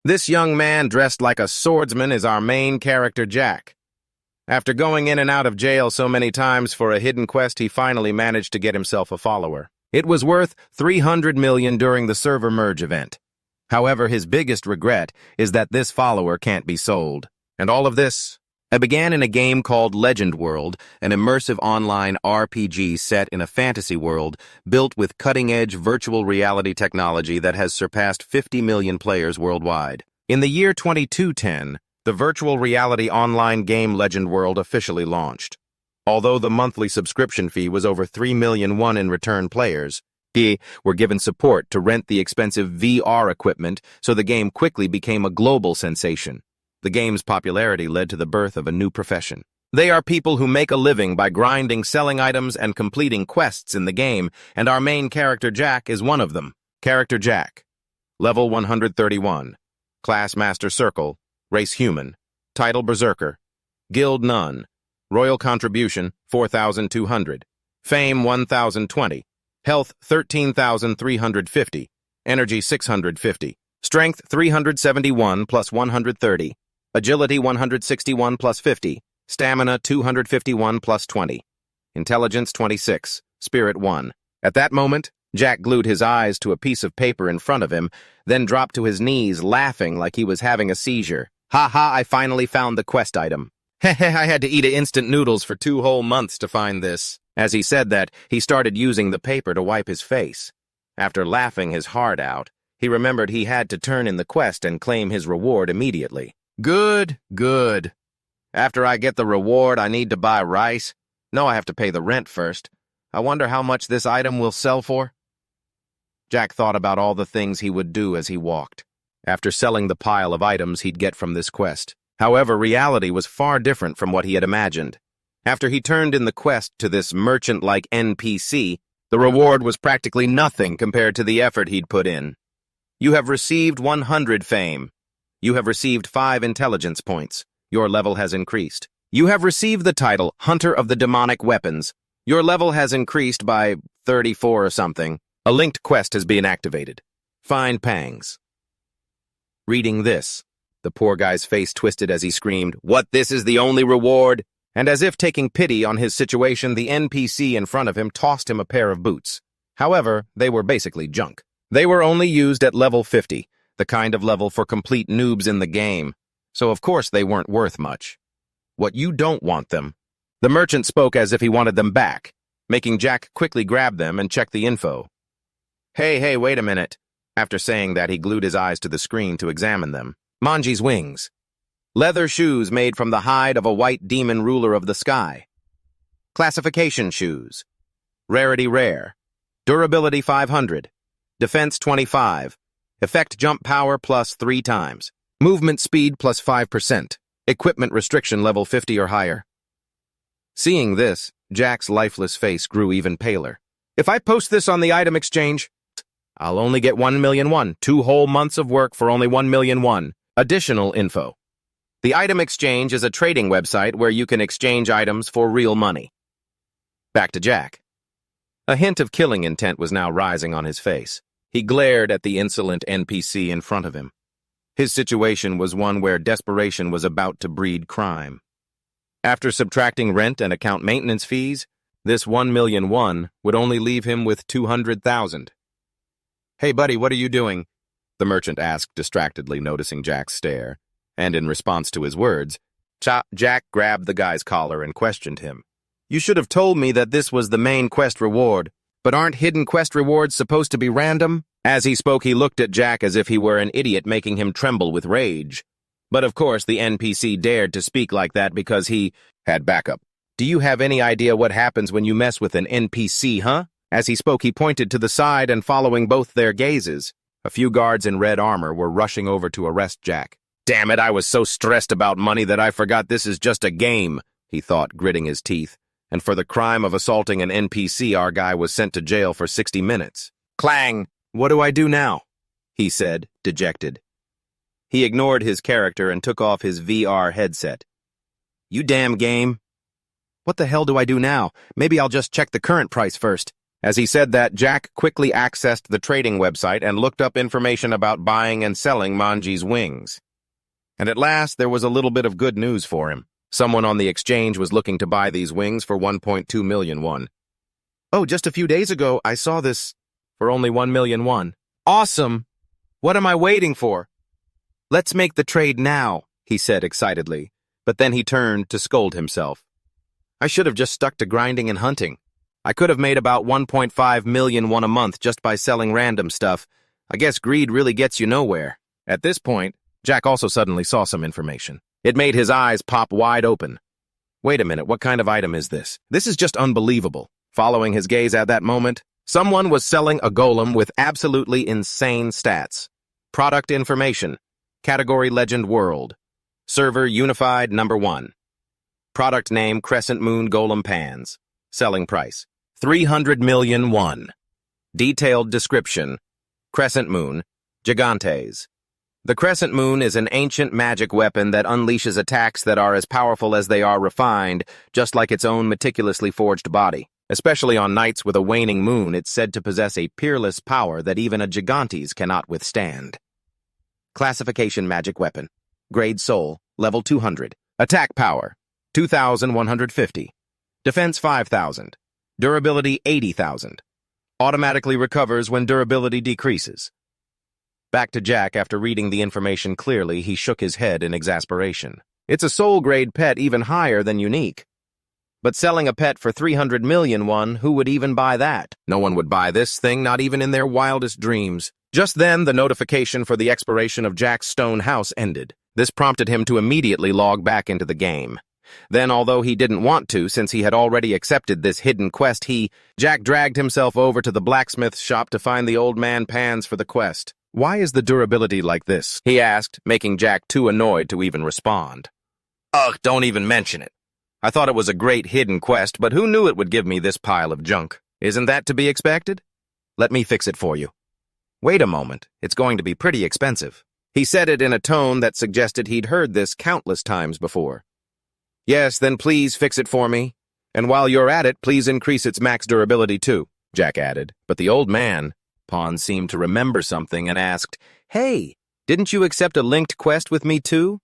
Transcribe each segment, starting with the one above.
This young man dressed like a swordsman is our main character, Jack. After going in and out of jail so many times for a hidden quest, he finally managed to get himself a follower. It was worth $300 million during the server merge event. However, his biggest regret is that this follower can't be sold. And all of this began in a game called Legend World, an immersive online RPG set in a fantasy world built with cutting-edge virtual reality technology that has surpassed 50 million players worldwide. In the year 2210, the virtual reality online game Legend World officially launched. Although the monthly subscription fee was over 3 million won in return players, they were given support to rent the expensive VR equipment, so the game quickly became a global sensation. The game's popularity led to the birth of a new profession. They are people who make a living by grinding, selling items, and completing quests in the game, and our main character Jack is one of them. Character Jack. Level 131. Class Master Circle. Race Human. Title Berserker. Guild None. Royal Contribution 4,200. Fame 1,020. Health 13,350. Energy 650. Strength 371 plus 130. Agility 161 plus 50. Stamina 251 plus 20. Intelligence 26. Spirit 1. At that moment, Jack glued his eyes to a piece of paper in front of him, then dropped to his knees, laughing like he was having a seizure. Ha ha, I finally found the quest item. Heh I had to eat instant noodles for 2 whole months to find this. As he said that, he started using the paper to wipe his face. After laughing his heart out, he remembered he had to turn in the quest and claim his reward immediately. Good. After I get the reward, I need to buy rice. No, I have to pay the rent first. I wonder how much this item will sell for? Jack thought about all the things he would do as he walked, after selling the pile of items he'd get from this quest. However, reality was far different from what he had imagined. After he turned in the quest to this merchant-like NPC, the reward was practically nothing compared to the effort he'd put in. You have received 100 fame. You have received 5 intelligence points. Your level has increased. You have received the title Hunter of the Demonic Weapons. Your level has increased by 34 or something. A linked quest has been activated. Find Pangs. Reading this, the poor guy's face twisted as he screamed, "What, this is the only reward?" And as if taking pity on his situation, the NPC in front of him tossed him a pair of boots. However, they were basically junk. They were only used at level 50, the kind of level for complete noobs in the game, so of course they weren't worth much. What, you don't want them? The merchant spoke as if he wanted them back, making Jack quickly grab them and check the info. Hey, wait a minute. After saying that, he glued his eyes to the screen to examine them. Manji's wings. Leather shoes made from the hide of a white demon ruler of the sky. Classification shoes. Rarity rare. Durability 500. Defense 25. Effect jump power plus 3 times. Movement speed plus 5%. Equipment restriction level 50 or higher. Seeing this, Jack's lifeless face grew even paler. If I post this on the item exchange, I'll only get 1 million won. 2 whole months of work for only 1 million won. Additional info. The item exchange is a trading website where you can exchange items for real money. Back to Jack. A hint of killing intent was now rising on his face. He glared at the insolent NPC in front of him. His situation was one where desperation was about to breed crime. After subtracting rent and account maintenance fees, this 1 million won would only leave him with 200,000. Hey buddy, what are you doing? The merchant asked distractedly, noticing Jack's stare, and in response to his words, Jack grabbed the guy's collar and questioned him. You should have told me that this was the main quest reward. But aren't hidden quest rewards supposed to be random? As he spoke, he looked at Jack as if he were an idiot, making him tremble with rage. But of course, the NPC dared to speak like that because he had backup. Do you have any idea what happens when you mess with an NPC, huh? As he spoke, he pointed to the side and following both their gazes. A few guards in red armor were rushing over to arrest Jack. Damn it, I was so stressed about money that I forgot this is just a game, he thought, gritting his teeth. And for the crime of assaulting an NPC, our guy was sent to jail for 60 minutes. Clang! What do I do now? He said, dejected. He ignored his character and took off his VR headset. You damn game. What the hell do I do now? Maybe I'll just check the current price first. As he said that, Jack quickly accessed the trading website and looked up information about buying and selling Manji's wings. And at last, there was a little bit of good news for him. Someone on the exchange was looking to buy these wings for 1.2 million won. Oh, just a few days ago, I saw this for only 1 million won. Awesome! What am I waiting for? Let's make the trade now, he said excitedly, but then he turned to scold himself. I should have just stuck to grinding and hunting. I could have made about 1.5 million won a month just by selling random stuff. I guess greed really gets you nowhere. At this point, Jack also suddenly saw some information. It made his eyes pop wide open. Wait a minute, what kind of item is this? This is just unbelievable. Following his gaze at that moment, someone was selling a golem with absolutely insane stats. Product information. Category Legend World. Server Unified Number 1. Product name Crescent Moon Golem Pans. Selling price 300 million won. Detailed description. Crescent Moon. Gigantes. The Crescent Moon is an ancient magic weapon that unleashes attacks that are as powerful as they are refined, just like its own meticulously forged body. Especially on nights with a waning moon, it's said to possess a peerless power that even a Gigantes cannot withstand. Classification Magic Weapon. Grade Soul, Level 200. Attack Power, 2,150. Defense 5,000. Durability 80,000. Automatically recovers when durability decreases. Back to Jack after reading the information clearly, he shook his head in exasperation. It's a soul-grade pet even higher than unique. But selling a pet for 300 million won, who would even buy that? No one would buy this thing, not even in their wildest dreams. Just then, the notification for the expiration of Jack's stone house ended. This prompted him to immediately log back into the game. Then, although he didn't want to, since he had already accepted this hidden quest, Jack dragged himself over to the blacksmith's shop to find the old man pans for the quest. Why is the durability like this? He asked, making Jack too annoyed to even respond. Ugh, don't even mention it. I thought it was a great hidden quest, but who knew it would give me this pile of junk? Isn't that to be expected? Let me fix it for you. Wait a moment, it's going to be pretty expensive. He said it in a tone that suggested he'd heard this countless times before. Yes, then please fix it for me. And while you're at it, please increase its max durability too, Jack added. But the old man, Pawn, seemed to remember something and asked, Hey, didn't you accept a linked quest with me too?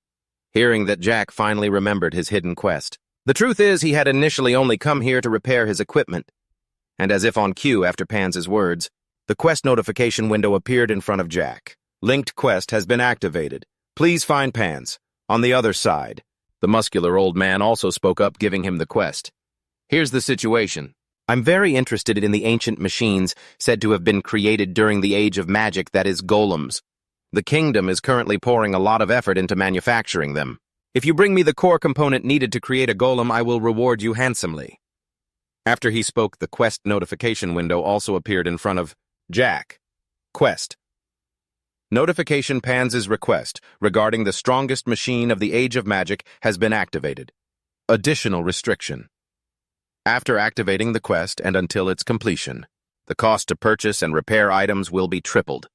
Hearing that, Jack finally remembered his hidden quest. The truth is, he had initially only come here to repair his equipment. And as if on cue after Pans's words, the quest notification window appeared in front of Jack. Linked quest has been activated. Please find Pans. On the other side. The muscular old man also spoke up, giving him the quest. Here's the situation. I'm very interested in the ancient machines said to have been created during the age of magic, that is, golems. The kingdom is currently pouring a lot of effort into manufacturing them. If you bring me the core component needed to create a golem, I will reward you handsomely. After he spoke, the quest notification window also appeared in front of Jack. Quest. Notification Pans's request regarding the strongest machine of the Age of Magic has been activated. Additional restriction. After activating the quest and until its completion, the cost to purchase and repair items will be tripled.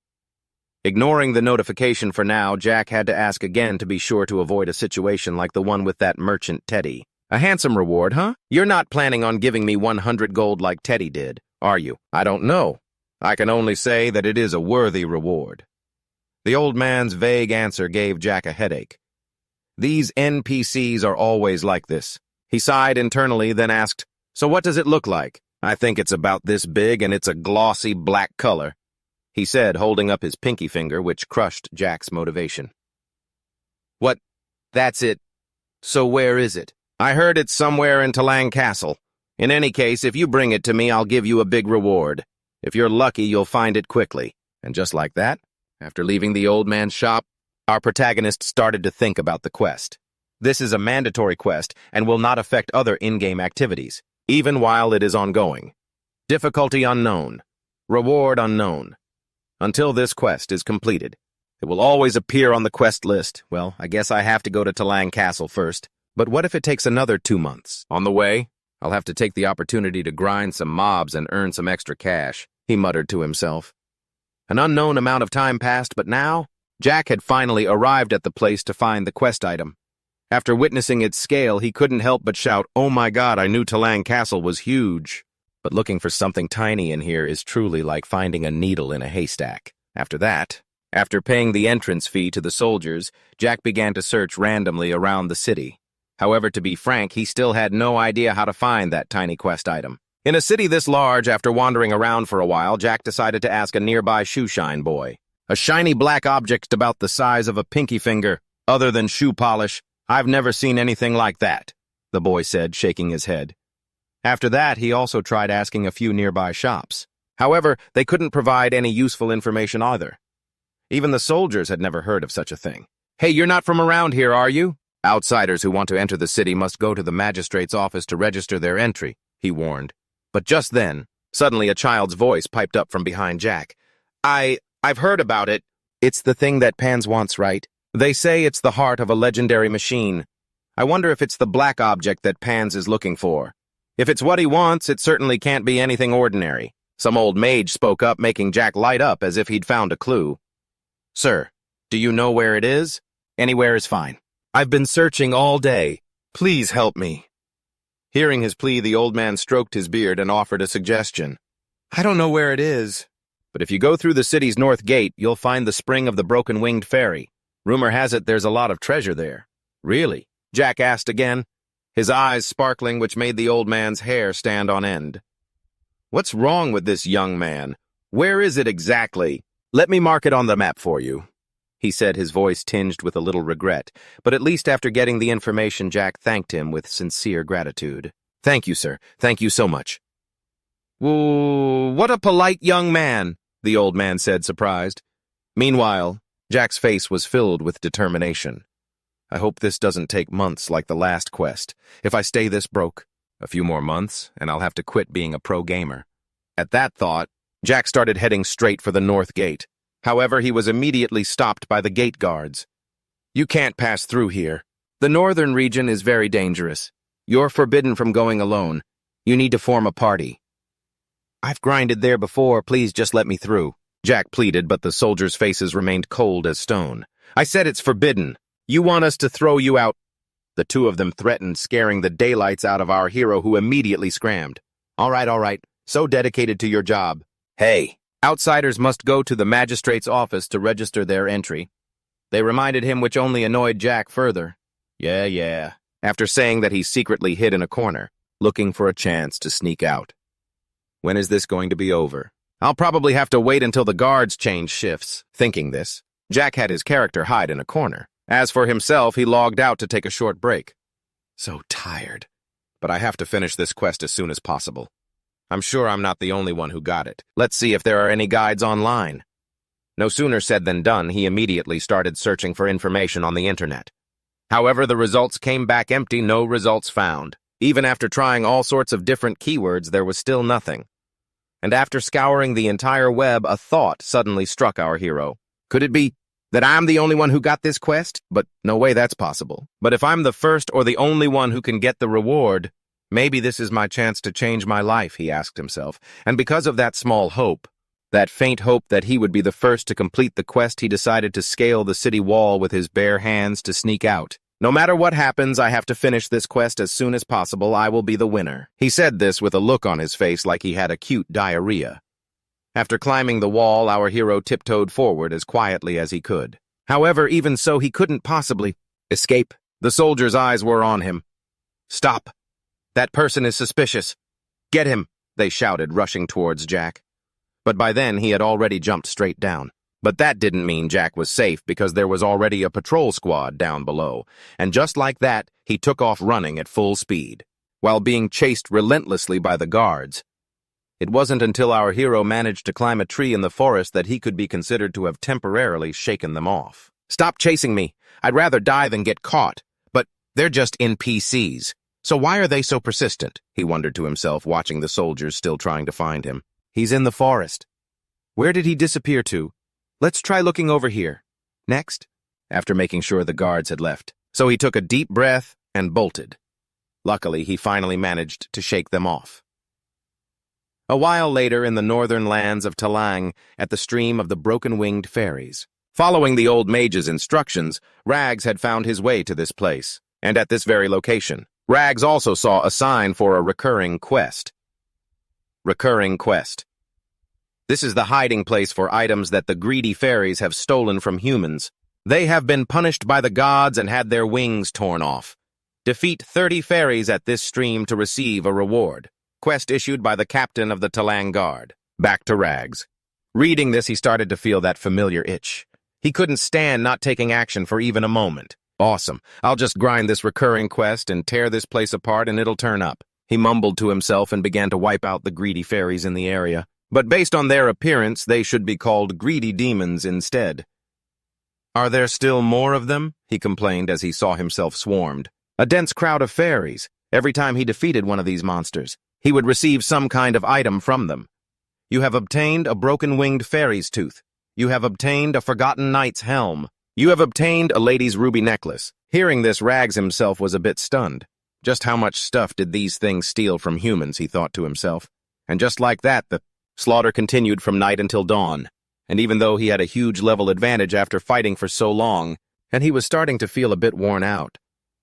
Ignoring the notification for now, Jack had to ask again to be sure to avoid a situation like the one with that merchant Teddy. A handsome reward, huh? You're not planning on giving me 100 gold like Teddy did, are you? I don't know. I can only say that it is a worthy reward. The old man's vague answer gave Jack a headache. These NPCs are always like this. He sighed internally, then asked, So what does it look like? I think it's about this big and it's a glossy black color, he said, holding up his pinky finger, which crushed Jack's motivation. What? That's it. So where is it? I heard it's somewhere in Talang Castle. In any case, if you bring it to me, I'll give you a big reward. If you're lucky, you'll find it quickly. And just like that, after leaving the old man's shop, our protagonist started to think about the quest. This is a mandatory quest and will not affect other in-game activities, even while it is ongoing. Difficulty unknown. Reward unknown. Until this quest is completed. It will always appear on the quest list. Well, I guess I have to go to Talang Castle first. But what if it takes another 2 months? On the way, I'll have to take the opportunity to grind some mobs and earn some extra cash, he muttered to himself. An unknown amount of time passed, but now, Jack had finally arrived at the place to find the quest item. After witnessing its scale, he couldn't help but shout, Oh my God, I knew Talang Castle was huge. but looking for something tiny in here is truly like finding a needle in a haystack. After paying the entrance fee to the soldiers, Jack began to search randomly around the city. However, to be frank, he still had no idea how to find that tiny quest item. In a city this large, after wandering around for a while, Jack decided to ask a nearby shoeshine boy. A shiny black object about the size of a pinky finger, other than shoe polish. I've never seen anything like that, the boy said, shaking his head. After that, he also tried asking a few nearby shops. However, they couldn't provide any useful information either. Even the soldiers had never heard of such a thing. Hey, you're not from around here, are you? Outsiders who want to enter the city must go to the magistrate's office to register their entry, he warned. But just then, suddenly a child's voice piped up from behind Jack. I've heard about it. It's the thing that Pans wants, right? They say it's the heart of a legendary machine. I wonder if it's the black object that Pans is looking for. If it's what he wants, it certainly can't be anything ordinary. Some old mage spoke up, making Jack light up as if he'd found a clue. Sir, do you know where it is? Anywhere is fine. I've been searching all day. Please help me. Hearing his plea, the old man stroked his beard and offered a suggestion. I don't know where it is, but if you go through the city's north gate, you'll find the spring of the broken-winged fairy. Rumor has it there's a lot of treasure there. Really? Jack asked again, his eyes sparkling, which made the old man's hair stand on end. What's wrong with this young man? Where is it exactly? Let me mark it on the map for you, he said, his voice tinged with a little regret, but at least after getting the information, Jack thanked him with sincere gratitude. Thank you, sir. Thank you so much. Whoa, what a polite young man, the old man said, surprised. Meanwhile, Jack's face was filled with determination. I hope this doesn't take months like the last quest. If I stay this broke, a few more months, and I'll have to quit being a pro gamer. At that thought, Jack started heading straight for the north gate. However, he was immediately stopped by the gate guards. You can't pass through here. The northern region is very dangerous. You're forbidden from going alone. You need to form a party. I've grinded there before, please just let me through, Jack pleaded, but the soldiers' faces remained cold as stone. I said it's forbidden. You want us to throw you out? The two of them threatened, scaring the daylights out of our hero, who immediately scrammed. All right. So dedicated to your job. Hey, outsiders must go to the magistrate's office to register their entry. They reminded him, which only annoyed Jack further. Yeah. After saying that he secretly hid in a corner, looking for a chance to sneak out. When is this going to be over? I'll probably have to wait until the guards change shifts. Thinking this, Jack had his character hide in a corner. As for himself, he logged out to take a short break. So tired. But I have to finish this quest as soon as possible. I'm sure I'm not the only one who got it. Let's see if there are any guides online. No sooner said than done, he immediately started searching for information on the internet. However, the results came back empty, no results found. Even after trying all sorts of different keywords, there was still nothing. And after scouring the entire web, a thought suddenly struck our hero. Could it be that I'm the only one who got this quest? But no way that's possible. But if I'm the first or the only one who can get the reward, maybe this is my chance to change my life, he asked himself. And because of that small hope, that faint hope that he would be the first to complete the quest, he decided to scale the city wall with his bare hands to sneak out. No matter what happens, I have to finish this quest as soon as possible. I will be the winner. He said this with a look on his face like he had acute diarrhea. After climbing the wall, our hero tiptoed forward as quietly as he could. However, even so, he couldn't possibly escape. The soldiers' eyes were on him. Stop. That person is suspicious. Get him, they shouted, rushing towards Jack. But by then, he had already jumped straight down. But that didn't mean Jack was safe, because there was already a patrol squad down below. And just like that, he took off running at full speed, while being chased relentlessly by the guards. It wasn't until our hero managed to climb a tree in the forest that he could be considered to have temporarily shaken them off. Stop chasing me. I'd rather die than get caught. But they're just NPCs. So why are they so persistent? He wondered to himself, watching the soldiers still trying to find him. He's in the forest. Where did he disappear to? Let's try looking over here. Next, after making sure the guards had left. So he took a deep breath and bolted. Luckily, he finally managed to shake them off. A while later, in the northern lands of Talang, at the stream of the broken-winged fairies. Following the old mage's instructions, Rags had found his way to this place. And at this very location, Rags also saw a sign for a recurring quest. Recurring quest. This is the hiding place for items that the greedy fairies have stolen from humans. They have been punished by the gods and had their wings torn off. Defeat 30 fairies at this stream to receive a reward. Quest issued by the captain of the Talang Guard. Back to Rags. Reading this, he started to feel that familiar itch. He couldn't stand not taking action for even a moment. Awesome. I'll just grind this recurring quest and tear this place apart and it'll turn up. He mumbled to himself and began to wipe out the greedy fairies in the area. But based on their appearance, they should be called greedy demons instead. Are there still more of them? He complained as he saw himself swarmed. A dense crowd of fairies. Every time he defeated one of these monsters, he would receive some kind of item from them. You have obtained a broken-winged fairy's tooth. You have obtained a forgotten knight's helm. You have obtained a lady's ruby necklace. Hearing this, Rags himself was a bit stunned. Just how much stuff did these things steal from humans, he thought to himself. And just like that, the slaughter continued from night until dawn. And even though he had a huge level advantage after fighting for so long, and he was starting to feel a bit worn out.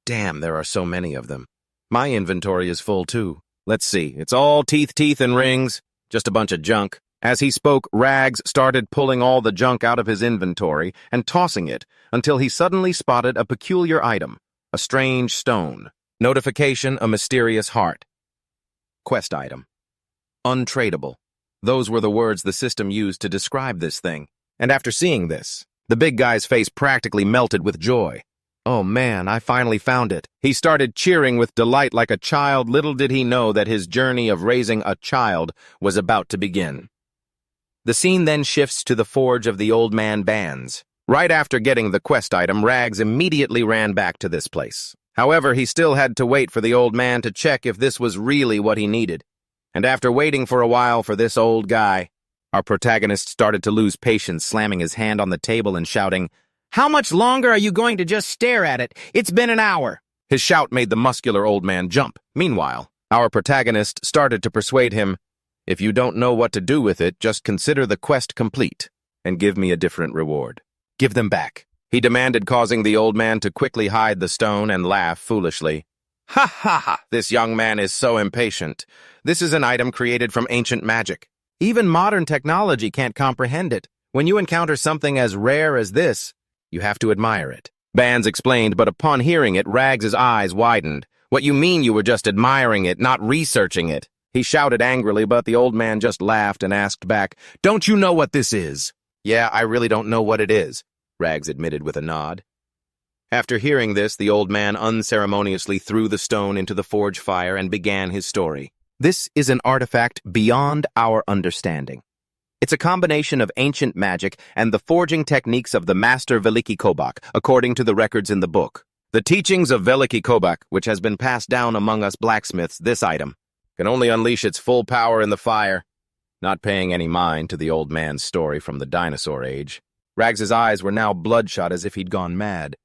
Damn, there are so many of them. My inventory is full too. Let's see, it's all teeth, and rings. Just a bunch of junk. As he spoke, Rags started pulling all the junk out of his inventory and tossing it until he suddenly spotted a peculiar item, a strange stone. Notification, a mysterious heart. Quest item. Untradeable. Those were the words the system used to describe this thing. And after seeing this, the big guy's face practically melted with joy. Oh man, I finally found it. He started cheering with delight like a child. Little did he know that his journey of raising a child was about to begin. The scene then shifts to the forge of the old man Bands. Right after getting the quest item, Rags immediately ran back to this place. However, he still had to wait for the old man to check if this was really what he needed. And after waiting for a while for this old guy, our protagonist started to lose patience, slamming his hand on the table and shouting, "How much longer are you going to just stare at it? It's been an hour." His shout made the muscular old man jump. Meanwhile, our protagonist started to persuade him, "If you don't know what to do with it, just consider the quest complete and give me a different reward. Give them back," he demanded, causing the old man to quickly hide the stone and laugh foolishly. "Ha ha ha, this young man is so impatient. This is an item created from ancient magic. Even modern technology can't comprehend it. When you encounter something as rare as this, you have to admire it." Bands explained, but upon hearing it, Rags' eyes widened. "What you mean you were just admiring it, not researching it?" He shouted angrily, but the old man just laughed and asked back, "Don't you know what this is?" "Yeah, I really don't know what it is," Rags admitted with a nod. After hearing this, the old man unceremoniously threw the stone into the forge fire and began his story. "This is an artifact beyond our understanding. It's a combination of ancient magic and the forging techniques of the master Veliki Kobak, according to the records in the book. The teachings of Veliki Kobak, which has been passed down among us blacksmiths, this item can only unleash its full power in the fire." Not paying any mind to the old man's story from the dinosaur age, Rags's eyes were now bloodshot as if he'd gone mad.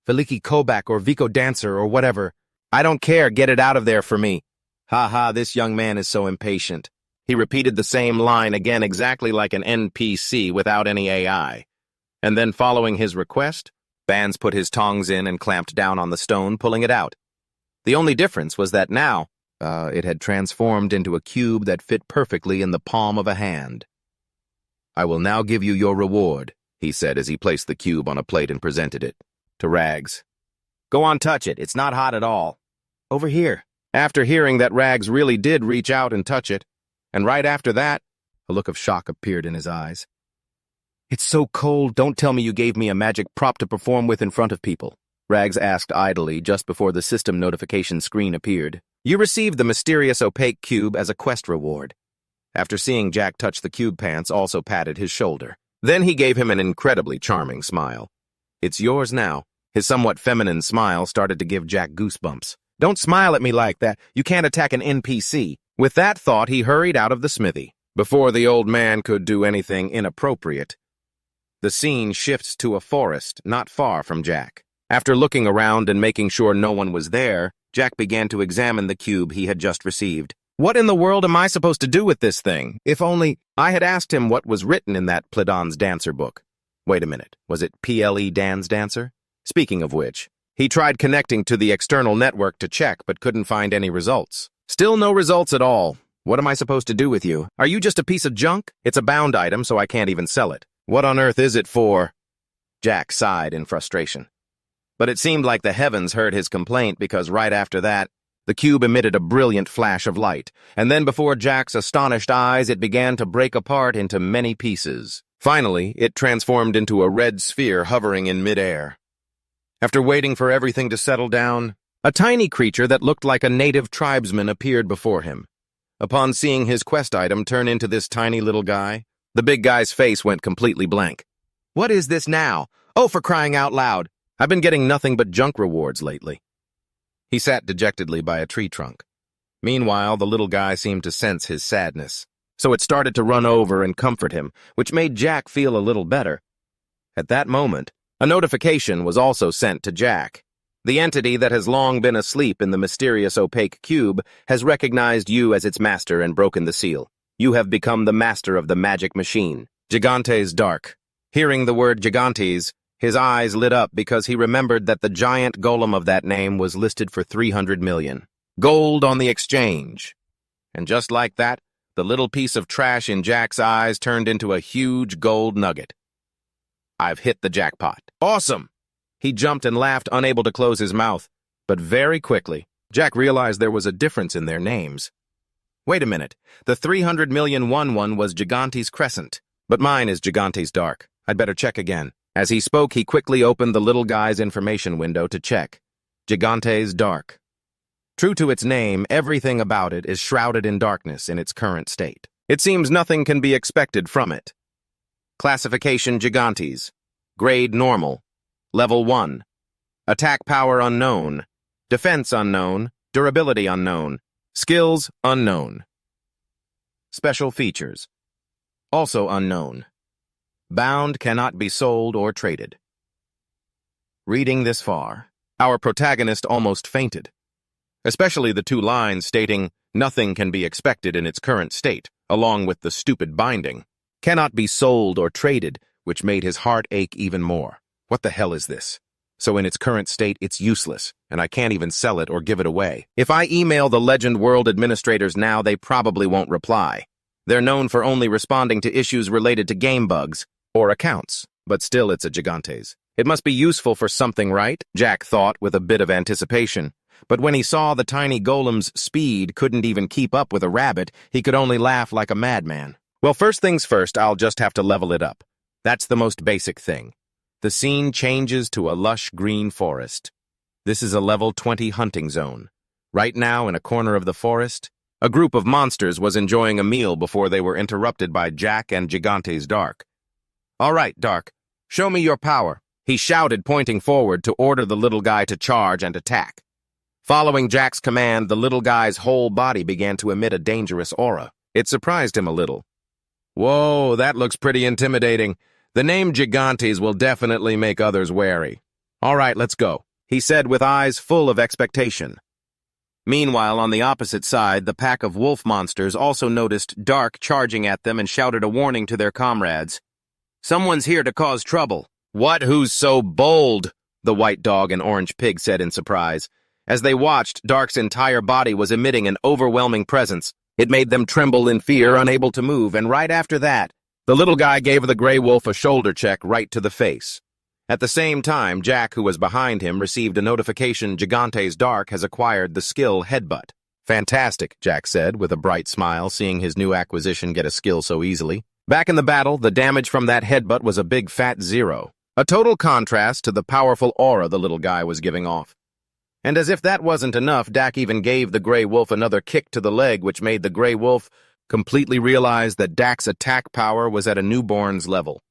"Veliki Kobak or Vico Dancer or whatever. I don't care, get it out of there for me." "Ha ha, this young man is so impatient." He repeated the same line again exactly like an NPC without any AI. And then following his request, Bands put his tongs in and clamped down on the stone, pulling it out. The only difference was that now, it had transformed into a cube that fit perfectly in the palm of a hand. "I will now give you your reward," he said as he placed the cube on a plate and presented it to Rags. "Go on, touch it. It's not hot at all. Over here." After hearing that, Rags really did reach out and touch it, and right after that, a look of shock appeared in his eyes. "It's so cold, don't tell me you gave me a magic prop to perform with in front of people," Rags asked idly just before the system notification screen appeared. "You received the mysterious opaque cube as a quest reward." After seeing Jack touch the cube, Pants also patted his shoulder. Then he gave him an incredibly charming smile. "It's yours now." His somewhat feminine smile started to give Jack goosebumps. "Don't smile at me like that. You can't attack an NPC." With that thought, he hurried out of the smithy. Before the old man could do anything inappropriate, the scene shifts to a forest not far from Jack. After looking around and making sure no one was there, Jack began to examine the cube he had just received. "What in the world am I supposed to do with this thing? If only I had asked him what was written in that Pladon's Dancer book." Wait a minute, was it PLE Dan's Dancer? Speaking of which, he tried connecting to the external network to check but couldn't find any results. Still no results at all. What am I supposed to do with you? Are you just a piece of junk? It's a bound item, so I can't even sell it. What on earth is it for? Jack sighed in frustration. But it seemed like the heavens heard his complaint because right after that, the cube emitted a brilliant flash of light, and then before Jack's astonished eyes, it began to break apart into many pieces. Finally, it transformed into a red sphere hovering in midair. After waiting for everything to settle down, a tiny creature that looked like a native tribesman appeared before him. Upon seeing his quest item turn into this tiny little guy, the big guy's face went completely blank. What is this now? Oh, for crying out loud! I've been getting nothing but junk rewards lately. He sat dejectedly by a tree trunk. Meanwhile, the little guy seemed to sense his sadness, so it started to run over and comfort him, which made Jack feel a little better. At that moment, a notification was also sent to Jack. The entity that has long been asleep in the mysterious opaque cube has recognized you as its master and broken the seal. You have become the master of the magic machine. Gigantes Dark. Hearing the word Gigantes, his eyes lit up because he remembered that the giant golem of that name was listed for 300 million. Gold on the exchange. And just like that, the little piece of trash in Jack's eyes turned into a huge gold nugget. I've hit the jackpot. Awesome! He jumped and laughed, unable to close his mouth. But very quickly, Jack realized there was a difference in their names. Wait a minute. The 300 million one was Gigantes Crescent, but mine is Gigantes Dark. I'd better check again. As he spoke, he quickly opened the little guy's information window to check. Gigantes Dark. True to its name, everything about it is shrouded in darkness in its current state. It seems nothing can be expected from it. Classification Gigantes. Grade Normal. Level 1. Attack power unknown. Defense unknown. Durability unknown. Skills unknown. Special features. Also unknown. Bound, cannot be sold or traded. Reading this far, our protagonist almost fainted. Especially the two lines stating, nothing can be expected in its current state, along with the stupid binding. Cannot be sold or traded, which made his heart ache even more. What the hell is this? So in its current state, it's useless, and I can't even sell it or give it away. If I email the Legend World administrators now, they probably won't reply. They're known for only responding to issues related to game bugs or accounts, but still it's a Gigantes. It must be useful for something, right? Jack thought with a bit of anticipation. But when he saw the tiny golem's speed couldn't even keep up with a rabbit, he could only laugh like a madman. Well, first things first, I'll just have to level it up. That's the most basic thing. The scene changes to a lush green forest. This is a level 20 hunting zone. Right now, in a corner of the forest, a group of monsters was enjoying a meal before they were interrupted by Jack and Gigantes Dark. All right, Dark, show me your power, he shouted, pointing forward to order the little guy to charge and attack. Following Jack's command, the little guy's whole body began to emit a dangerous aura. It surprised him a little. Whoa, that looks pretty intimidating. The name Gigantes will definitely make others wary. All right, let's go, he said with eyes full of expectation. Meanwhile, on the opposite side, the pack of wolf monsters also noticed Dark charging at them and shouted a warning to their comrades. Someone's here to cause trouble. What? Who's so bold? The white dog and orange pig said in surprise. As they watched, Dark's entire body was emitting an overwhelming presence. It made them tremble in fear, unable to move, and right after that, the little guy gave the gray wolf a shoulder check right to the face. At the same time, Jack, who was behind him, received a notification Gigantes Dark has acquired the skill Headbutt. Fantastic, Jack said, with a bright smile, seeing his new acquisition get a skill so easily. Back in the battle, the damage from that headbutt was a big fat 0. A total contrast to the powerful aura the little guy was giving off. And as if that wasn't enough, Dak even gave the gray wolf another kick to the leg, which made the gray wolf completely realize that Dak's attack power was at a newborn's level.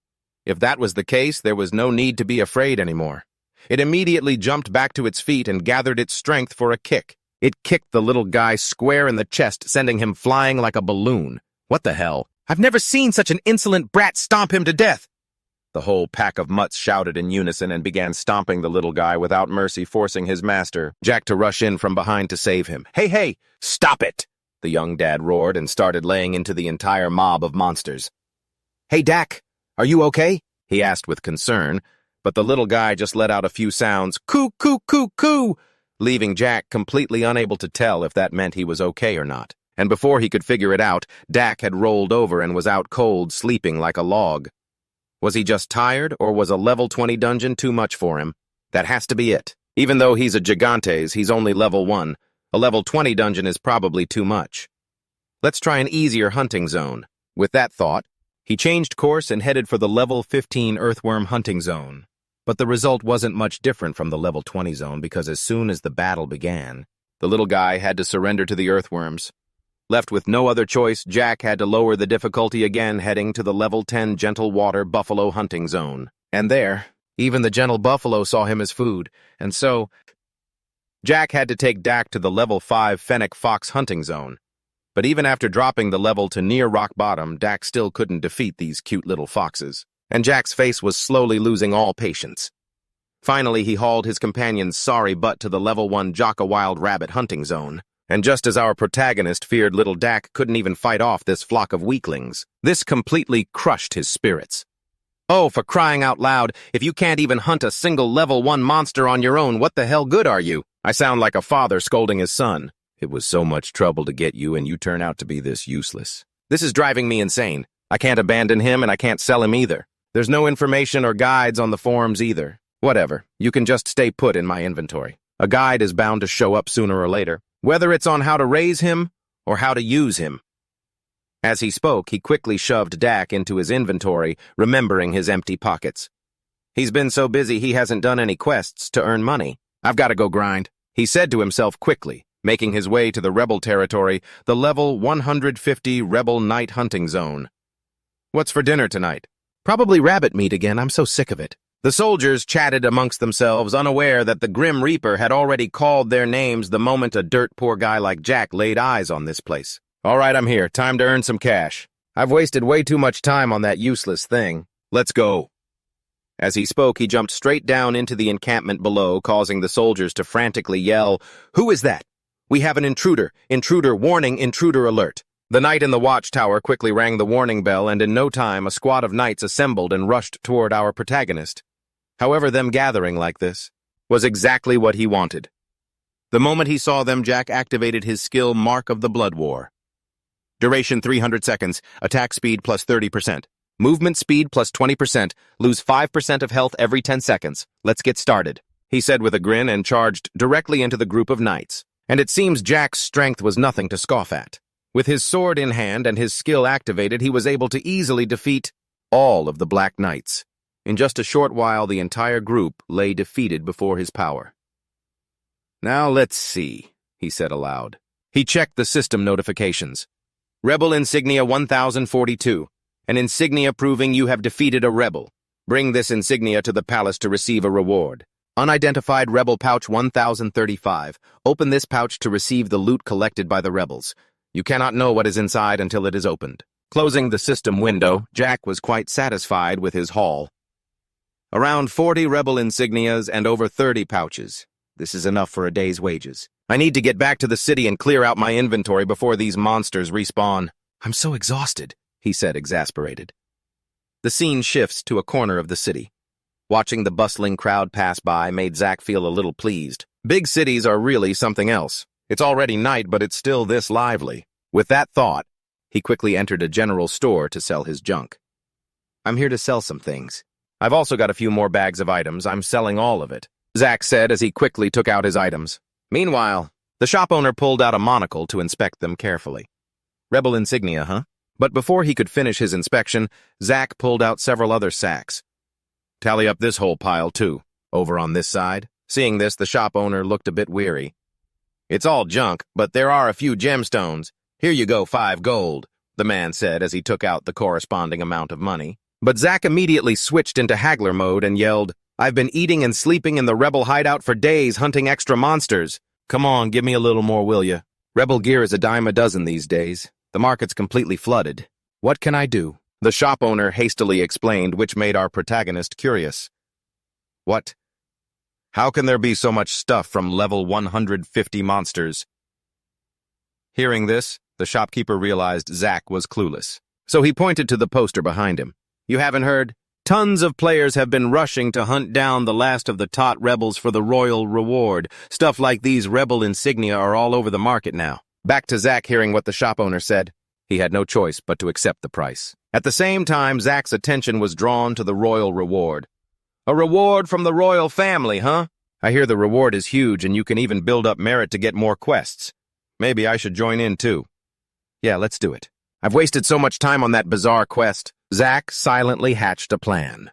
If that was the case, there was no need to be afraid anymore. It immediately jumped back to its feet and gathered its strength for a kick. It kicked the little guy square in the chest, sending him flying like a balloon. What the hell? I've never seen such an insolent brat stomp him to death! The whole pack of mutts shouted in unison and began stomping the little guy without mercy, forcing his master, Jack, to rush in from behind to save him. Hey, stop it! The young dad roared and started laying into the entire mob of monsters. Hey, Dak, are you okay? He asked with concern, but the little guy just let out a few sounds, coo, coo, coo, coo, leaving Jack completely unable to tell if that meant he was okay or not. And before he could figure it out, Dak had rolled over and was out cold, sleeping like a log. Was he just tired, or was a level 20 dungeon too much for him? That has to be it. Even though he's a Gigantes, he's only level 1. A level 20 dungeon is probably too much. Let's try an easier hunting zone. With that thought, he changed course and headed for the level 15 earthworm hunting zone. But the result wasn't much different from the level 20 zone because as soon as the battle began, the little guy had to surrender to the earthworms. Left with no other choice, Jack had to lower the difficulty again, heading to the level 10 gentle water buffalo hunting zone. And there, even the gentle buffalo saw him as food, and so Jack had to take Dak to the level 5 fennec fox hunting zone. But even after dropping the level to near rock bottom, Dak still couldn't defeat these cute little foxes, and Jack's face was slowly losing all patience. Finally, he hauled his companion's sorry butt to the level 1 Jocka Wild Rabbit hunting zone. And just as our protagonist feared little Dak couldn't even fight off this flock of weaklings, this completely crushed his spirits. Oh, for crying out loud, if you can't even hunt a single level 1 monster on your own, what the hell good are you? I sound like a father scolding his son. It was so much trouble to get you, and you turn out to be this useless. This is driving me insane. I can't abandon him, and I can't sell him either. There's no information or guides on the forums either. Whatever, you can just stay put in my inventory. A guide is bound to show up sooner or later, whether it's on how to raise him or how to use him. As he spoke, he quickly shoved Dak into his inventory, remembering his empty pockets. He's been so busy he hasn't done any quests to earn money. I've got to go grind, he said to himself quickly, making his way to the rebel territory, the level 150 rebel night hunting zone. What's for dinner tonight? Probably rabbit meat again, I'm so sick of it. The soldiers chatted amongst themselves, unaware that the Grim Reaper had already called their names the moment a dirt-poor guy like Jack laid eyes on this place. All right, I'm here. Time to earn some cash. I've wasted way too much time on that useless thing. Let's go. As he spoke, he jumped straight down into the encampment below, causing the soldiers to frantically yell, "Who is that? We have an intruder! Intruder warning! Intruder alert!" The knight in the watchtower quickly rang the warning bell, and in no time a squad of knights assembled and rushed toward our protagonist. However, them gathering like this was exactly what he wanted. The moment he saw them, Jack activated his skill Mark of the Blood War. Duration 300 seconds, attack speed plus 30%, movement speed plus 20%, lose 5% of health every 10 seconds. Let's get started, he said with a grin and charged directly into the group of knights. And it seems Jack's strength was nothing to scoff at. With his sword in hand and his skill activated, he was able to easily defeat all of the Black Knights. In just a short while, the entire group lay defeated before his power. Now let's see, he said aloud. He checked the system notifications. Rebel Insignia 1042. An insignia proving you have defeated a rebel. Bring this insignia to the palace to receive a reward. Unidentified Rebel Pouch 1035. Open this pouch to receive the loot collected by the rebels. You cannot know what is inside until it is opened. Closing the system window, Jack was quite satisfied with his haul. Around 40 rebel insignias and over 30 pouches. This is enough for a day's wages. I need to get back to the city and clear out my inventory before these monsters respawn. I'm so exhausted, he said, exasperated. The scene shifts to a corner of the city. Watching the bustling crowd pass by made Zack feel a little pleased. Big cities are really something else. It's already night, but it's still this lively. With that thought, he quickly entered a general store to sell his junk. I'm here to sell some things. I've also got a few more bags of items. I'm selling all of it, Zack said as he quickly took out his items. Meanwhile, the shop owner pulled out a monocle to inspect them carefully. Rebel insignia, huh? But before he could finish his inspection, Zack pulled out several other sacks. Tally up this whole pile, too, over on this side. Seeing this, the shop owner looked a bit weary. It's all junk, but there are a few gemstones. Here you go, 5 gold, the man said as he took out the corresponding amount of money. But Zack immediately switched into haggler mode and yelled, I've been eating and sleeping in the rebel hideout for days hunting extra monsters. Come on, give me a little more, will ya? Rebel gear is a dime a dozen these days. The market's completely flooded. What can I do? The shop owner hastily explained, which made our protagonist curious. What? How can there be so much stuff from level 150 monsters? Hearing this, the shopkeeper realized Zack was clueless. So he pointed to the poster behind him. You haven't heard? Tons of players have been rushing to hunt down the last of the tot rebels for the royal reward. Stuff like these rebel insignia are all over the market now. Back to Zack hearing what the shop owner said. He had no choice but to accept the price. At the same time, Zack's attention was drawn to the royal reward. A reward from the royal family, huh? I hear the reward is huge and you can even build up merit to get more quests. Maybe I should join in too. Yeah, let's do it. I've wasted so much time on that bizarre quest. Zack silently hatched a plan.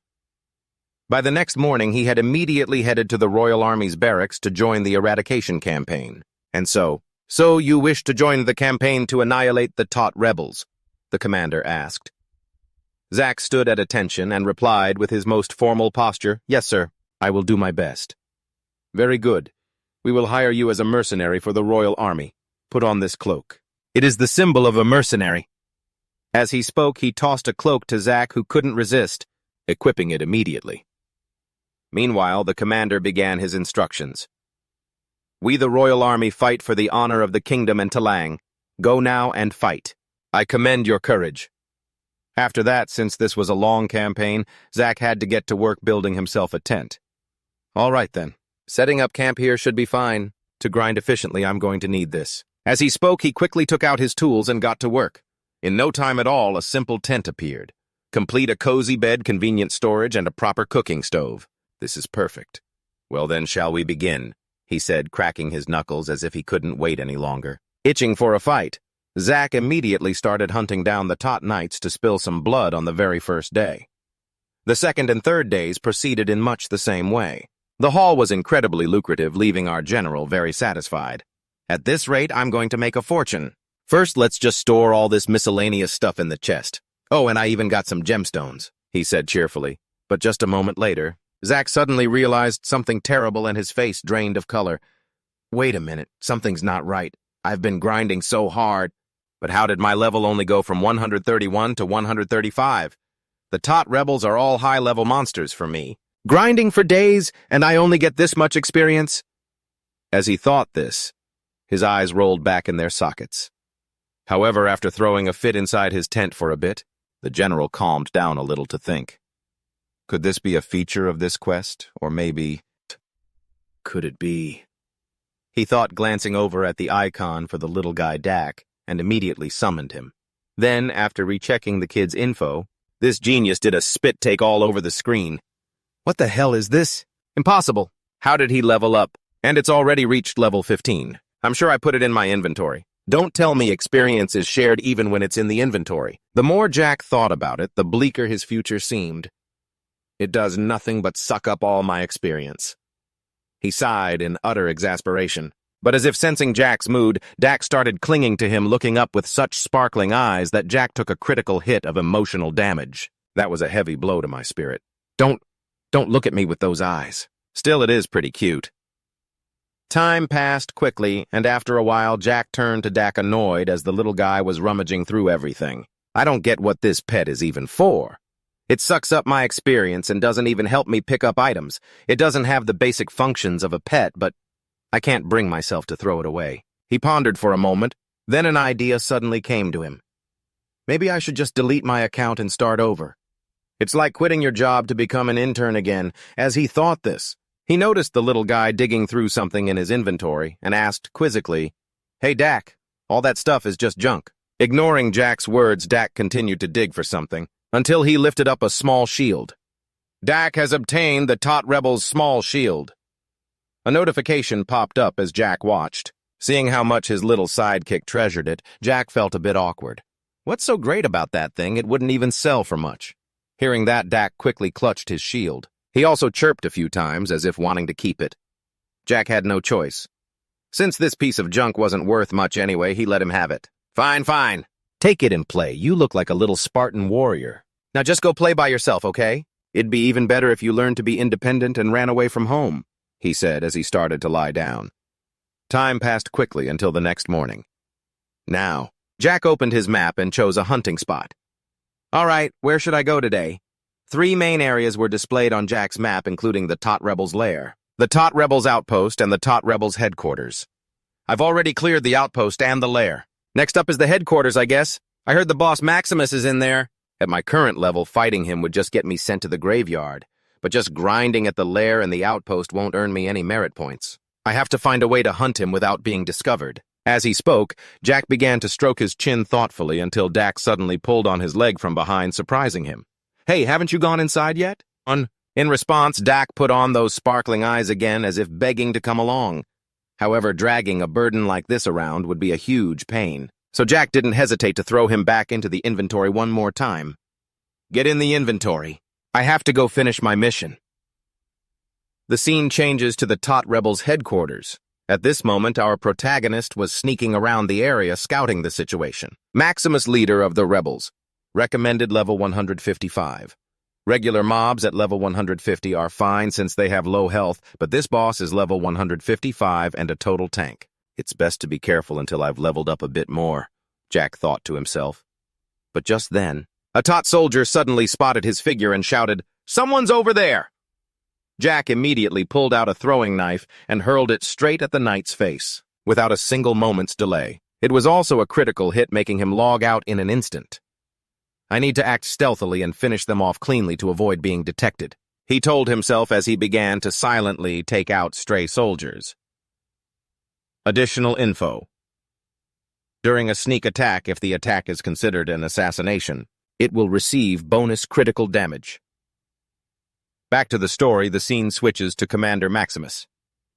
By the next morning, he had immediately headed to the Royal Army's barracks to join the eradication campaign. And so you wish to join the campaign to annihilate the Tot rebels? The commander asked. Zack stood at attention and replied with his most formal posture, Yes, sir, I will do my best. Very good. We will hire you as a mercenary for the Royal Army. Put on this cloak. It is the symbol of a mercenary. As he spoke, he tossed a cloak to Zack, who couldn't resist, equipping it immediately. Meanwhile, the commander began his instructions. We, the Royal Army, fight for the honor of the kingdom and Talang. Go now and fight. I commend your courage. After that, since this was a long campaign, Zack had to get to work building himself a tent. All right, then. Setting up camp here should be fine. To grind efficiently, I'm going to need this. As he spoke, he quickly took out his tools and got to work. In no time at all, a simple tent appeared. Complete a cozy bed, convenient storage, and a proper cooking stove. This is perfect. Well then, shall we begin? He said, cracking his knuckles as if he couldn't wait any longer. Itching for a fight, Zack immediately started hunting down the Tot Knights to spill some blood on the very first day. The second and third days proceeded in much the same way. The haul was incredibly lucrative, leaving our general very satisfied. At this rate, I'm going to make a fortune. First, let's just store all this miscellaneous stuff in the chest. Oh, and I even got some gemstones, he said cheerfully. But just a moment later, Zack suddenly realized something terrible and his face drained of color. Wait a minute, something's not right. I've been grinding so hard. But how did my level only go from 131 to 135? The Tot rebels are all high-level monsters for me. Grinding for days, and I only get this much experience? As he thought this, his eyes rolled back in their sockets. However, after throwing a fit inside his tent for a bit, the general calmed down a little to think. Could this be a feature of this quest, or maybe... Could it be? He thought, glancing over at the icon for the little guy Dak, and immediately summoned him. Then, after rechecking the kid's info, this genius did a spit take all over the screen. What the hell is this? Impossible. How did he level up? And it's already reached level 15. I'm sure I put it in my inventory. Don't tell me experience is shared even when it's in the inventory. The more Jack thought about it, the bleaker his future seemed. It does nothing but suck up all my experience. He sighed in utter exasperation. But as if sensing Jack's mood, Dak started clinging to him, looking up with such sparkling eyes that Jack took a critical hit of emotional damage. That was a heavy blow to my spirit. Don't look at me with those eyes. Still, it is pretty cute. Time passed quickly, and after a while, Jack turned to Dak annoyed as the little guy was rummaging through everything. I don't get what this pet is even for. It sucks up my experience and doesn't even help me pick up items. It doesn't have the basic functions of a pet, but I can't bring myself to throw it away. He pondered for a moment, then an idea suddenly came to him. Maybe I should just delete my account and start over. It's like quitting your job to become an intern again. As he thought this, he noticed the little guy digging through something in his inventory and asked quizzically, Hey, Dak, all that stuff is just junk. Ignoring Jack's words, Dak continued to dig for something until he lifted up a small shield. Dak has obtained the Tot Rebels' small shield. A notification popped up as Jack watched. Seeing how much his little sidekick treasured it, Jack felt a bit awkward. What's so great about that thing? It wouldn't even sell for much. Hearing that, Dak quickly clutched his shield. He also chirped a few times as if wanting to keep it. Jack had no choice. Since this piece of junk wasn't worth much anyway, he let him have it. Fine. Take it and play. You look like a little Spartan warrior. Now just go play by yourself, okay? It'd be even better if you learned to be independent and ran away from home, he said as he started to lie down. Time passed quickly until the next morning. Now, Jack opened his map and chose a hunting spot. All right, where should I go today? 3 main areas were displayed on Jack's map, including the Tot Rebels' lair, the Tot Rebels' outpost, and the Tot Rebels' headquarters. I've already cleared the outpost and the lair. Next up is the headquarters, I guess. I heard the boss Maximus is in there. At my current level, fighting him would just get me sent to the graveyard, but just grinding at the lair and the outpost won't earn me any merit points. I have to find a way to hunt him without being discovered. As he spoke, Jack began to stroke his chin thoughtfully until Dak suddenly pulled on his leg from behind, surprising him. "Hey, haven't you gone inside yet?" In response, Dak put on those sparkling eyes again as if begging to come along. However, dragging a burden like this around would be a huge pain, so Jack didn't hesitate to throw him back into the inventory one more time. "Get in the inventory. I have to go finish my mission." The scene changes to the Tot Rebels' headquarters. At this moment, our protagonist was sneaking around the area scouting the situation. Maximus, leader of the rebels. Recommended level 155. Regular mobs at level 150 are fine since they have low health, but this boss is level 155 and a total tank. It's best to be careful until I've leveled up a bit more, Jack thought to himself. But just then, a Tot soldier suddenly spotted his figure and shouted, "Someone's over there!" Jack immediately pulled out a throwing knife and hurled it straight at the knight's face, without a single moment's delay. It was also a critical hit, making him log out in an instant. "I need to act stealthily and finish them off cleanly to avoid being detected," he told himself as he began to silently take out stray soldiers. Additional info. During a sneak attack, if the attack is considered an assassination, it will receive bonus critical damage. Back to the story, the scene switches to Commander Maximus.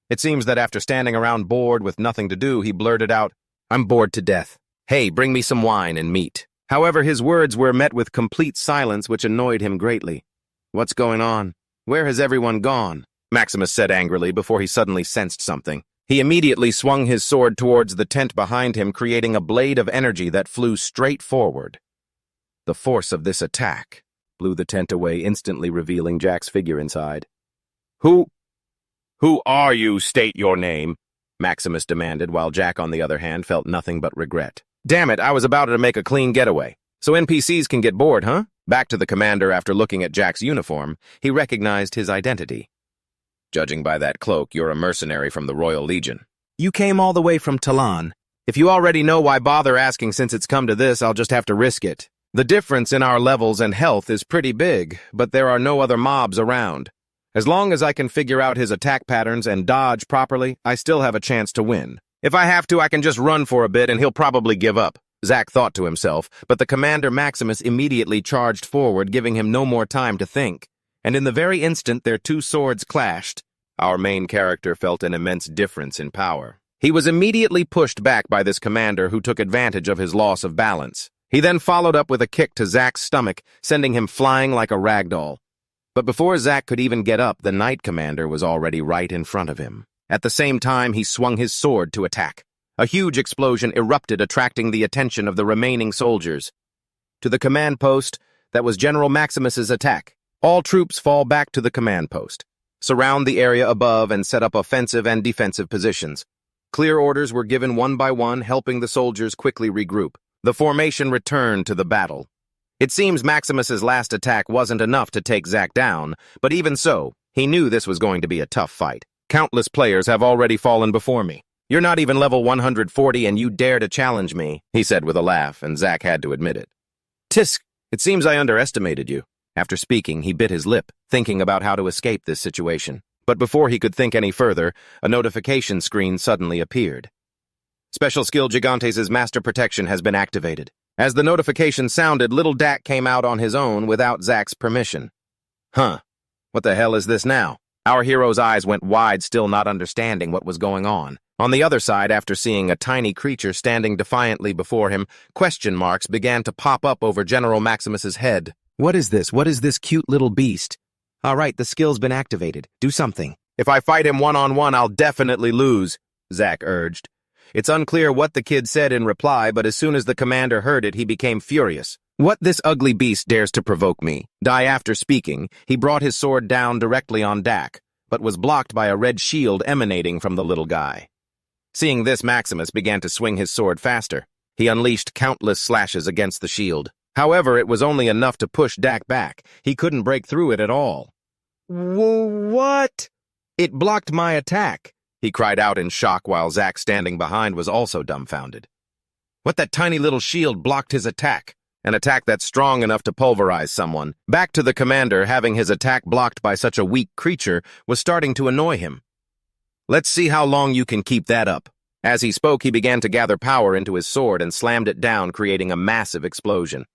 It seems that after standing around bored with nothing to do, he blurted out, "I'm bored to death. Hey, bring me some wine and meat." However, his words were met with complete silence, which annoyed him greatly. "What's going on? Where has everyone gone?" Maximus said angrily before he suddenly sensed something. He immediately swung his sword towards the tent behind him, creating a blade of energy that flew straight forward. The force of this attack blew the tent away, instantly revealing Jack's figure inside. Who are you? State your name," Maximus demanded, while Jack, on the other hand, felt nothing but regret. "Damn it, I was about to make a clean getaway. So NPCs can get bored, huh?" Back to the commander, after looking at Jack's uniform, he recognized his identity. "Judging by that cloak, you're a mercenary from the Royal Legion. You came all the way from Talon. If you already know, why bother asking? Since it's come to this, I'll just have to risk it. The difference in our levels and health is pretty big, but there are no other mobs around. As long as I can figure out his attack patterns and dodge properly, I still have a chance to win. If I have to, I can just run for a bit and he'll probably give up," Zack thought to himself, but the Commander Maximus immediately charged forward, giving him no more time to think. And in the very instant their two swords clashed, our main character felt an immense difference in power. He was immediately pushed back by this commander, who took advantage of his loss of balance. He then followed up with a kick to Zack's stomach, sending him flying like a ragdoll. But before Zack could even get up, the Knight Commander was already right in front of him. At the same time, he swung his sword to attack. A huge explosion erupted, attracting the attention of the remaining soldiers. To the command post, that was General Maximus's attack. All troops fall back to the command post. Surround the area above and set up offensive and defensive positions. Clear orders were given one by one, helping the soldiers quickly regroup. The formation returned to the battle. It seems Maximus's last attack wasn't enough to take Zack down, but even so, he knew this was going to be a tough fight. "Countless players have already fallen before me. You're not even level 140 and you dare to challenge me," he said with a laugh, and Zack had to admit it. "Tisk, it seems I underestimated you." After speaking, he bit his lip, thinking about how to escape this situation. But before he could think any further, a notification screen suddenly appeared. "Special skill Gigantes' Master Protection has been activated." As the notification sounded, little Dak came out on his own without Zack's permission. "Huh, what the hell is this now?" Our hero's eyes went wide, still not understanding what was going on. On the other side, after seeing a tiny creature standing defiantly before him, question marks began to pop up over General Maximus's head. "What is this? What is this cute little beast?" "All right, the skill's been activated. Do something." "If I fight him one-on-one, I'll definitely lose," Zack urged. It's unclear what the kid said in reply, but as soon as the commander heard it, he became furious. "What, this ugly beast dares to provoke me?" After speaking, he brought his sword down directly on Dak, but was blocked by a red shield emanating from the little guy. Seeing this, Maximus began to swing his sword faster. He unleashed countless slashes against the shield. However, it was only enough to push Dak back. He couldn't break through it at all. "What?" "It blocked my attack," he cried out in shock, while Zack, standing behind, was also dumbfounded. "What, that tiny little shield blocked his attack? An attack that's strong enough to pulverize someone?" Back to the commander, having his attack blocked by such a weak creature was starting to annoy him. "Let's see how long you can keep that up." As he spoke, he began to gather power into his sword and slammed it down, creating a massive explosion.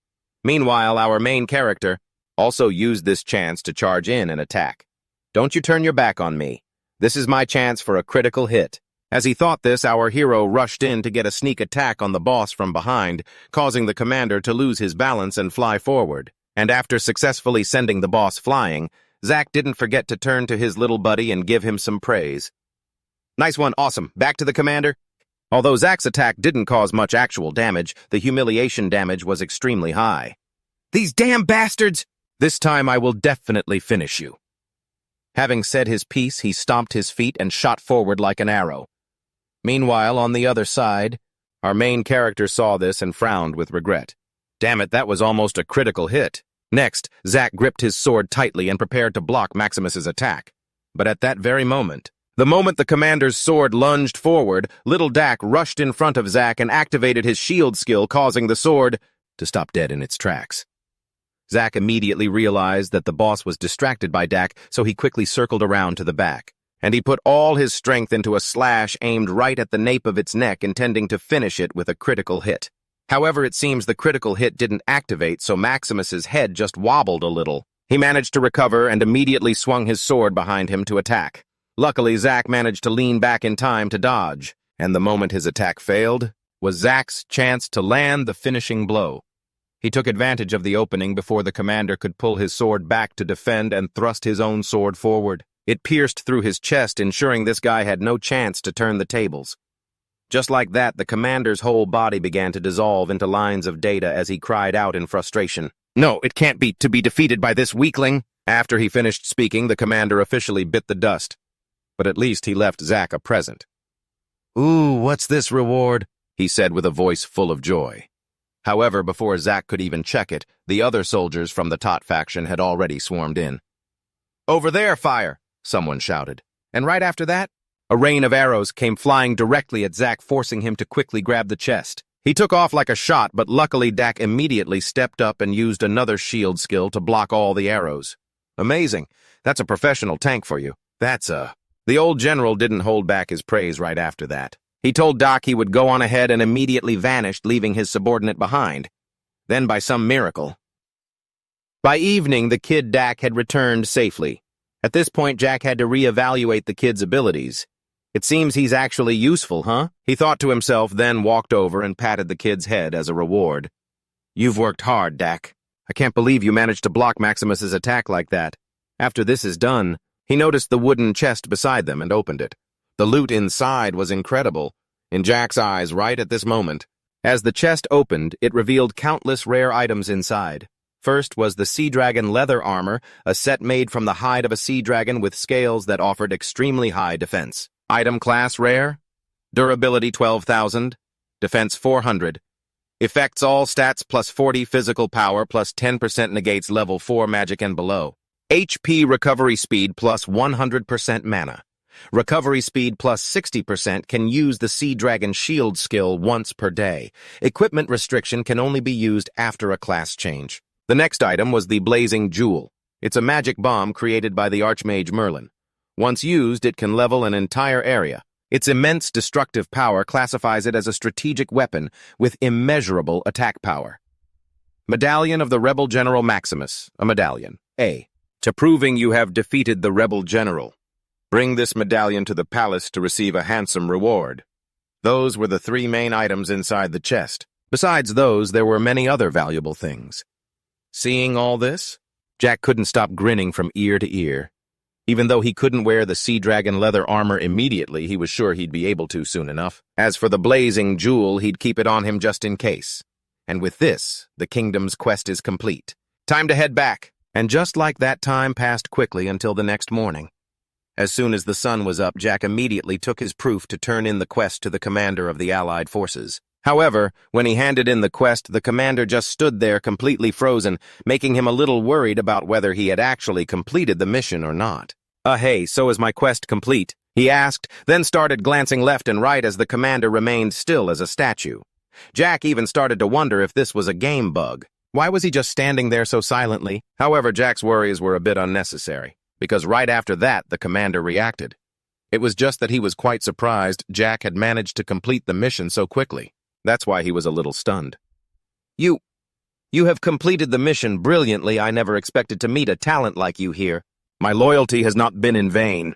Meanwhile, our main character also used this chance to charge in and attack. "Don't you turn your back on me. This is my chance for a critical hit." As he thought this, our hero rushed in to get a sneak attack on the boss from behind, causing the commander to lose his balance and fly forward. And after successfully sending the boss flying, Zack didn't forget to turn to his little buddy and give him some praise. "Nice one, awesome. Back to the commander." Although Zack's attack didn't cause much actual damage, the humiliation damage was extremely high. "These damn bastards! This time I will definitely finish you." Having said his piece, he stomped his feet and shot forward like an arrow. Meanwhile, on the other side, our main character saw this and frowned with regret. Damn it, that was almost a critical hit. Next, Zack gripped his sword tightly and prepared to block Maximus's attack. But at that very moment, the commander's sword lunged forward, little Dak rushed in front of Zack and activated his shield skill, causing the sword to stop dead in its tracks. Zack immediately realized that the boss was distracted by Dak, so he quickly circled around to the back. And he put all his strength into a slash aimed right at the nape of its neck, intending to finish it with a critical hit. However, it seems the critical hit didn't activate, so Maximus's head just wobbled a little. He managed to recover and immediately swung his sword behind him to attack. Luckily, Zack managed to lean back in time to dodge, and the moment his attack failed was Zack's chance to land the finishing blow. He took advantage of the opening before the commander could pull his sword back to defend and thrust his own sword forward. It pierced through his chest, ensuring this guy had no chance to turn the tables. Just like that, the commander's whole body began to dissolve into lines of data as he cried out in frustration. "No, it can't be to be defeated by this weakling." After he finished speaking, the commander officially bit the dust. But at least he left Zack a present. "Ooh, what's this reward?" he said with a voice full of joy. However, before Zack could even check it, the other soldiers from the Tot faction had already swarmed in. "Over there, fire!" someone shouted. And right after that, a rain of arrows came flying directly at Zack, forcing him to quickly grab the chest. He took off like a shot, but luckily Dak immediately stepped up and used another shield skill to block all the arrows. "Amazing. That's a professional tank for you. The old general didn't hold back his praise right after that. He told Doc he would go on ahead and immediately vanished, leaving his subordinate behind. Then, by some miracle, by evening, the kid Dak had returned safely. At this point, Jack had to reevaluate the kid's abilities. "It seems he's actually useful, huh?" he thought to himself, then walked over and patted the kid's head as a reward. "You've worked hard, Dak. I can't believe you managed to block Maximus's attack like that." After this is done, he noticed the wooden chest beside them and opened it. The loot inside was incredible, in Jack's eyes right at this moment. As the chest opened, it revealed countless rare items inside. First was the Sea Dragon leather armor, a set made from the hide of a sea dragon with scales that offered extremely high defense. Item class rare, durability 12,000, defense 400. Effects all stats plus 40 physical power plus 10% negates level 4 magic and below. HP recovery speed plus 100% mana. Recovery speed plus 60% can use the Sea Dragon shield skill once per day. Equipment restriction can only be used after a class change. The next item was the Blazing Jewel. It's a magic bomb created by the Archmage Merlin. Once used, it can level an entire area. Its immense destructive power classifies it as a strategic weapon with immeasurable attack power. Medallion of the Rebel General Maximus, a medallion. A. To proving you have defeated the Rebel General. Bring this medallion to the palace to receive a handsome reward. Those were the three main items inside the chest. Besides those, there were many other valuable things. Seeing all this, Jack couldn't stop grinning from ear to ear. Even though he couldn't wear the Sea Dragon leather armor immediately, he was sure he'd be able to soon enough. As for the Blazing Jewel, he'd keep it on him just in case. And with this, the kingdom's quest is complete. Time to head back. And just like that, time passed quickly until the next morning. As soon as the sun was up, Jack immediately took his proof to turn in the quest to the commander of the Allied forces. However, when he handed in the quest, the commander just stood there completely frozen, making him a little worried about whether he had actually completed the mission or not. Hey, so is my quest complete?" he asked, then started glancing left and right as the commander remained still as a statue. Jack even started to wonder if this was a game bug. Why was he just standing there so silently? However, Jack's worries were a bit unnecessary, because right after that, the commander reacted. It was just that he was quite surprised Jack had managed to complete the mission so quickly. That's why he was a little stunned. You have completed the mission brilliantly. I never expected to meet a talent like you here. My loyalty has not been in vain.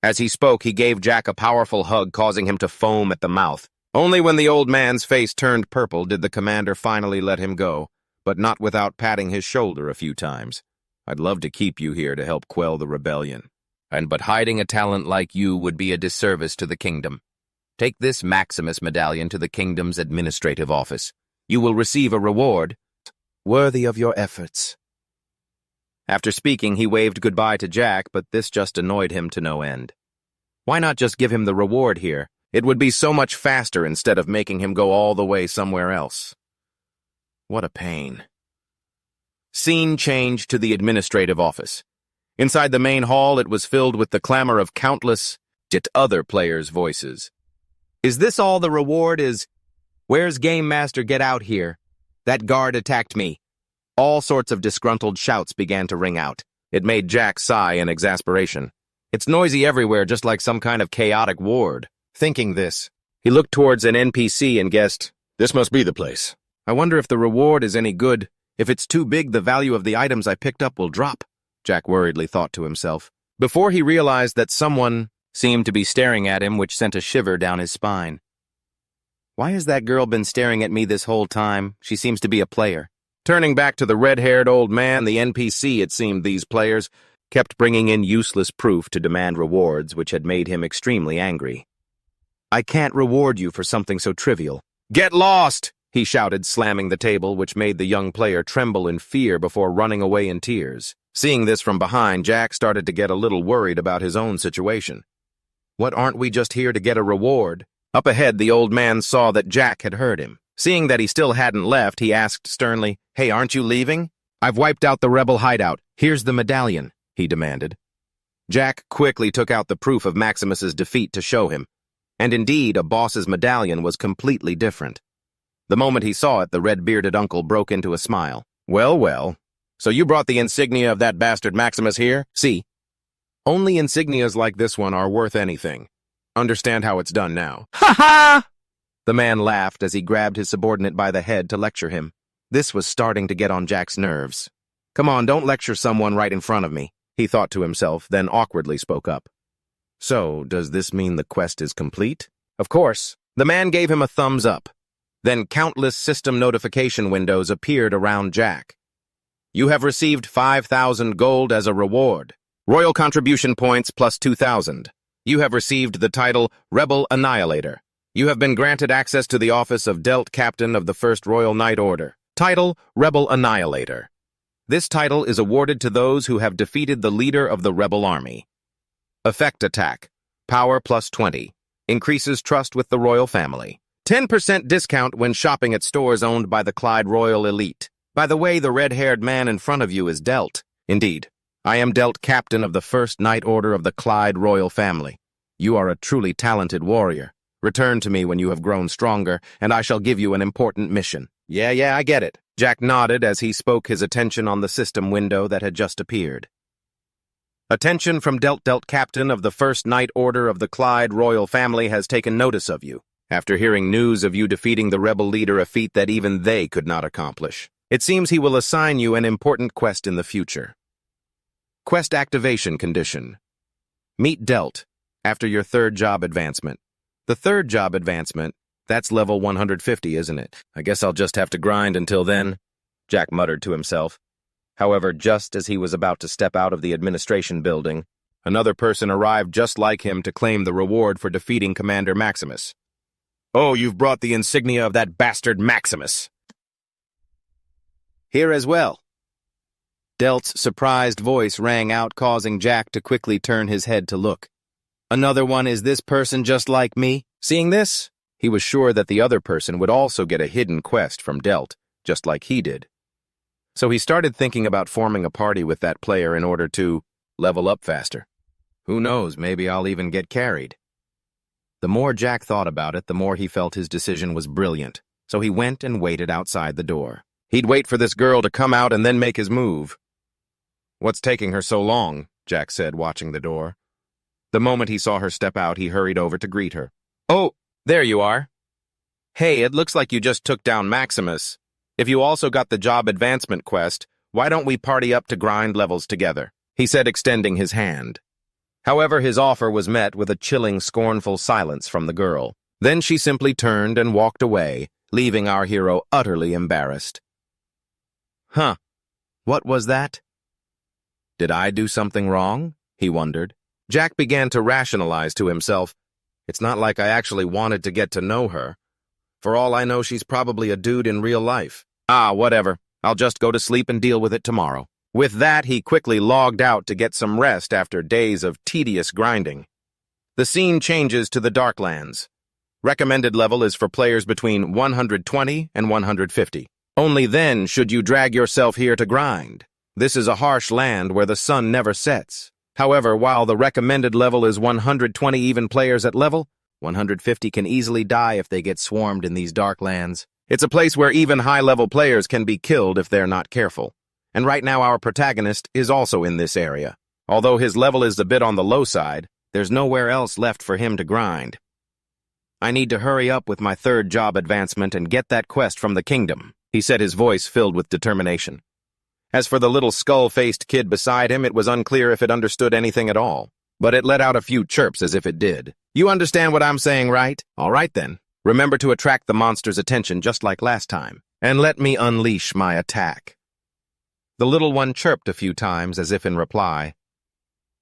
As he spoke, he gave Jack a powerful hug, causing him to foam at the mouth. Only when the old man's face turned purple did the commander finally let him go, but not without patting his shoulder a few times. I'd love to keep you here to help quell the rebellion. But hiding a talent like you would be a disservice to the kingdom. Take this Maximus medallion to the kingdom's administrative office. You will receive a reward worthy of your efforts. After speaking, he waved goodbye to Jack, but this just annoyed him to no end. Why not just give him the reward here? It would be so much faster instead of making him go all the way somewhere else. What a pain. Scene changed to the administrative office. Inside the main hall, it was filled with the clamor of countless, yet other players' voices. Is this all the reward is? Where's Game Master? Get out here. That guard attacked me. All sorts of disgruntled shouts began to ring out. It made Jack sigh in exasperation. It's noisy everywhere, just like some kind of chaotic ward. Thinking this, he looked towards an NPC and guessed, this must be the place. I wonder if the reward is any good. If it's too big, the value of the items I picked up will drop, Jack worriedly thought to himself, before he realized that someone seemed to be staring at him, which sent a shiver down his spine. Why has that girl been staring at me this whole time? She seems to be a player. Turning back to the red-haired old man, the NPC, it seemed these players kept bringing in useless proof to demand rewards, which had made him extremely angry. I can't reward you for something so trivial. Get lost! He shouted, slamming the table, which made the young player tremble in fear before running away in tears. Seeing this from behind, Jack started to get a little worried about his own situation. What, aren't we just here to get a reward? Up ahead, the old man saw that Jack had heard him. Seeing that he still hadn't left, he asked sternly, Hey, aren't you leaving? I've wiped out the rebel hideout. Here's the medallion, he demanded. Jack quickly took out the proof of Maximus's defeat to show him. And indeed, a boss's medallion was completely different. The moment he saw it, the red-bearded uncle broke into a smile. Well, well. So you brought the insignia of that bastard Maximus here? See, only insignias like this one are worth anything. Understand how it's done now. Ha ha! The man laughed as he grabbed his subordinate by the head to lecture him. This was starting to get on Jack's nerves. Come on, don't lecture someone right in front of me, he thought to himself, then awkwardly spoke up. So, does this mean the quest is complete? Of course. The man gave him a thumbs up. Then countless system notification windows appeared around Jack. You have received 5,000 gold as a reward. Royal contribution points plus 2,000. You have received the title Rebel Annihilator. You have been granted access to the office of Delt Captain of the First Royal Knight Order. Title Rebel Annihilator. This title is awarded to those who have defeated the leader of the rebel army. Effect attack. Power plus 20. Increases trust with the royal family. 10% discount when shopping at stores owned by the Clyde Royal Elite. By the way, the red-haired man in front of you is Delt. Indeed, I am Delt Captain of the First Knight Order of the Clyde Royal Family. You are a truly talented warrior. Return to me when you have grown stronger, and I shall give you an important mission. Yeah, I get it. Jack nodded as he spoke his attention on the system window that had just appeared. Attention from Delt Captain of the First Knight Order of the Clyde Royal Family has taken notice of you, after hearing news of you defeating the rebel leader, a feat that even they could not accomplish. It seems he will assign you an important quest in the future. Quest activation condition. Meet Delt after your third job advancement. The third job advancement, that's level 150, isn't it? I guess I'll just have to grind until then, Jack muttered to himself. However, just as he was about to step out of the administration building, another person arrived just like him to claim the reward for defeating Commander Maximus. Oh, you've brought the insignia of that bastard Maximus. Here as well. Delt's surprised voice rang out, causing Jack to quickly turn his head to look. Another one, is this person just like me? Seeing this, he was sure that the other person would also get a hidden quest from Delt, just like he did. So he started thinking about forming a party with that player in order to level up faster. Who knows, maybe I'll even get carried. The more Jack thought about it, the more he felt his decision was brilliant, so he went and waited outside the door. He'd wait for this girl to come out and then make his move. What's taking her so long? Jack said, watching the door. The moment he saw her step out, he hurried over to greet her. "Oh, there you are. Hey, it looks like you just took down Maximus. If you also got the job advancement quest, why don't we party up to grind levels together?" he said, extending his hand. However, his offer was met with a chilling, scornful silence from the girl. Then she simply turned and walked away, leaving our hero utterly embarrassed. Huh, what was that? Did I do something wrong? He wondered. Jack began to rationalize to himself. It's not like I actually wanted to get to know her. For all I know, she's probably a dude in real life. Whatever. I'll just go to sleep and deal with it tomorrow. With that, he quickly logged out to get some rest after days of tedious grinding. The scene changes to the Darklands. Recommended level is for players between 120 and 150. Only then should you drag yourself here to grind. This is a harsh land where the sun never sets. However, while the recommended level is 120 even players at level, 150 can easily die if they get swarmed in these Darklands. It's a place where even high-level players can be killed if they're not careful. And right now our protagonist is also in this area. Although his level is a bit on the low side, there's nowhere else left for him to grind. I need to hurry up with my third job advancement and get that quest from the kingdom, he said, his voice filled with determination. As for the little skull-faced kid beside him, it was unclear if it understood anything at all, but it let out a few chirps as if it did. You understand what I'm saying, right? All right then. Remember to attract the monster's attention just like last time, and let me unleash my attack. The little one chirped a few times as if in reply.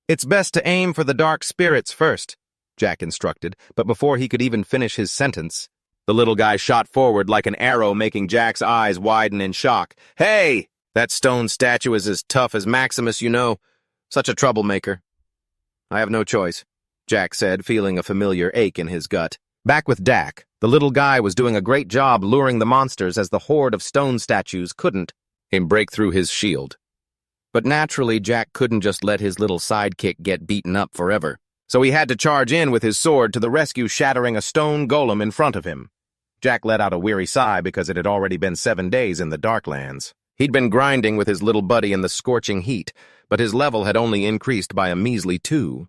It's best to aim for the dark spirits first, Jack instructed, but before he could even finish his sentence, the little guy shot forward like an arrow, making Jack's eyes widen in shock. Hey! That stone statue is as tough as Maximus, you know. Such a troublemaker. I have no choice, Jack said, feeling a familiar ache in his gut. Back with Dak, the little guy was doing a great job luring the monsters as the horde of stone statues couldn't him break through his shield. But naturally, Jack couldn't just let his little sidekick get beaten up forever, so he had to charge in with his sword to the rescue, shattering a stone golem in front of him. Jack let out a weary sigh because it had already been 7 days in the Darklands. He'd been grinding with his little buddy in the scorching heat, but his level had only increased by a measly 2.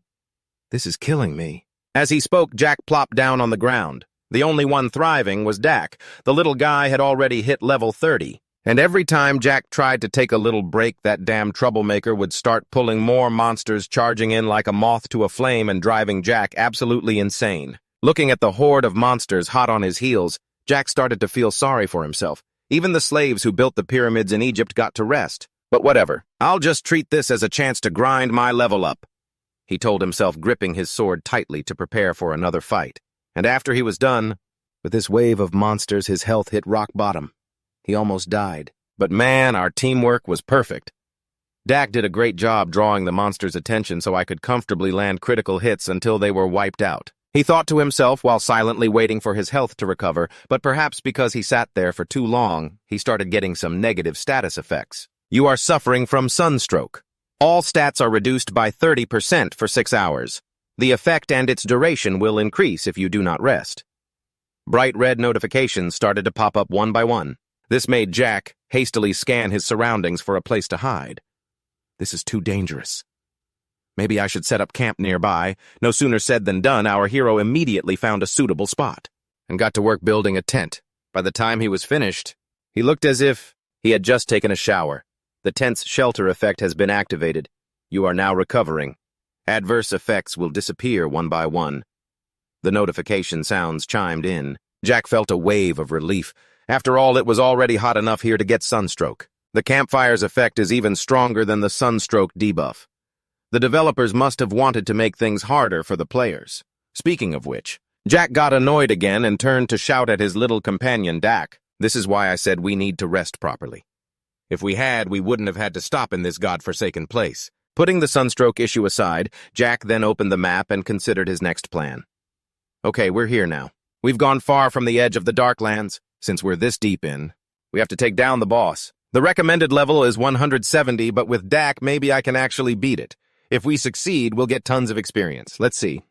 This is killing me. As he spoke, Jack plopped down on the ground. The only one thriving was Dak. The little guy had already hit level 30. And every time Jack tried to take a little break, that damn troublemaker would start pulling more monsters, charging in like a moth to a flame and driving Jack absolutely insane. Looking at the horde of monsters hot on his heels, Jack started to feel sorry for himself. Even the slaves who built the pyramids in Egypt got to rest. But whatever, I'll just treat this as a chance to grind my level up, he told himself, gripping his sword tightly to prepare for another fight. And after he was done, with this wave of monsters, his health hit rock bottom. He almost died. But man, our teamwork was perfect. Dak did a great job drawing the monsters' attention so I could comfortably land critical hits until they were wiped out. He thought to himself while silently waiting for his health to recover, but perhaps because he sat there for too long, he started getting some negative status effects. You are suffering from sunstroke. All stats are reduced by 30% for 6 hours. The effect and its duration will increase if you do not rest. Bright red notifications started to pop up one by one. This made Jack hastily scan his surroundings for a place to hide. This is too dangerous. Maybe I should set up camp nearby. No sooner said than done, our hero immediately found a suitable spot and got to work building a tent. By the time he was finished, he looked as if he had just taken a shower. The tent's shelter effect has been activated. You are now recovering. Adverse effects will disappear one by one. The notification sounds chimed in. Jack felt a wave of relief. After all, it was already hot enough here to get sunstroke. The campfire's effect is even stronger than the sunstroke debuff. The developers must have wanted to make things harder for the players. Speaking of which, Jack got annoyed again and turned to shout at his little companion Dak. This is why I said we need to rest properly. If we had, we wouldn't have had to stop in this godforsaken place. Putting the sunstroke issue aside, Jack then opened the map and considered his next plan. Okay, we're here now. We've gone far from the edge of the Darklands. Since we're this deep in, we have to take down the boss. The recommended level is 170, but with Dak, maybe I can actually beat it. If we succeed, we'll get tons of experience. Let's see.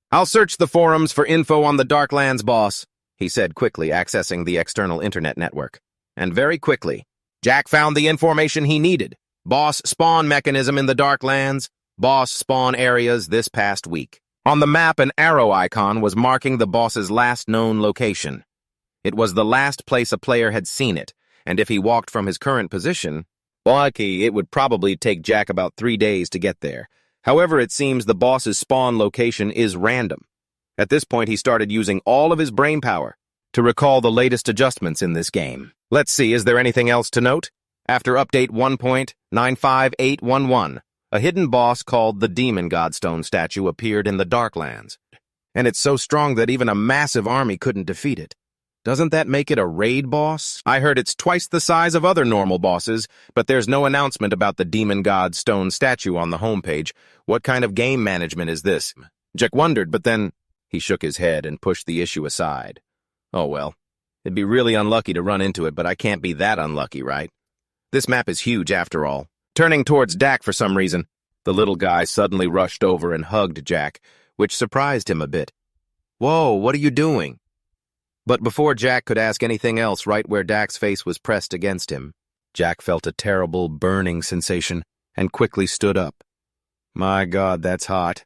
I'll search the forums for info on the Darklands boss, he said quickly, accessing the external internet network. And very quickly, Jack found the information he needed. Boss spawn mechanism in the Darklands. Boss spawn areas this past week. On the map, an arrow icon was marking the boss's last known location. It was the last place a player had seen it, and if he walked from his current position, lucky, it would probably take Jack about 3 days to get there. However, it seems the boss's spawn location is random. At this point, he started using all of his brain power to recall the latest adjustments in this game. Let's see, is there anything else to note? After update 1.95811, a hidden boss called the Demon Godstone statue appeared in the Darklands. And it's so strong that even a massive army couldn't defeat it. Doesn't that make it a raid boss? I heard it's twice the size of other normal bosses, but there's no announcement about the Demon Godstone statue on the homepage. What kind of game management is this? Jack wondered, but then he shook his head and pushed the issue aside. Oh well, it'd be really unlucky to run into it, but I can't be that unlucky, right? This map is huge after all. Turning towards Dak for some reason, the little guy suddenly rushed over and hugged Jack, which surprised him a bit. Whoa, what are you doing? But before Jack could ask anything else, right where Dak's face was pressed against him, Jack felt a terrible burning sensation and quickly stood up. My God, that's hot.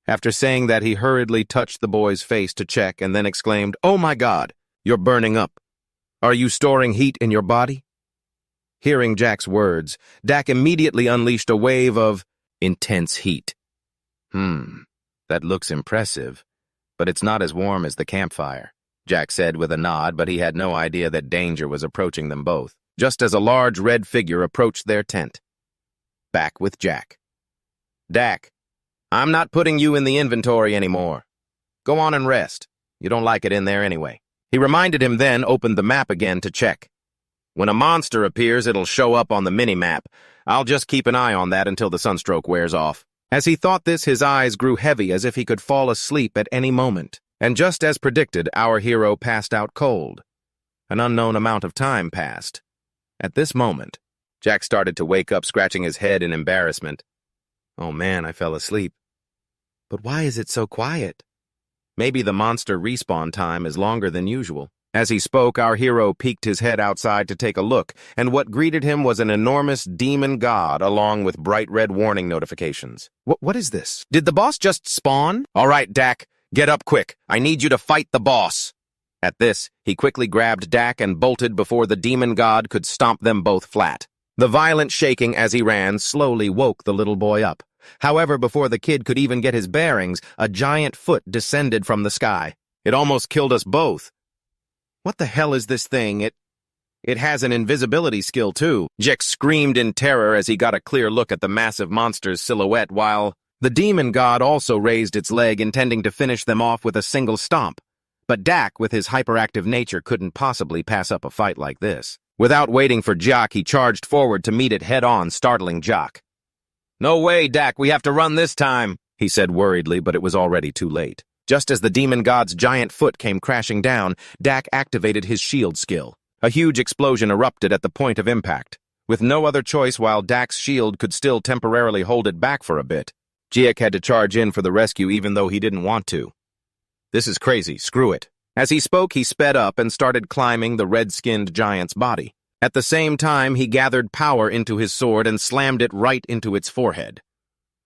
After saying that, he hurriedly touched the boy's face to check and then exclaimed, "Oh my God, you're burning up. Are you storing heat in your body?" Hearing Jack's words, Dak immediately unleashed a wave of intense heat. That looks impressive, but it's not as warm as the campfire, Jack said with a nod, but he had no idea that danger was approaching them both, just as a large red figure approached their tent. Back with Jack. Dak, I'm not putting you in the inventory anymore. Go on and rest. You don't like it in there anyway. He reminded him, then opened the map again to check. When a monster appears, it'll show up on the mini-map. I'll just keep an eye on that until the sunstroke wears off. As he thought this, his eyes grew heavy as if he could fall asleep at any moment. And just as predicted, our hero passed out cold. An unknown amount of time passed. At this moment, Jack started to wake up, scratching his head in embarrassment. Oh man, I fell asleep. But why is it so quiet? Maybe the monster respawn time is longer than usual. As he spoke, our hero peeked his head outside to take a look, and what greeted him was an enormous demon god along with bright red warning notifications. What is this? Did the boss just spawn? All right, Dak, get up quick. I need you to fight the boss. At this, he quickly grabbed Dak and bolted before the demon god could stomp them both flat. The violent shaking as he ran slowly woke the little boy up. However, before the kid could even get his bearings, a giant foot descended from the sky. It almost killed us both. What the hell is this thing? It has an invisibility skill, too. Jack screamed in terror as he got a clear look at the massive monster's silhouette, while the demon god also raised its leg, intending to finish them off with a single stomp. But Dak, with his hyperactive nature, couldn't possibly pass up a fight like this. Without waiting for Jock, he charged forward to meet it head-on, startling Jock. No way, Dak, we have to run this time, he said worriedly, but it was already too late. Just as the demon god's giant foot came crashing down, Dak activated his shield skill. A huge explosion erupted at the point of impact. With no other choice, while Dak's shield could still temporarily hold it back for a bit, Jiak had to charge in for the rescue even though he didn't want to. This is crazy, screw it. As he spoke, he sped up and started climbing the red-skinned giant's body. At the same time, he gathered power into his sword and slammed it right into its forehead.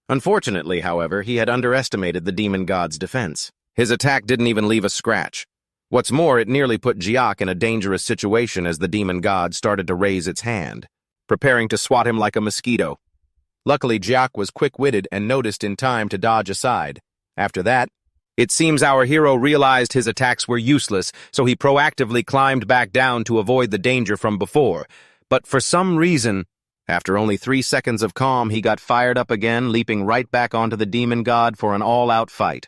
Unfortunately, however, he had underestimated the demon god's defense. His attack didn't even leave a scratch. What's more, it nearly put Jiak in a dangerous situation as the demon god started to raise its hand, preparing to swat him like a mosquito. Luckily, Jiak was quick-witted and noticed in time to dodge aside. After that, it seems our hero realized his attacks were useless, so he proactively climbed back down to avoid the danger from before. But for some reason, after only 3 seconds of calm, he got fired up again, leaping right back onto the demon god for an all-out fight.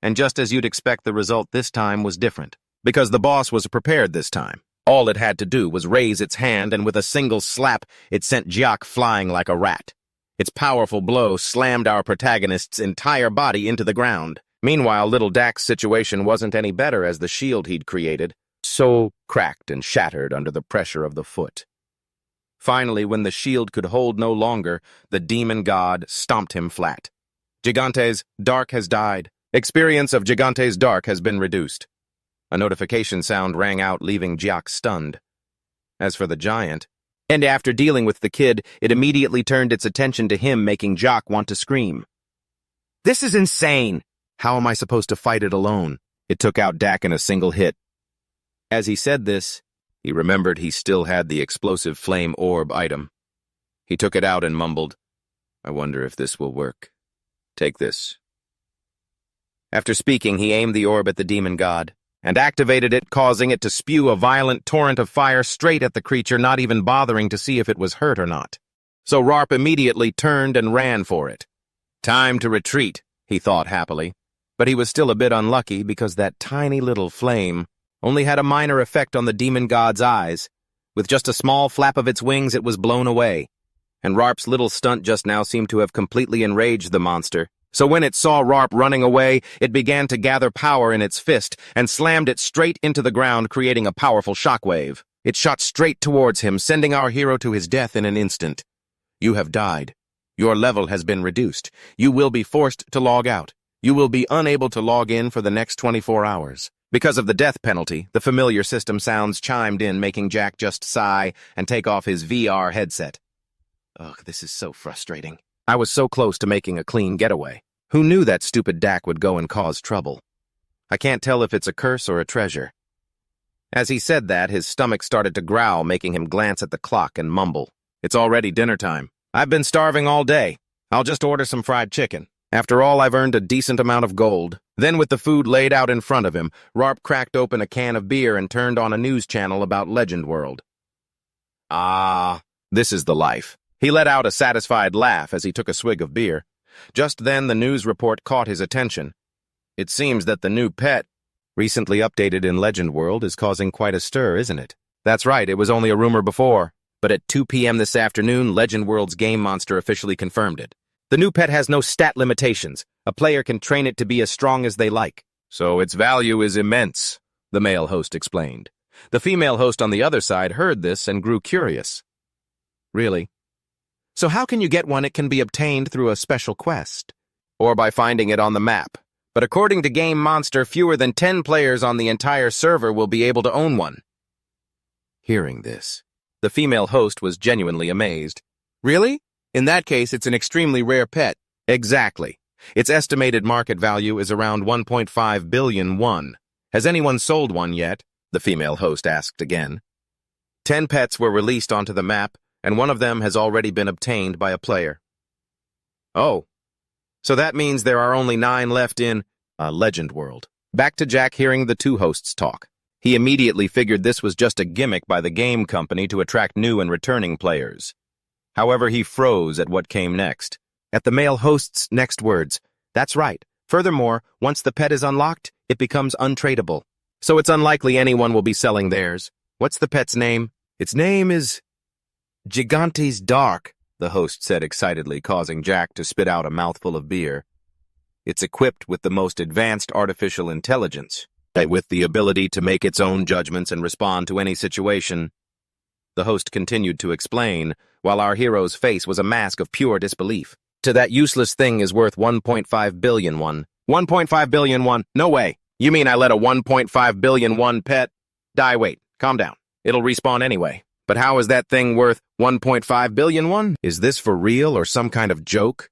And just as you'd expect, the result this time was different, because the boss was prepared this time. All it had to do was raise its hand, and with a single slap, it sent Jiak flying like a rat. Its powerful blow slammed our protagonist's entire body into the ground. Meanwhile, little Dak's situation wasn't any better, as the shield he'd created so cracked and shattered under the pressure of the foot. Finally, when the shield could hold no longer, the demon god stomped him flat. Gigante's Dark has died. Experience of Gigante's Dark has been reduced. A notification sound rang out, leaving Jiak stunned. As for the giant, And after dealing with the kid, it immediately turned its attention to him, making Jock want to scream. This is insane! How am I supposed to fight it alone? It took out Dak in a single hit. As he said this, he remembered he still had the explosive flame orb item. He took it out and mumbled, I wonder if this will work. Take this. After speaking, he aimed the orb at the demon god and activated it, causing it to spew a violent torrent of fire straight at the creature, not even bothering to see if it was hurt or not. So Rarp immediately turned and ran for it. Time to retreat, he thought happily, but he was still a bit unlucky because that tiny little flame only had a minor effect on the demon god's eyes. With just a small flap of its wings, it was blown away, and Rarp's little stunt just now seemed to have completely enraged the monster. So when it saw Rarp running away, it began to gather power in its fist and slammed it straight into the ground, creating a powerful shockwave. It shot straight towards him, sending our hero to his death in an instant. You have died. Your level has been reduced. You will be forced to log out. You will be unable to log in for the next 24 hours. Because of the death penalty, the familiar system sounds chimed in, making Jack just sigh and take off his VR headset. Ugh, this is so frustrating. I was so close to making a clean getaway. Who knew that stupid Dak would go and cause trouble? I can't tell if it's a curse or a treasure. As he said that, his stomach started to growl, making him glance at the clock and mumble. It's already dinner time. I've been starving all day. I'll just order some fried chicken. After all, I've earned a decent amount of gold. Then, with the food laid out in front of him, Rarp cracked open a can of beer and turned on a news channel about Legend World. Ah, this is the life. He let out a satisfied laugh as he took a swig of beer. Just then, the news report caught his attention. It seems that the new pet, recently updated in Legend World, is causing quite a stir, isn't it? That's right, it was only a rumor before. But at 2 p.m. this afternoon, Legend World's game monster officially confirmed it. The new pet has no stat limitations. A player can train it to be as strong as they like. So its value is immense, the male host explained. The female host on the other side heard this and grew curious. Really? So how can you get one? It can be obtained through a special quest, or by finding it on the map. But according to Game Monster, fewer than 10 players on the entire server will be able to own one. Hearing this, the female host was genuinely amazed. Really? In that case, it's an extremely rare pet. Exactly. Its estimated market value is around 1.5 billion won. Has anyone sold one yet? The female host asked again. 10 pets were released onto the map, and one of them has already been obtained by a player. Oh, so that means there are only 9 left in Legend World. Back to Jack hearing the two hosts talk. He immediately figured this was just a gimmick by the game company to attract new and returning players. However, he froze at what came next. At the male host's next words. That's right. Furthermore, once the pet is unlocked, it becomes untradeable. So it's unlikely anyone will be selling theirs. What's the pet's name? Its name is Gigante's Dark, the host said excitedly, causing Jack to spit out a mouthful of beer. It's equipped with the most advanced artificial intelligence, with the ability to make its own judgments and respond to any situation. The host continued to explain, while our hero's face was a mask of pure disbelief. To that useless thing is worth 1.5 billion won. 1.5 billion won? No way. You mean I let a 1.5 billion won pet die? Wait, calm down. It'll respawn anyway. But how is that thing worth 1.5 billion won? Is this for real or some kind of joke?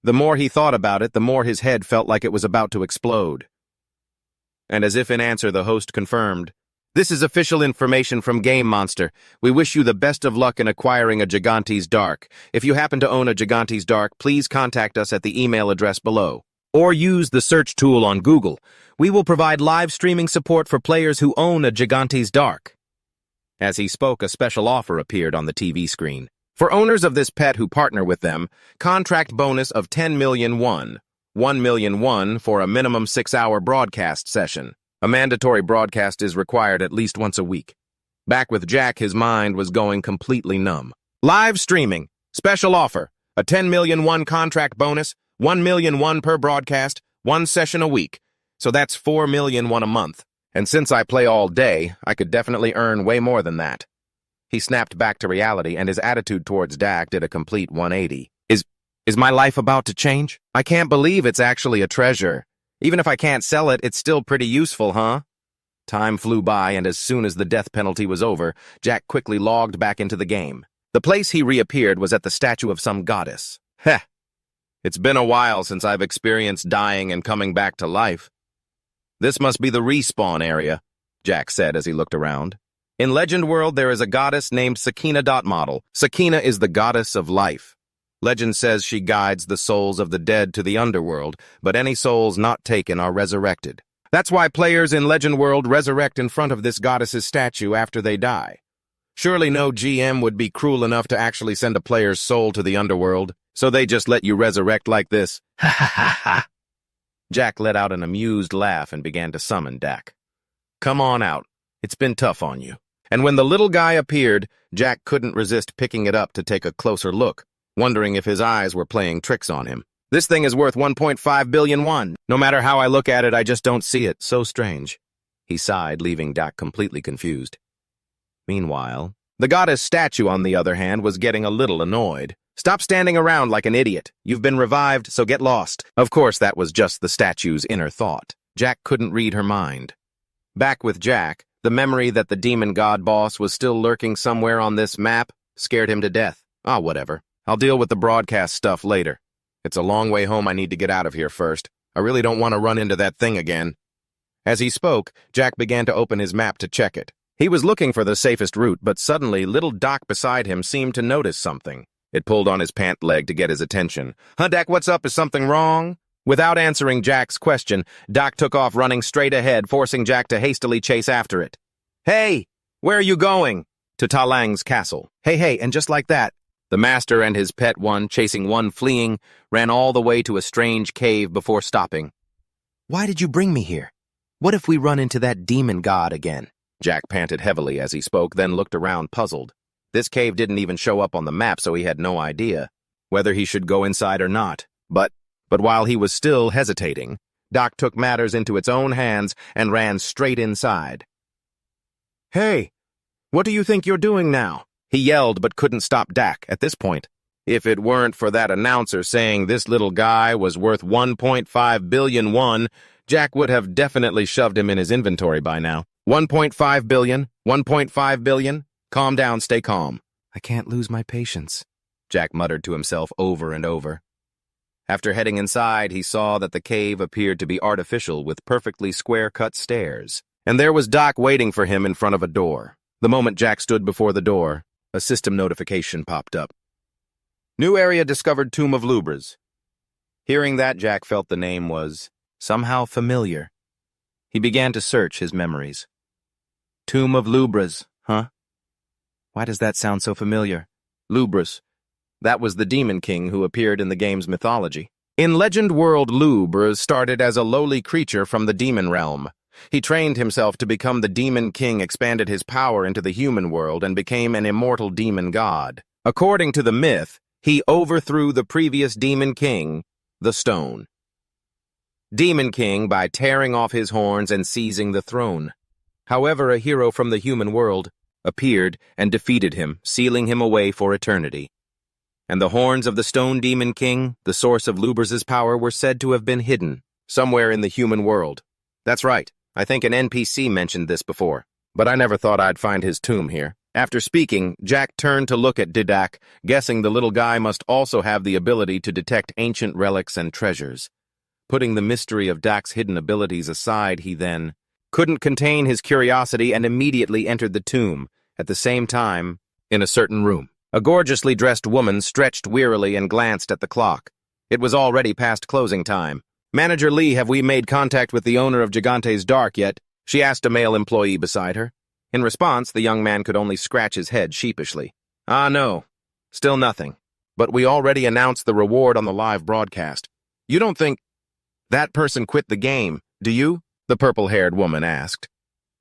The more he thought about it, the more his head felt like it was about to explode. And as if in answer, the host confirmed, "This is official information from Game Monster. We wish you the best of luck in acquiring a Gigante's Dark. If you happen to own a Gigante's Dark, please contact us at the email address below. Or use the search tool on Google. We will provide live streaming support for players who own a Gigante's Dark." As he spoke, a special offer appeared on the TV screen. For owners of this pet who partner with them, contract bonus of 10 million won. 1 million won for a minimum 6-hour broadcast session. A mandatory broadcast is required at least once a week. Back with Jack, his mind was going completely numb. Live streaming. Special offer. A 10 million won contract bonus. 1 million won per broadcast. 1 session a week. So that's 4 million won a month. And since I play all day, I could definitely earn way more than that. He snapped back to reality, and his attitude towards Dak did a complete 180. Is my life about to change? I can't believe it's actually a treasure. Even if I can't sell it, it's still pretty useful, huh? Time flew by, and as soon as the death penalty was over, Jack quickly logged back into the game. The place he reappeared was at the statue of some goddess. Heh, it's been a while since I've experienced dying and coming back to life. This must be the respawn area, Jack said as he looked around. In Legend World, there is a goddess named Sakina. Model. Sakina is the goddess of life. Legend says she guides the souls of the dead to the underworld, but any souls not taken are resurrected. That's why players in Legend World resurrect in front of this goddess's statue after they die. Surely no GM would be cruel enough to actually send a player's soul to the underworld, so they just let you resurrect like this. Ha ha ha ha. Jack let out an amused laugh and began to summon Dak. Come on out. It's been tough on you. And when the little guy appeared, Jack couldn't resist picking it up to take a closer look, wondering if his eyes were playing tricks on him. This thing is worth 1.5 billion won. No matter how I look at it, I just don't see it. So strange. He sighed, leaving Dak completely confused. Meanwhile, the goddess statue, on the other hand, was getting a little annoyed. Stop standing around like an idiot. You've been revived, so get lost. Of course, that was just the statue's inner thought. Jack couldn't read her mind. Back with Jack, the memory that the demon god boss was still lurking somewhere on this map scared him to death. Ah, whatever. I'll deal with the broadcast stuff later. It's a long way home. I need to get out of here first. I really don't want to run into that thing again. As he spoke, Jack began to open his map to check it. He was looking for the safest route, but suddenly little Doc beside him seemed to notice something. It pulled on his pant leg to get his attention. Huh, Dak, what's up? Is something wrong? Without answering Jack's question, Doc took off running straight ahead, forcing Jack to hastily chase after it. Hey, where are you going? To Talang's castle. Hey, and just like that, the master and his pet one, chasing one fleeing, ran all the way to a strange cave before stopping. Why did you bring me here? What if we run into that demon god again? Jack panted heavily as he spoke, then looked around puzzled. This cave didn't even show up on the map, so he had no idea whether he should go inside or not. But while he was still hesitating, Doc took matters into its own hands and ran straight inside. Hey, what do you think you're doing now? He yelled but couldn't stop Dak at this point. If it weren't for that announcer saying this little guy was worth 1.5 billion won, Jack would have definitely shoved him in his inventory by now. 1.5 billion? 1.5 billion? Calm down, stay calm. I can't lose my patience, Jack muttered to himself over and over. After heading inside, he saw that the cave appeared to be artificial with perfectly square-cut stairs, and there was Doc waiting for him in front of a door. The moment Jack stood before the door, a system notification popped up. New area discovered, Tomb of Lubras. Hearing that, Jack felt the name was somehow familiar. He began to search his memories. Tomb of Lubras, huh? Why does that sound so familiar? Lubras. That was the demon king who appeared in the game's mythology. In Legend World, Lubras started as a lowly creature from the demon realm. He trained himself to become the demon king, expanded his power into the human world, and became an immortal demon god. According to the myth, he overthrew the previous demon king, the Stone. Demon King by tearing off his horns and seizing the throne. However, a hero from the human world appeared and defeated him, sealing him away for eternity. And the horns of the Stone Demon King, the source of Lubras' power, were said to have been hidden somewhere in the human world. That's right, I think an NPC mentioned this before, but I never thought I'd find his tomb here. After speaking, Jack turned to look at Didak, guessing the little guy must also have the ability to detect ancient relics and treasures. Putting the mystery of Dak's hidden abilities aside, he then couldn't contain his curiosity and immediately entered the tomb. At the same time, in a certain room, a gorgeously dressed woman stretched wearily and glanced at the clock. It was already past closing time. Manager Lee, have we made contact with the owner of Gigante's Dark yet? She asked a male employee beside her. In response, the young man could only scratch his head sheepishly. No. Still nothing. But we already announced the reward on the live broadcast. You don't think that person quit the game, do you? The purple-haired woman asked.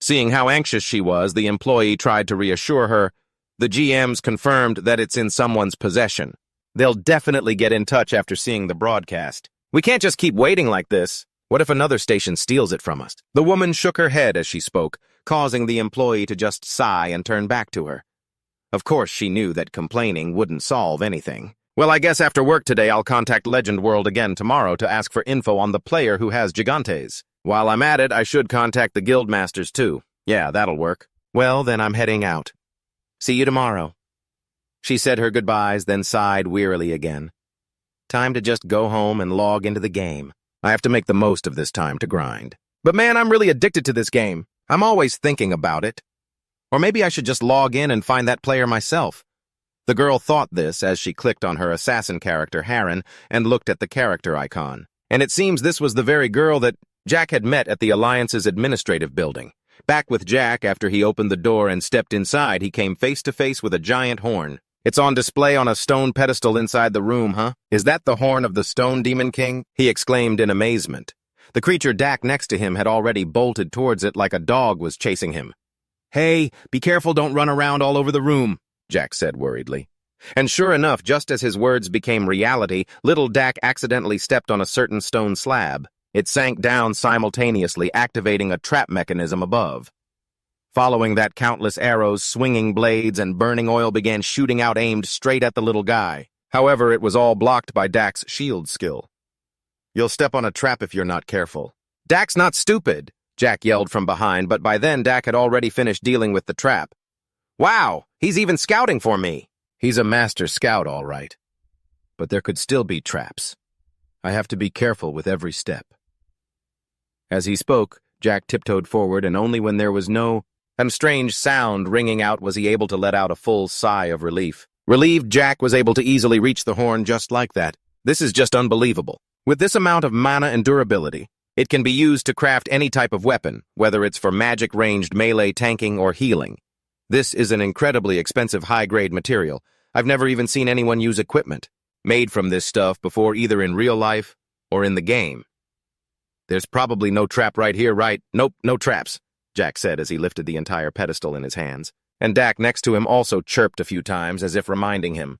Seeing how anxious she was, the employee tried to reassure her. The GMs confirmed that it's in someone's possession. They'll definitely get in touch after seeing the broadcast. We can't just keep waiting like this. What if another station steals it from us? The woman shook her head as she spoke, causing the employee to just sigh and turn back to her. Of course, she knew that complaining wouldn't solve anything. Well, I guess after work today, I'll contact Legend World again tomorrow to ask for info on the player who has Gigantes. While I'm at it, I should contact the Guildmasters too. Yeah, that'll work. Well, then I'm heading out. See you tomorrow. She said her goodbyes, then sighed wearily again. Time to just go home and log into the game. I have to make the most of this time to grind. But man, I'm really addicted to this game. I'm always thinking about it. Or maybe I should just log in and find that player myself. The girl thought this as she clicked on her assassin character, Harren, and looked at the character icon. And it seems this was the very girl that Jack had met at the Alliance's administrative building. Back with Jack, after he opened the door and stepped inside, he came face to face with a giant horn. It's on display on a stone pedestal inside the room, huh? Is that the horn of the Stone Demon King? He exclaimed in amazement. The creature Dak next to him had already bolted towards it like a dog was chasing him. Hey, be careful, don't run around all over the room, Jack said worriedly. And sure enough, just as his words became reality, little Dak accidentally stepped on a certain stone slab. It sank down simultaneously, activating a trap mechanism above. Following that, countless arrows, swinging blades, and burning oil began shooting out aimed straight at the little guy. However, it was all blocked by Dak's shield skill. You'll step on a trap if you're not careful. Dak's not stupid, Jack yelled from behind, but by then Dak had already finished dealing with the trap. Wow, he's even scouting for me. He's a master scout, all right. But there could still be traps. I have to be careful with every step. As he spoke, Jack tiptoed forward, and only when there was no strange sound ringing out was he able to let out a full sigh of relief. Relieved, Jack was able to easily reach the horn just like that. This is just unbelievable. With this amount of mana and durability, it can be used to craft any type of weapon, whether it's for magic-ranged melee tanking or healing. This is an incredibly expensive high-grade material. I've never even seen anyone use equipment made from this stuff before, either in real life or in the game. There's probably no trap right here, right? Nope, no traps, Jack said as he lifted the entire pedestal in his hands. And Dak next to him also chirped a few times as if reminding him.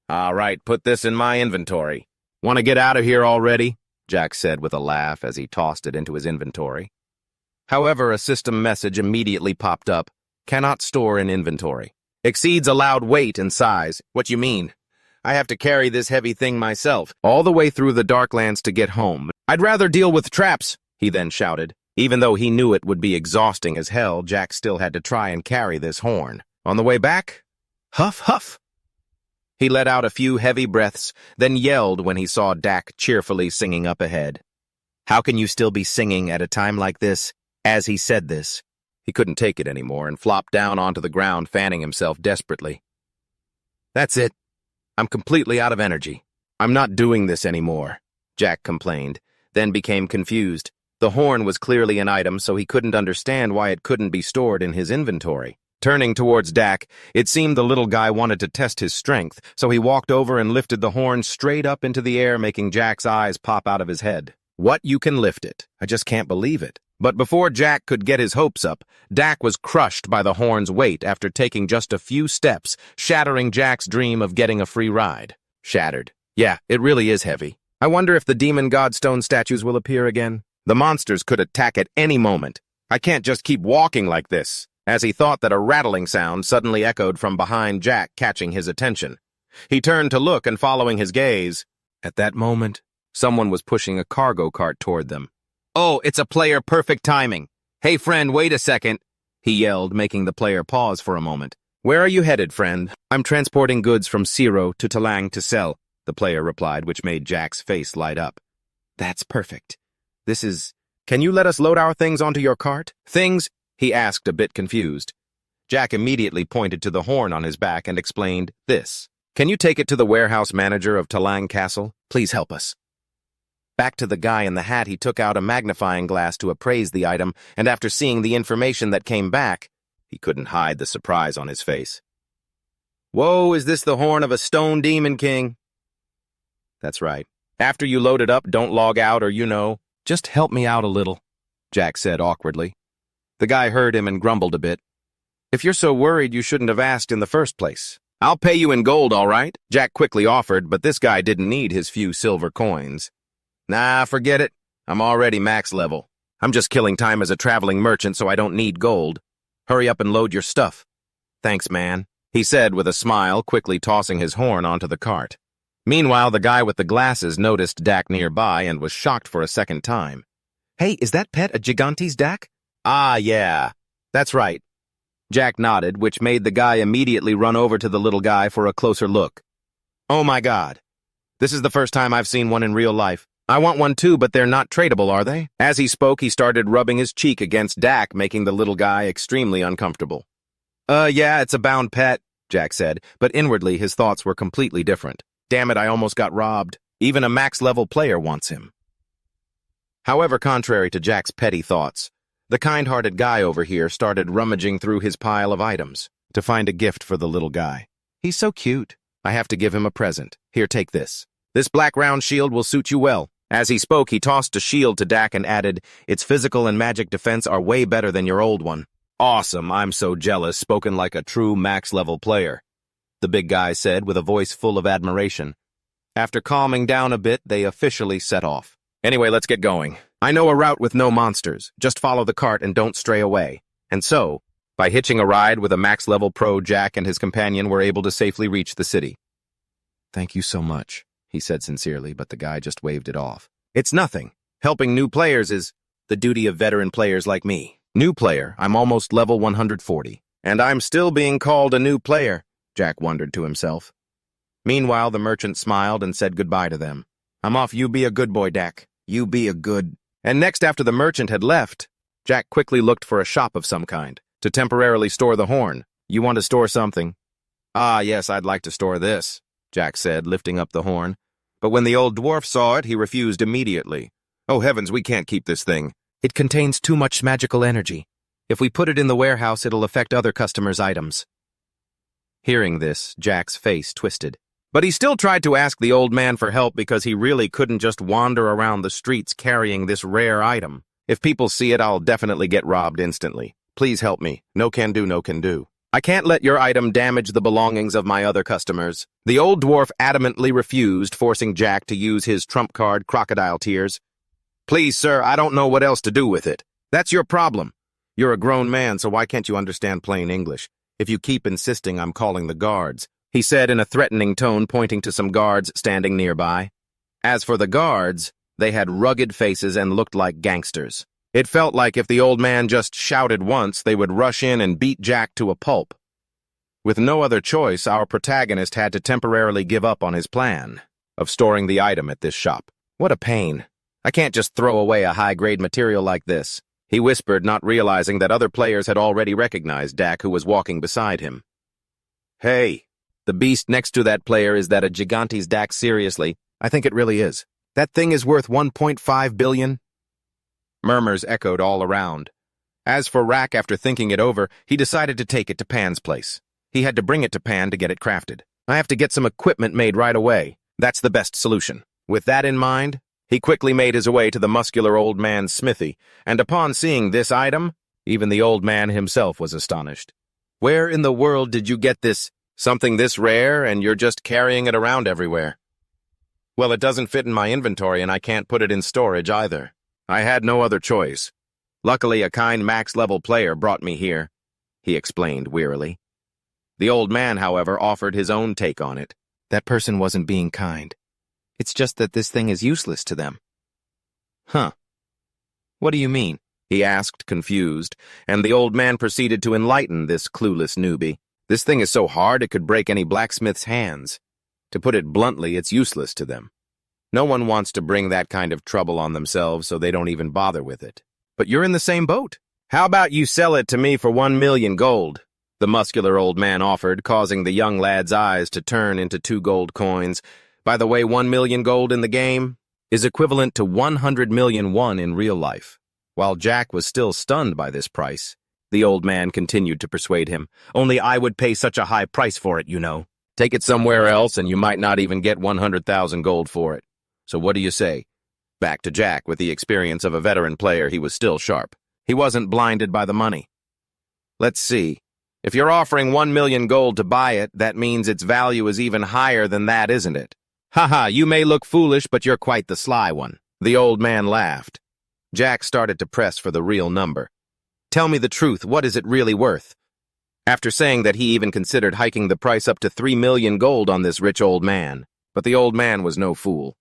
All right, put this in my inventory. Want to get out of here already? Jack said with a laugh as he tossed it into his inventory. However, a system message immediately popped up. Cannot store in inventory. Exceeds allowed weight and size. What you mean? I have to carry this heavy thing myself, all the way through the Darklands to get home. I'd rather deal with traps, he then shouted. Even though he knew it would be exhausting as hell, Jack still had to try and carry this horn. On the way back, huff, huff. He let out a few heavy breaths, then yelled when he saw Dak cheerfully singing up ahead. How can you still be singing at a time like this? As he said this, he couldn't take it anymore and flopped down onto the ground, fanning himself desperately. That's it. I'm completely out of energy. I'm not doing this anymore, Jack complained, then became confused. The horn was clearly an item, so he couldn't understand why it couldn't be stored in his inventory. Turning towards Dak, it seemed the little guy wanted to test his strength, so he walked over and lifted the horn straight up into the air, making Jack's eyes pop out of his head. What, you can lift it? I just can't believe it. But before Jack could get his hopes up, Dak was crushed by the horn's weight after taking just a few steps, shattering Jack's dream of getting a free ride. Shattered. Yeah, it really is heavy. I wonder if the demon godstone statues will appear again. The monsters could attack at any moment. I can't just keep walking like this. As he thought that, a rattling sound suddenly echoed from behind Jack, catching his attention. He turned to look, and following his gaze, at that moment, someone was pushing a cargo cart toward them. Oh, it's a player, perfect timing. Hey friend, wait a second, he yelled, making the player pause for a moment. Where are you headed, friend? I'm transporting goods from Zero to Talang to sell, the player replied, which made Jack's face light up. That's perfect. Can you let us load our things onto your cart? Things? He asked, a bit confused. Jack immediately pointed to the horn on his back and explained this. Can you take it to the warehouse manager of Talang Castle? Please help us. Back to the guy in the hat, he took out a magnifying glass to appraise the item, and after seeing the information that came back, he couldn't hide the surprise on his face. Whoa, is this the horn of a Stone Demon King? That's right. After you load it up, don't log out or just help me out a little, Jack said awkwardly. The guy heard him and grumbled a bit. If you're so worried, you shouldn't have asked in the first place. I'll pay you in gold, all right? Jack quickly offered, but this guy didn't need his few silver coins. Nah, forget it. I'm already max level. I'm just killing time as a traveling merchant, so I don't need gold. Hurry up and load your stuff. Thanks, man, he said with a smile, quickly tossing his horn onto the cart. Meanwhile, the guy with the glasses noticed Dak nearby and was shocked for a second time. Hey, is that pet a Gigantes, Dak? Ah, yeah. That's right. Jack nodded, which made the guy immediately run over to the little guy for a closer look. Oh my God. This is the first time I've seen one in real life. I want one too, but they're not tradable, are they? As he spoke, he started rubbing his cheek against Dak, making the little guy extremely uncomfortable. Yeah, it's a bound pet, Jack said, but inwardly his thoughts were completely different. Damn it, I almost got robbed. Even a max-level player wants him. However, contrary to Jack's petty thoughts, the kind-hearted guy over here started rummaging through his pile of items to find a gift for the little guy. He's so cute. I have to give him a present. Here, take this. This black round shield will suit you well. As he spoke, he tossed a shield to Dak and added, its physical and magic defense are way better than your old one. Awesome, I'm so jealous, spoken like a true max-level player, the big guy said with a voice full of admiration. After calming down a bit, they officially set off. Anyway, let's get going. I know a route with no monsters. Just follow the cart and don't stray away. And so, by hitching a ride with a max-level pro, Jack and his companion were able to safely reach the city. Thank you so much, he said sincerely, but the guy just waved it off. It's nothing. Helping new players is the duty of veteran players like me. New player, I'm almost level 140. And I'm still being called a new player, Jack wondered to himself. Meanwhile, the merchant smiled and said goodbye to them. I'm off, you be a good boy, Dak. You be a good... And next, after the merchant had left, Jack quickly looked for a shop of some kind to temporarily store the horn. You want to store something? Ah, yes, I'd like to store this, Jack said, lifting up the horn. But when the old dwarf saw it, he refused immediately. Oh heavens, we can't keep this thing. It contains too much magical energy. If we put it in the warehouse, it'll affect other customers' items. Hearing this, Jack's face twisted. But he still tried to ask the old man for help because he really couldn't just wander around the streets carrying this rare item. If people see it, I'll definitely get robbed instantly. Please help me. No can do, no can do. I can't let your item damage the belongings of my other customers. The old dwarf adamantly refused, forcing Jack to use his trump card, Crocodile Tears. Please, sir, I don't know what else to do with it. That's your problem. You're a grown man, so why can't you understand plain English? If you keep insisting, I'm calling the guards, he said in a threatening tone, pointing to some guards standing nearby. As for the guards, they had rugged faces and looked like gangsters. It felt like if the old man just shouted once, they would rush in and beat Jack to a pulp. With no other choice, our protagonist had to temporarily give up on his plan of storing the item at this shop. What a pain. I can't just throw away a high-grade material like this, he whispered, not realizing that other players had already recognized Dak, who was walking beside him. Hey, the beast next to that player, is that a Gigantes, Dak? Seriously? I think it really is. That thing is worth 1.5 billion? Murmurs echoed all around. As for Rack, after thinking it over, he decided to take it to Pan's place. He had to bring it to Pan to get it crafted. I have to get some equipment made right away. That's the best solution. With that in mind, he quickly made his way to the muscular old man's smithy, and upon seeing this item, even the old man himself was astonished. Where in the world did you get this, something this rare, and you're just carrying it around everywhere? Well, it doesn't fit in my inventory, and I can't put it in storage either. I had no other choice. Luckily, a kind max-level player brought me here, he explained wearily. The old man, however, offered his own take on it. That person wasn't being kind. It's just that this thing is useless to them. Huh. What do you mean? He asked, confused, and the old man proceeded to enlighten this clueless newbie. This thing is so hard it could break any blacksmith's hands. To put it bluntly, it's useless to them. No one wants to bring that kind of trouble on themselves, so they don't even bother with it. But you're in the same boat. How about you sell it to me for 1 million gold? The muscular old man offered, causing the young lad's eyes to turn into 2 gold coins. By the way, 1 million gold in the game is equivalent to 100 million won in real life. While Jack was still stunned by this price, the old man continued to persuade him. Only I would pay such a high price for it, you know. Take it somewhere else and you might not even get 100,000 gold for it. So what do you say? Back to Jack, with the experience of a veteran player, he was still sharp. He wasn't blinded by the money. Let's see. If you're offering 1 million gold to buy it, that means its value is even higher than that, isn't it? Haha, you may look foolish, but you're quite the sly one. The old man laughed. Jack started to press for the real number. Tell me the truth, what is it really worth? After saying that, he even considered hiking the price up to 3 million gold on this rich old man. But the old man was no fool.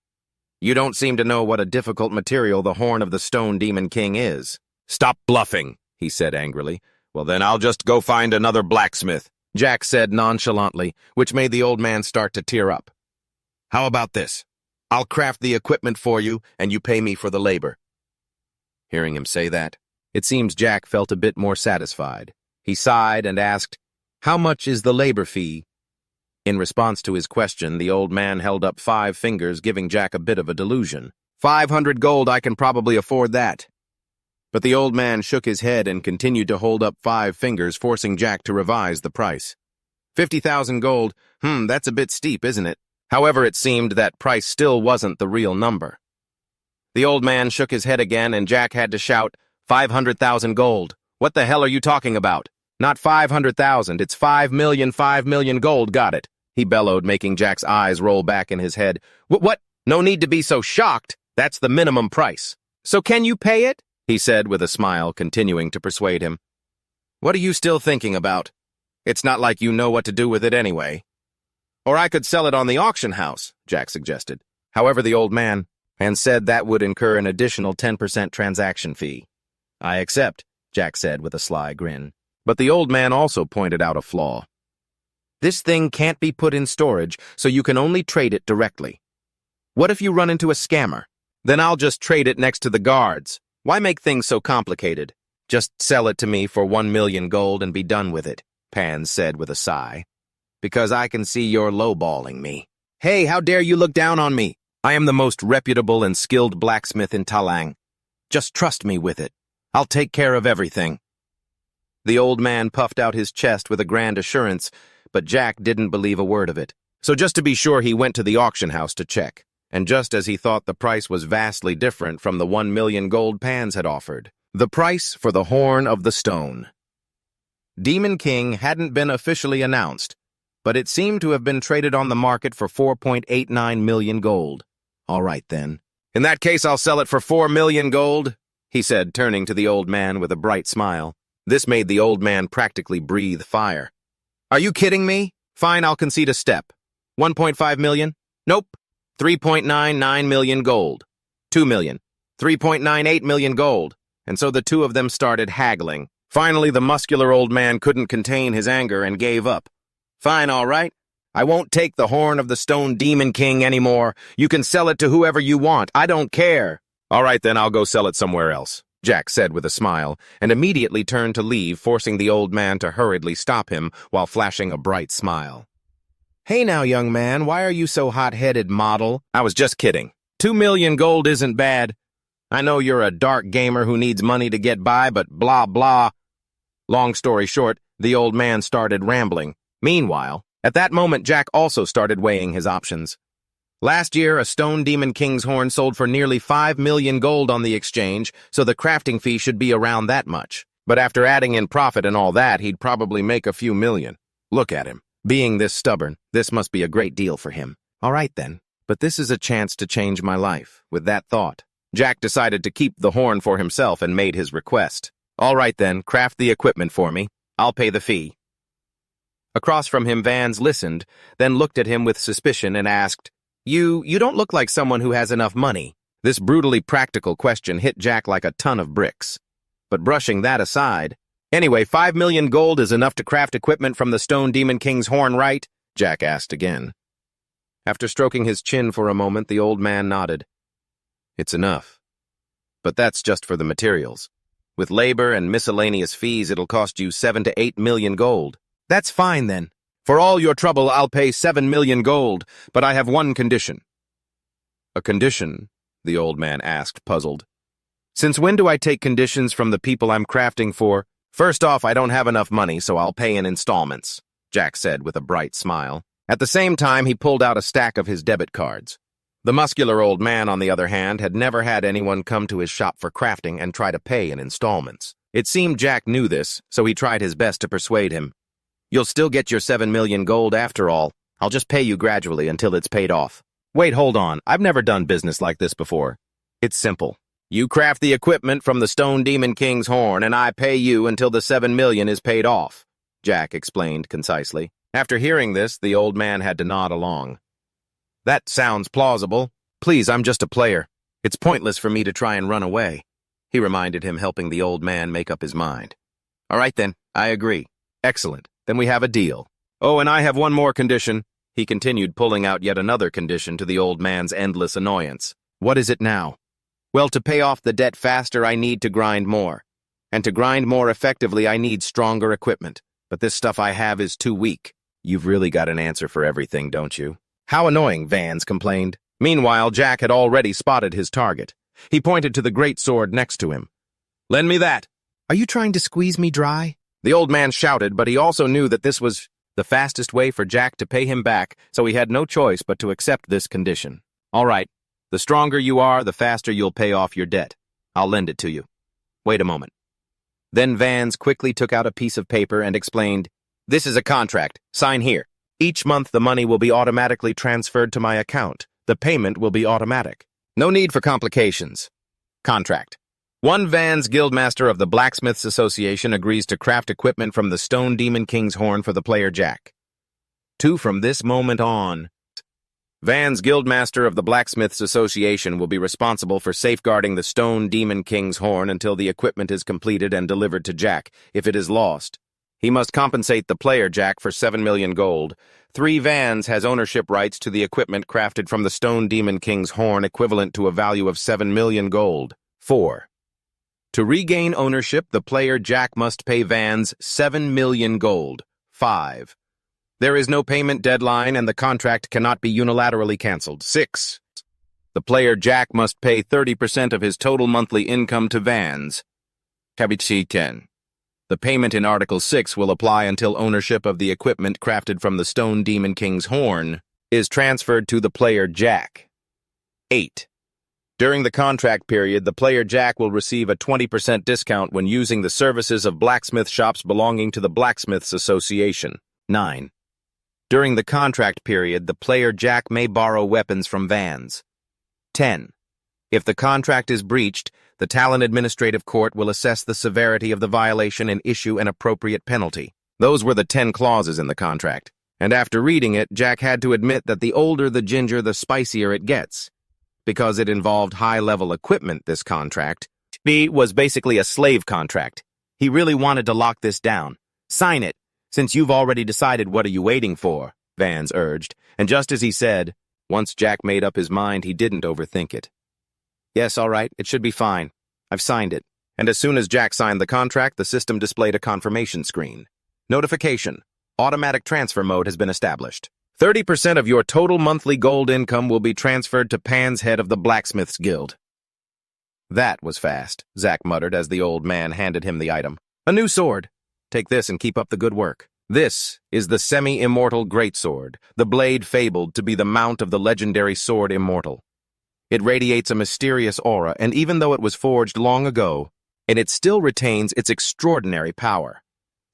You don't seem to know what a difficult material the horn of the Stone Demon King is. Stop bluffing, he said angrily. Well, then I'll just go find another blacksmith, Jack said nonchalantly, which made the old man start to tear up. How about this? I'll craft the equipment for you, and you pay me for the labor. Hearing him say that, it seems Jack felt a bit more satisfied. He sighed and asked, "How much is the labor fee?" In response to his question, the old man held up 5 fingers, giving Jack a bit of a delusion. 500 gold, I can probably afford that. But the old man shook his head and continued to hold up 5 fingers, forcing Jack to revise the price. 50,000 gold, that's a bit steep, isn't it? However, it seemed that price still wasn't the real number. The old man shook his head again, and Jack had to shout, 500,000 gold. What the hell are you talking about? Not 500,000, it's 5 million gold, got it, he bellowed, making Jack's eyes roll back in his head. What? No need to be so shocked. That's the minimum price. So can you pay it? He said with a smile, continuing to persuade him. What are you still thinking about? It's not like you know what to do with it anyway. Or I could sell it on the auction house, Jack suggested. However, the old man said that would incur an additional 10% transaction fee. I accept, Jack said with a sly grin. But the old man also pointed out a flaw. This thing can't be put in storage, so you can only trade it directly. What if you run into a scammer? Then I'll just trade it next to the guards. Why make things so complicated? Just sell it to me for 1 million gold and be done with it, Pan said with a sigh. Because I can see you're lowballing me. Hey, how dare you look down on me? I am the most reputable and skilled blacksmith in Talang. Just trust me with it. I'll take care of everything. The old man puffed out his chest with a grand assurance, but Jack didn't believe a word of it. So just to be sure, he went to the auction house to check. And just as he thought, the price was vastly different from the 1 million gold Pans had offered. The price for the Horn of the Stone. Demon King hadn't been officially announced, but it seemed to have been traded on the market for 4.89 million gold. All right, then. In that case, I'll sell it for 4 million gold, he said, turning to the old man with a bright smile. This made the old man practically breathe fire. Are you kidding me? Fine, I'll concede a step. 1.5 million? Nope. 3.99 million gold. 2 million. 3.98 million gold. And so the two of them started haggling. Finally, the muscular old man couldn't contain his anger and gave up. Fine, all right. I won't take the Horn of the Stone Demon King anymore. You can sell it to whoever you want. I don't care. All right, then I'll go sell it somewhere else, Jack said with a smile, and immediately turned to leave, forcing the old man to hurriedly stop him while flashing a bright smile. Hey now, young man, why are you so hot-headed, model? I was just kidding. 2 million gold isn't bad. I know you're a dark gamer who needs money to get by, but blah, blah. Long story short, the old man started rambling. Meanwhile, at that moment, Jack also started weighing his options. Last year, a Stone Demon King's horn sold for nearly 5 million gold on the exchange, so the crafting fee should be around that much. But after adding in profit and all that, he'd probably make a few million. Look at him. Being this stubborn, this must be a great deal for him. All right, then. But this is a chance to change my life. With that thought, Jack decided to keep the horn for himself and made his request. All right, then, craft the equipment for me. I'll pay the fee. Across from him, Vans listened, then looked at him with suspicion and asked, You don't look like someone who has enough money. This brutally practical question hit Jack like a ton of bricks. But brushing that aside, anyway, 5 million gold is enough to craft equipment from the Stone Demon King's horn, right? Jack asked again. After stroking his chin for a moment, the old man nodded. It's enough. But that's just for the materials. With labor and miscellaneous fees, it'll cost you 7 to 8 million gold. That's fine, then. For all your trouble, I'll pay 7 million gold, but I have one condition. A condition? The old man asked, puzzled. Since when do I take conditions from the people I'm crafting for? First off, I don't have enough money, so I'll pay in installments, Jack said with a bright smile. At the same time, he pulled out a stack of his debit cards. The muscular old man, on the other hand, had never had anyone come to his shop for crafting and try to pay in installments. It seemed Jack knew this, so he tried his best to persuade him. You'll still get your 7 million gold after all. I'll just pay you gradually until it's paid off. Wait, hold on. I've never done business like this before. It's simple. You craft the equipment from the Stone Demon King's horn, and I pay you until the 7 million is paid off, Jack explained concisely. After hearing this, the old man had to nod along. That sounds plausible. Please, I'm just a player. It's pointless for me to try and run away, he reminded him, helping the old man make up his mind. All right then, I agree. Excellent. Then we have a deal. Oh, and I have one more condition. He continued, pulling out yet another condition to the old man's endless annoyance. What is it now? Well, to pay off the debt faster, I need to grind more. And to grind more effectively, I need stronger equipment. But this stuff I have is too weak. You've really got an answer for everything, don't you? How annoying, Vans complained. Meanwhile, Jack had already spotted his target. He pointed to the great sword next to him. Lend me that. Are you trying to squeeze me dry? The old man shouted, but he also knew that this was the fastest way for Jack to pay him back, so he had no choice but to accept this condition. All right, the stronger you are, the faster you'll pay off your debt. I'll lend it to you. Wait a moment. Then Vans quickly took out a piece of paper and explained, This is a contract. Sign here. Each month the money will be automatically transferred to my account. The payment will be automatic. No need for complications. Contract. 1 Vans Guildmaster of the Blacksmiths Association agrees to craft equipment from the Stone Demon King's horn for the player Jack. 2 From this moment on, Vans Guildmaster of the Blacksmiths Association will be responsible for safeguarding the Stone Demon King's horn until the equipment is completed and delivered to Jack. If it is lost, he must compensate the player Jack for 7 million gold. 3 Vans has ownership rights to the equipment crafted from the Stone Demon King's horn equivalent to a value of 7 million gold. 4. To regain ownership, the player Jack must pay Vans 7 million gold. 5. There is no payment deadline and the contract cannot be unilaterally cancelled. 6. The player Jack must pay 30% of his total monthly income to Vans. Capiche 10. The payment in Article 6 will apply until ownership of the equipment crafted from the Stone Demon King's horn is transferred to the player Jack. 8. During the contract period, the player Jack will receive a 20% discount when using the services of blacksmith shops belonging to the Blacksmiths Association. 9. During the contract period, the player Jack may borrow weapons from Vans. 10. If the contract is breached, the Talon Administrative Court will assess the severity of the violation and issue an appropriate penalty. Those were the 10 clauses in the contract, and after reading it, Jack had to admit that the older the ginger, the spicier it gets. Because it involved high-level equipment, this contract was basically a slave contract. He really wanted to lock this down. Sign it, since you've already decided. What are you waiting for? Vans urged, and just as he said, once Jack made up his mind, he didn't overthink it. Yes, all right, it should be fine. I've signed it. And as soon as Jack signed the contract, the system displayed a confirmation screen. Notification. Automatic transfer mode has been established. 30% of your total monthly gold income will be transferred to Pan's head of the Blacksmiths Guild. That was fast, Zack muttered as the old man handed him the item. A new sword. Take this and keep up the good work. This is the semi-immortal greatsword, the blade fabled to be the mount of the legendary sword Immortal. It radiates a mysterious aura, and even though it was forged long ago, it still retains its extraordinary power.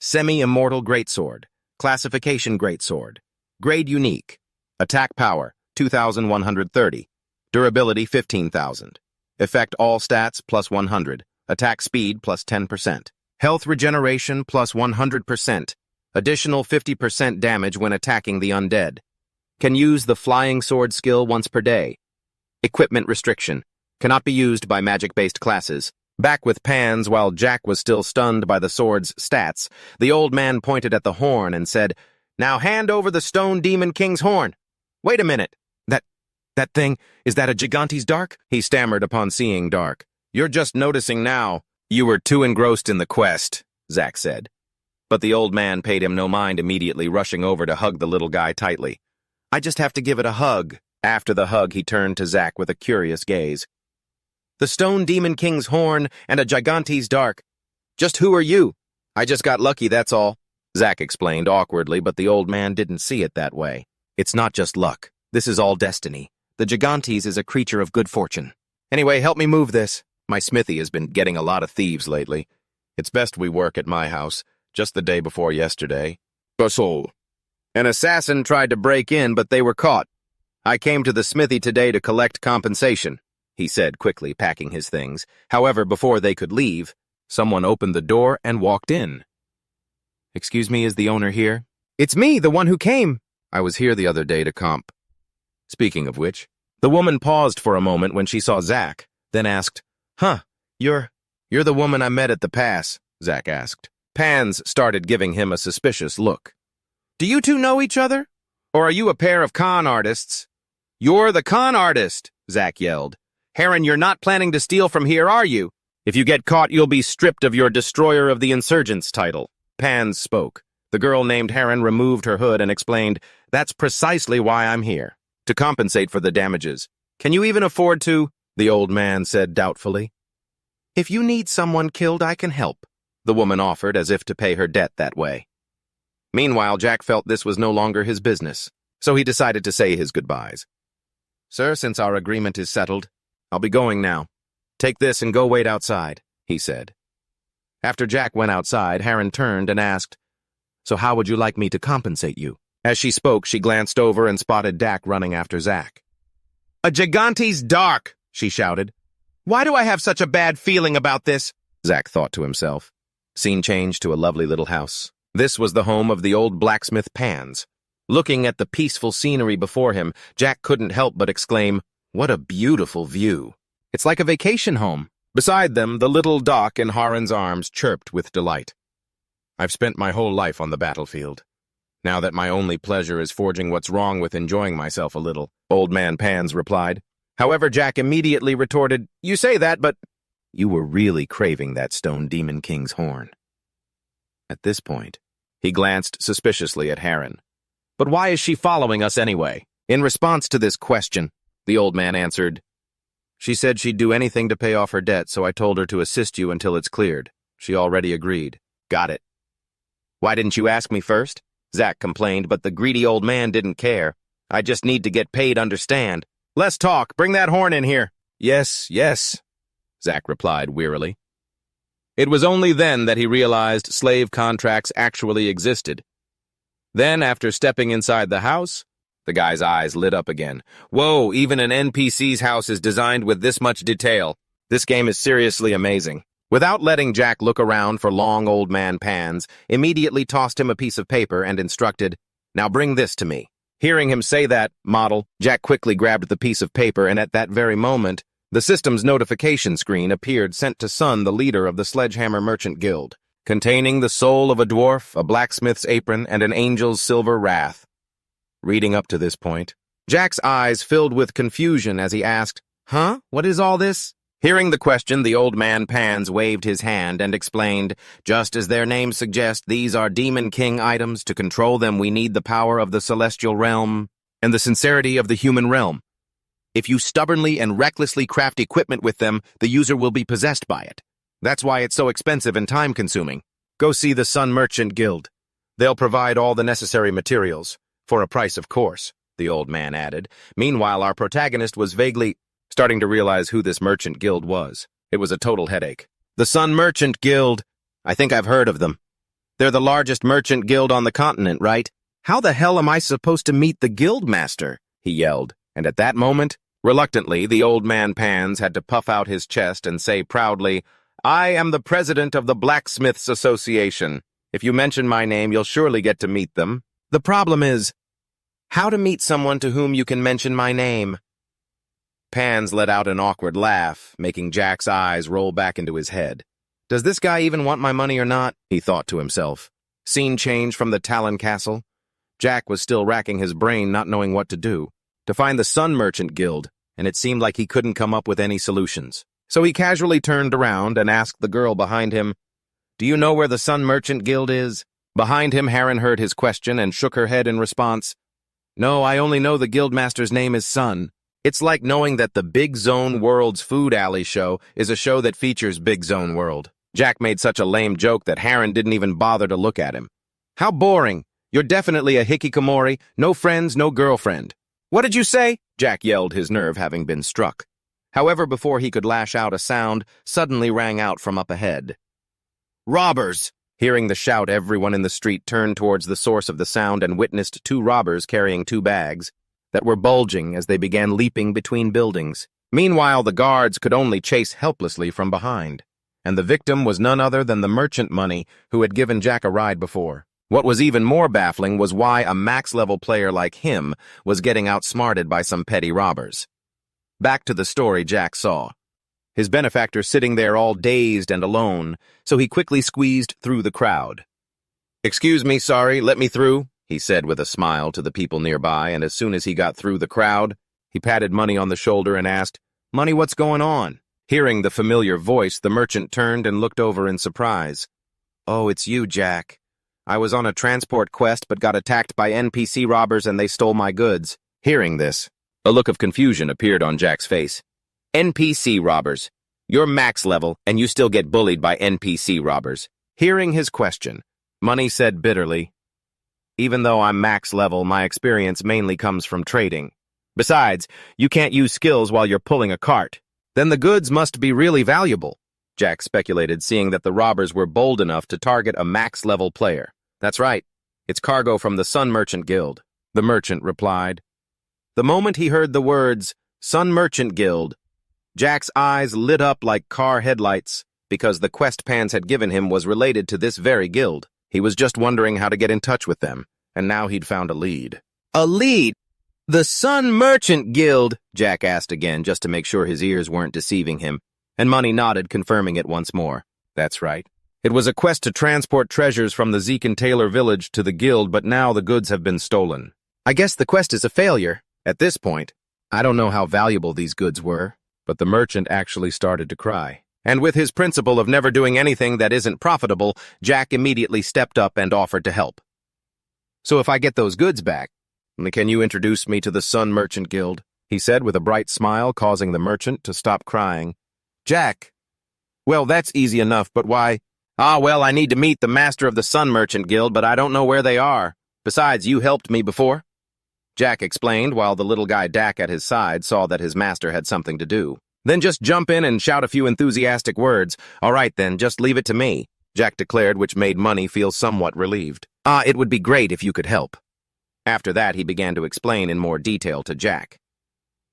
Semi-immortal greatsword. Classification greatsword. Grade unique. Attack power, 2,130. Durability, 15,000. Effect all stats, plus 100. Attack speed, plus 10%. Health regeneration, plus 100%. Additional 50% damage when attacking the undead. Can use the flying sword skill once per day. Equipment restriction. Cannot be used by magic-based classes. Back with Pans while Jack was still stunned by the sword's stats, the old man pointed at the horn and said, Now hand over the Stone Demon King's horn. Wait a minute. That thing, is that a Gigante's Dark? He stammered upon seeing Dark. You're just noticing now. You were too engrossed in the quest, Zack said. But the old man paid him no mind, immediately rushing over to hug the little guy tightly. I just have to give it a hug. After the hug, he turned to Zack with a curious gaze. The Stone Demon King's horn and a Gigante's Dark. Just who are you? I just got lucky, that's all. Zack explained awkwardly, but the old man didn't see it that way. It's not just luck. This is all destiny. The Gigantes is a creature of good fortune. Anyway, help me move this. My smithy has been getting a lot of thieves lately. It's best we work at my house, just the day before yesterday. Bustle. An assassin tried to break in, but they were caught. I came to the smithy today to collect compensation, he said, quickly packing his things. However, before they could leave, someone opened the door and walked in. Excuse me, is the owner here? It's me, the one who came. I was here the other day to comp. Speaking of which, the woman paused for a moment when she saw Zack, then asked, You're the woman I met at the pass, Zack asked. Pans started giving him a suspicious look. Do you two know each other? Or are you a pair of con artists? You're the con artist, Zack yelled. Heron, you're not planning to steal from here, are you? If you get caught, you'll be stripped of your Destroyer of the Insurgents title. Pans spoke. The girl named Heron removed her hood and explained, That's precisely why I'm here, to compensate for the damages. Can you even afford to? The old man said doubtfully. If you need someone killed, I can help, the woman offered as if to pay her debt that way. Meanwhile, Jack felt this was no longer his business, so he decided to say his goodbyes. Sir, since our agreement is settled, I'll be going now. Take this and go wait outside, he said. After Jack went outside, Heron turned and asked, So how would you like me to compensate you? As she spoke, she glanced over and spotted Dak running after Zack. A Gigante's dark, she shouted. Why do I have such a bad feeling about this? Zack thought to himself. Scene changed to a lovely little house. This was the home of the old blacksmith Pans. Looking at the peaceful scenery before him, Jack couldn't help but exclaim, What a beautiful view. It's like a vacation home. Beside them, the little Doc in Haren's arms chirped with delight. I've spent my whole life on the battlefield. Now that my only pleasure is forging what's wrong with enjoying myself a little, Old Man Pans replied. However, Jack immediately retorted, You say that, but you were really craving that Stone Demon King's horn. At this point, he glanced suspiciously at Heron. But why is she following us anyway? In response to this question, the old man answered, She said she'd do anything to pay off her debt, so I told her to assist you until it's cleared. She already agreed. Got it. Why didn't you ask me first? Zack complained, but the greedy old man didn't care. I just need to get paid, understand. Less talk. Bring that horn in here. Yes, yes, Zack replied wearily. It was only then that he realized slave contracts actually existed. Then, after stepping inside the house, the guy's eyes lit up again. Whoa, even an NPC's house is designed with this much detail. This game is seriously amazing. Without letting Jack look around for long Old Man Pans, immediately tossed him a piece of paper and instructed, Now bring this to me. Hearing him say that, model, Jack quickly grabbed the piece of paper, and at that very moment, the system's notification screen appeared sent to Sun, the leader of the Sledgehammer Merchant Guild, containing the soul of a dwarf, a blacksmith's apron, and an angel's silver wrath. Reading up to this point, Jack's eyes filled with confusion as he asked, Huh? What is all this? Hearing the question, the Old Man Pans waved his hand and explained, Just as their names suggest, these are Demon King items. To control them, we need the power of the celestial realm and the sincerity of the human realm. If you stubbornly and recklessly craft equipment with them, the user will be possessed by it. That's why it's so expensive and time-consuming. Go see the Sun Merchant Guild. They'll provide all the necessary materials, for a price, of course, the old man added. Meanwhile, our protagonist was vaguely starting to realize who this merchant guild was. It was a total headache. The Sun Merchant Guild. I think I've heard of them. They're the largest merchant guild on the continent, right? How the hell am I supposed to meet the guild master? He yelled. And at that moment, reluctantly, the Old Man Pans had to puff out his chest and say proudly, I am the president of the Blacksmiths Association. If you mention my name, you'll surely get to meet them. The problem is, how to meet someone to whom you can mention my name? Pans let out an awkward laugh, making Jack's eyes roll back into his head. Does this guy even want my money or not? He thought to himself. Scene change from the Talon Castle. Jack was still racking his brain, not knowing what to do. To find the Sun Merchant Guild, and it seemed like he couldn't come up with any solutions. So he casually turned around and asked the girl behind him, Do you know where the Sun Merchant Guild is? Behind him, Heron heard his question and shook her head in response. No, I only know the guildmaster's name is Sun. It's like knowing that the Big Zone World's Food Alley show is a show that features Big Zone World. Jack made such a lame joke that Heron didn't even bother to look at him. How boring. You're definitely a hikikomori, no friends, no girlfriend. What did you say? Jack yelled, his nerve having been struck. However, before he could lash out, a sound suddenly rang out from up ahead. Robbers! Hearing the shout, everyone in the street turned towards the source of the sound and witnessed two robbers carrying two bags that were bulging as they began leaping between buildings. Meanwhile, the guards could only chase helplessly from behind, and the victim was none other than the merchant Money who had given Jack a ride before. What was even more baffling was why a max-level player like him was getting outsmarted by some petty robbers. Back to the story Jack saw. his benefactor sitting there all dazed and alone, so he quickly squeezed through the crowd. "Excuse me, sorry, let me through," he said with a smile to the people nearby, and as soon as he got through the crowd, he patted Money on the shoulder and asked, "Money, what's going on?" Hearing the familiar voice, the merchant turned and looked over in surprise. "Oh, it's you, Jack. I was on a transport quest but got attacked by NPC robbers and they stole my goods." Hearing this, a look of confusion appeared on Jack's face. "NPC robbers. You're max level and you still get bullied by NPC robbers." Hearing his question, Money said bitterly, "Even though I'm max level, my experience mainly comes from trading. Besides, you can't use skills while you're pulling a cart. Then the goods must be really valuable," Jack speculated, seeing that the robbers were bold enough to target a max-level player. "That's right. It's cargo from the Sun Merchant Guild," the merchant replied. The moment he heard the words, Sun Merchant Guild, Jack's eyes lit up like car headlights because the quest Pans had given him was related to this very guild. He was just wondering how to get in touch with them, and now he'd found a lead. "A lead? The Sun Merchant Guild?" Jack asked again, just to make sure his ears weren't deceiving him, and Money nodded, confirming it once more. "That's right. It was a quest to transport treasures from the Zeke and Taylor village to the guild, but now the goods have been stolen. I guess the quest is a failure. At this point, I don't know how valuable these goods were." But the merchant actually started to cry. And with his principle of never doing anything that isn't profitable, Jack immediately stepped up and offered to help. "So if I get those goods back, can you introduce me to the Sun Merchant Guild?" he said with a bright smile, causing the merchant to stop crying. "Jack, well, that's easy enough, but why?" Well, I need to meet the master of the Sun Merchant Guild, but I don't know where they are. Besides, you helped me before," Jack explained, while the little guy Dak at his side saw that his master had something to do. "Then just jump in and shout a few enthusiastic words. All right, then, just leave it to me," Jack declared, which made Money feel somewhat relieved. It would be great if you could help." After that, he began to explain in more detail to Jack.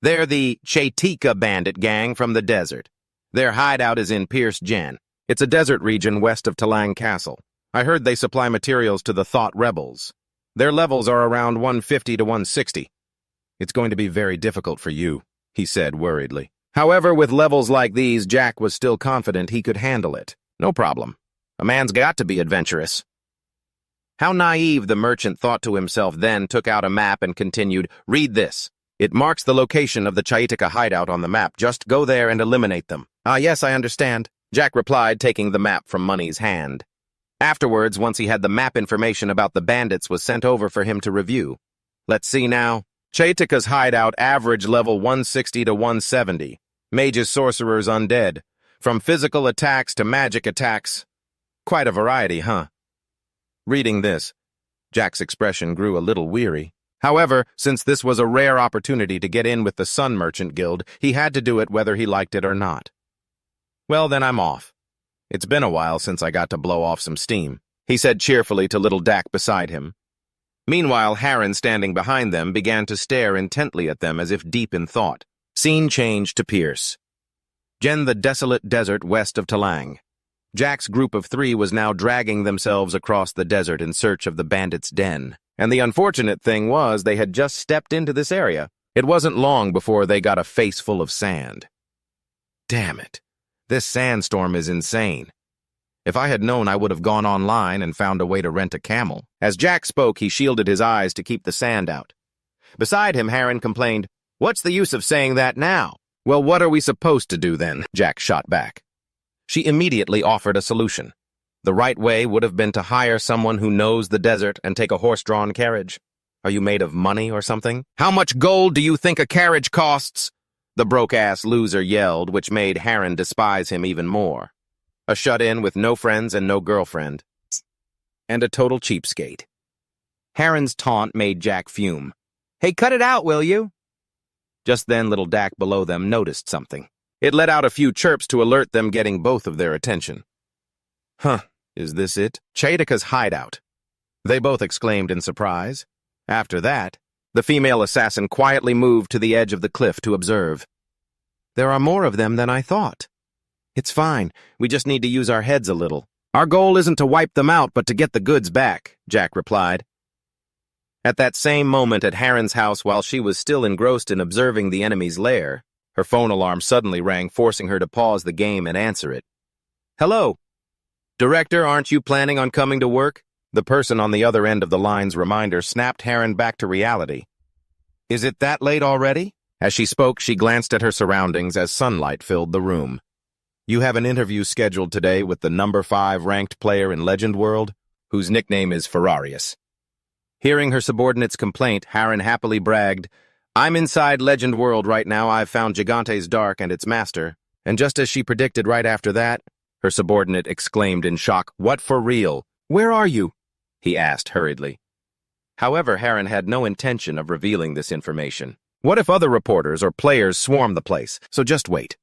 "They're the Chaitika bandit gang from the desert. Their hideout is in Pierce Gen. It's a desert region west of Talang Castle. I heard they supply materials to the Thought Rebels. Their levels are around 150 to 160. It's going to be very difficult for you," he said worriedly. However, with levels like these, Jack was still confident he could handle it. No problem. A man's got to be adventurous. How naive, the merchant thought to himself, then took out a map and continued, "Read this. It marks the location of the Chaitika hideout on the map. Just go there and eliminate them." Yes, I understand," Jack replied, taking the map from Money's hand. Afterwards, once he had the map information about the bandits was sent over for him to review. Let's see now. Chaitika's hideout average level 160 to 170. Mages, sorcerers, undead. From physical attacks to magic attacks. Quite a variety, huh? Reading this, Jack's expression grew a little weary. However, since this was a rare opportunity to get in with the Sun Merchant Guild, he had to do it whether he liked it or not. "Well, then I'm off. It's been a while since I got to blow off some steam," he said cheerfully to little Dak beside him. Meanwhile, Harren, standing behind them, began to stare intently at them as if deep in thought. Scene changed to Pierce. Gen, the desolate desert west of Talang. Jack's group of 3 was now dragging themselves across the desert in search of the bandits' den. And the unfortunate thing was they had just stepped into this area. It wasn't long before they got a face full of sand. Damn it. This sandstorm is insane. If I had known, I would have gone online and found a way to rent a camel. As Jack spoke, he shielded his eyes to keep the sand out. Beside him, Harren complained, "What's the use of saying that now?" "Well, what are we supposed to do then?" Jack shot back. She immediately offered a solution. The right way would have been to hire someone who knows the desert and take a horse-drawn carriage. Are you made of money or something? "How much gold do you think a carriage costs?" the broke-ass loser yelled, which made Harren despise him even more. A shut-in with no friends and no girlfriend. And a total cheapskate. Harren's taunt made Jack fume. "Hey, cut it out, will you?" Just then, little Dak below them noticed something. It let out a few chirps to alert them, getting both of their attention. "Huh, is this it? Chaitika's hideout," they both exclaimed in surprise. After that, the female assassin quietly moved to the edge of the cliff to observe. "There are more of them than I thought." "It's fine, we just need to use our heads a little. Our goal isn't to wipe them out, but to get the goods back," Jack replied. At that same moment at Harren's house, while she was still engrossed in observing the enemy's lair, Her phone alarm suddenly rang, forcing her to pause the game and answer it. "Hello? Director, aren't you planning on coming to work?" The person on the other end of the line's reminder snapped Harren back to reality. "Is it that late already?" As she spoke, she glanced at her surroundings as sunlight filled the room. "You have an interview scheduled today with the number 5 ranked player in Legend World, whose nickname is Ferrarius." Hearing her subordinate's complaint, Harren happily bragged, "I'm inside Legend World right now. I've found Gigante's Dark and its master." And just as she predicted right after that, her subordinate exclaimed in shock, "What, for real? Where are you?" he asked hurriedly. However, Harren had no intention of revealing this information. What if other reporters or players swarm the place? So just wait.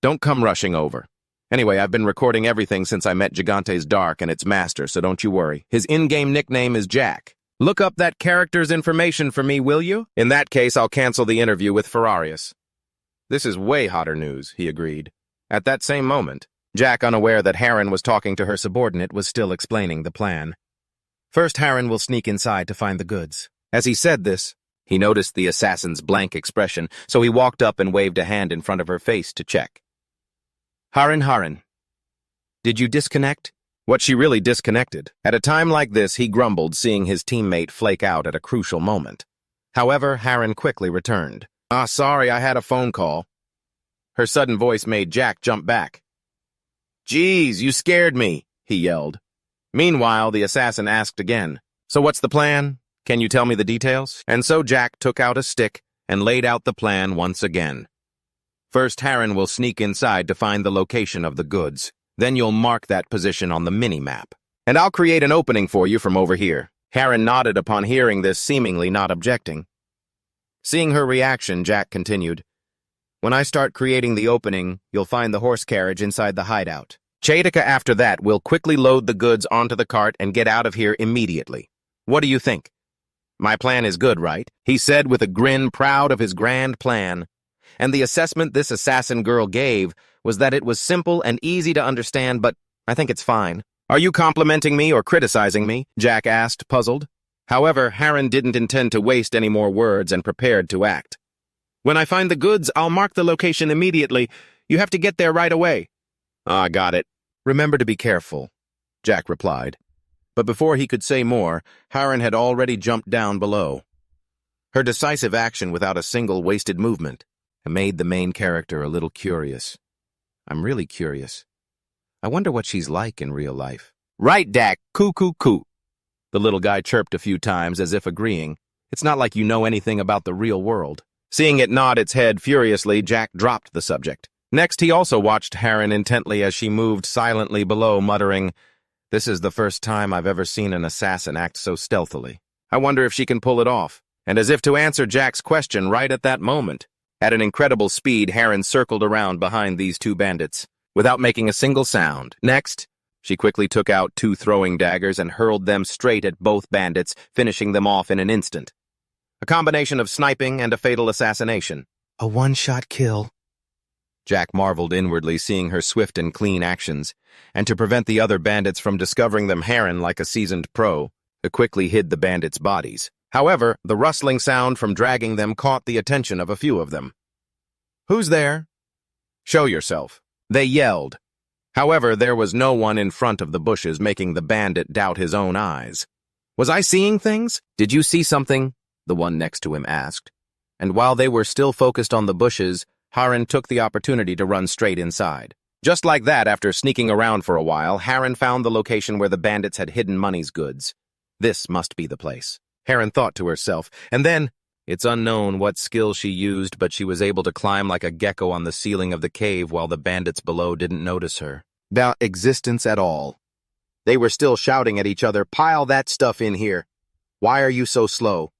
Don't come rushing over. Anyway, I've been recording everything since I met Gigante's Dark and its master, so don't you worry. His in-game nickname is Jack. Look up that character's information for me, will you? In that case, I'll cancel the interview with Ferrarius. This is way hotter news, he agreed. At that same moment, Jack, unaware that Harren was talking to her subordinate, was still explaining the plan. First, Harren will sneak inside to find the goods. As he said this, he noticed the assassin's blank expression, so he walked up and waved a hand in front of her face to check. Harren, did you disconnect?" What, she really disconnected? At a time like this, he grumbled, seeing his teammate flake out at a crucial moment. However, Harren quickly returned. Sorry, I had a phone call." Her sudden voice made Jack jump back. "Geez, you scared me," he yelled. Meanwhile, the assassin asked again, "So what's the plan? Can you tell me the details?" And so Jack took out a stick and laid out the plan once again. First, Harren will sneak inside to find the location of the goods. Then you'll mark that position on the mini-map. And I'll create an opening for you from over here. Harren nodded upon hearing this, seemingly not objecting. Seeing her reaction, Jack continued, "When I start creating the opening, you'll find the horse carriage inside the hideout. Chaitika after that will quickly load the goods onto the cart and get out of here immediately. What do you think? My plan is good, right?" he said with a grin, proud of his grand plan. And the assessment this assassin girl gave was that it was simple and easy to understand, but I think it's fine. "Are you complimenting me or criticizing me?" Jack asked, puzzled. However, Harren didn't intend to waste any more words and prepared to act. "When I find the goods, I'll mark the location immediately. You have to get there right away." Got it. Remember to be careful," Jack replied. But before he could say more, Harren had already jumped down below. Her decisive action without a single wasted movement made the main character a little curious. I'm really curious. I wonder what she's like in real life. "Right, Dak, coo. The little guy chirped a few times as if agreeing. "It's not like you know anything about the real world." Seeing it nod its head furiously, Jack dropped the subject. Next, he also watched Harren intently as she moved silently below, muttering, "This is the first time I've ever seen an assassin act so stealthily. I wonder if she can pull it off." And as if to answer Jack's question right at that moment, at an incredible speed, Harren circled around behind these two bandits, without making a single sound. Next, she quickly took out 2 throwing daggers and hurled them straight at both bandits, finishing them off in an instant. A combination of sniping and a fatal assassination. A one-shot kill. Jack marveled inwardly, seeing her swift and clean actions, and to prevent the other bandits from discovering them, Harren, like a seasoned pro, quickly hid the bandits' bodies. However, the rustling sound from dragging them caught the attention of a few of them. "Who's there?" "Show yourself," they yelled. However, there was no one in front of the bushes, making the bandit doubt his own eyes. "Was I seeing things?" "Did you see something?" the one next to him asked. And while they were still focused on the bushes, Harren took the opportunity to run straight inside. Just like that, after sneaking around for a while, Harren found the location where the bandits had hidden Money's goods. This must be the place, Harren thought to herself, and then, it's unknown what skill she used, but she was able to climb like a gecko on the ceiling of the cave while the bandits below didn't notice her. About existence at all. They were still shouting at each other, "Pile that stuff in here. Why are you so slow?"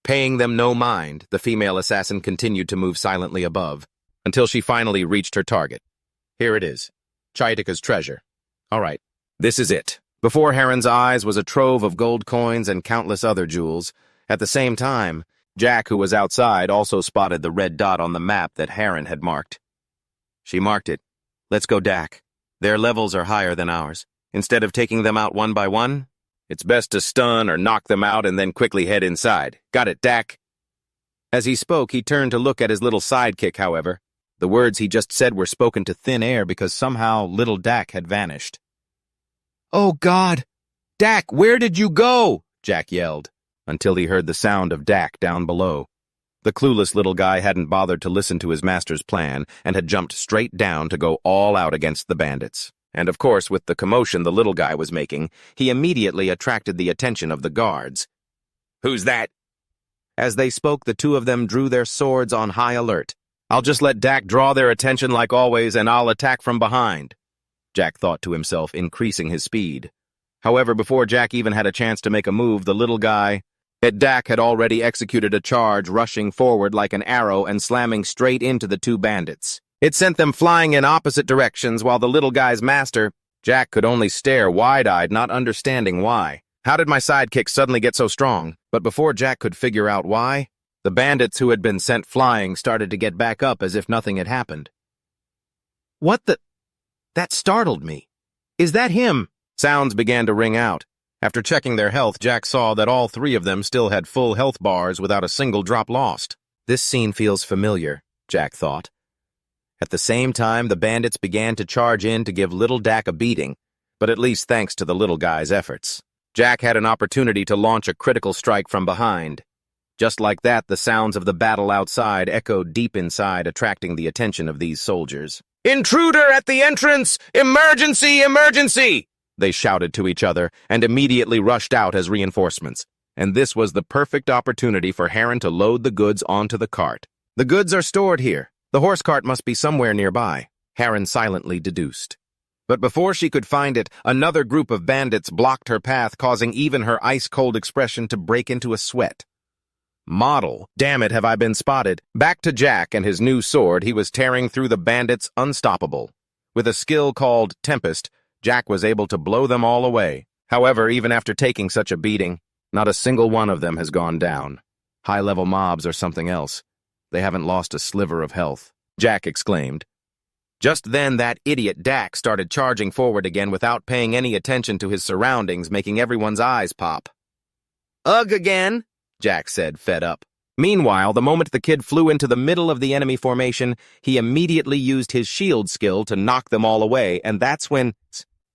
Paying them no mind, the female assassin continued to move silently above, until she finally reached her target. Here it is, Chaitika's treasure. All right, this is it. Before Harren's eyes was a trove of gold coins and countless other jewels. At the same time, Jack, who was outside, also spotted the red dot on the map that Harren had marked. She marked it. "Let's go, Dak. Their levels are higher than ours. Instead of taking them out one by one, it's best to stun or knock them out and then quickly head inside. Got it, Dak?" As he spoke, he turned to look at his little sidekick, however. The words he just said were spoken to thin air because somehow little Dak had vanished. "Oh, God! Dak, where did you go?" Jack yelled, until he heard the sound of Dak down below. The clueless little guy hadn't bothered to listen to his master's plan and had jumped straight down to go all out against the bandits. And of course, with the commotion the little guy was making, he immediately attracted the attention of the guards. "Who's that?" As they spoke, the two of them drew their swords on high alert. "I'll just let Dak draw their attention like always, and I'll attack from behind," Jack thought to himself, increasing his speed. However, before Jack even had a chance to make a move, the little guy at Dak had already executed a charge, rushing forward like an arrow and slamming straight into the two bandits. It sent them flying in opposite directions, while the little guy's master, Jack, could only stare wide-eyed, not understanding why. How did my sidekick suddenly get so strong? But before Jack could figure out why, the bandits who had been sent flying started to get back up as if nothing had happened. "What the—" That startled me. "Is that him?" Sounds began to ring out. After checking their health, Jack saw that all three of them still had full health bars without a single drop lost. This scene feels familiar, Jack thought. At the same time, the bandits began to charge in to give little Dak a beating, but at least thanks to the little guy's efforts. Jack had an opportunity to launch a critical strike from behind. Just like that, the sounds of the battle outside echoed deep inside, attracting the attention of these soldiers. "Intruder at the entrance! Emergency! Emergency!" They shouted to each other and immediately rushed out as reinforcements. And this was the perfect opportunity for Heron to load the goods onto the cart. "The goods are stored here. The horse cart must be somewhere nearby," Heron silently deduced. But before she could find it, another group of bandits blocked her path, causing even her ice-cold expression to break into a sweat. Model, damn it, have I been spotted? Back to Jack and his new sword, he was tearing through the bandits unstoppable. With a skill called Tempest, Jack was able to blow them all away. However, even after taking such a beating, not a single one of them has gone down. High-level mobs or something else. They haven't lost a sliver of health, Jack exclaimed. Just then, that idiot Dak started charging forward again without paying any attention to his surroundings, making everyone's eyes pop. "Ugh again," Jack said, fed up. Meanwhile, the moment the kid flew into the middle of the enemy formation, he immediately used his shield skill to knock them all away, and that's when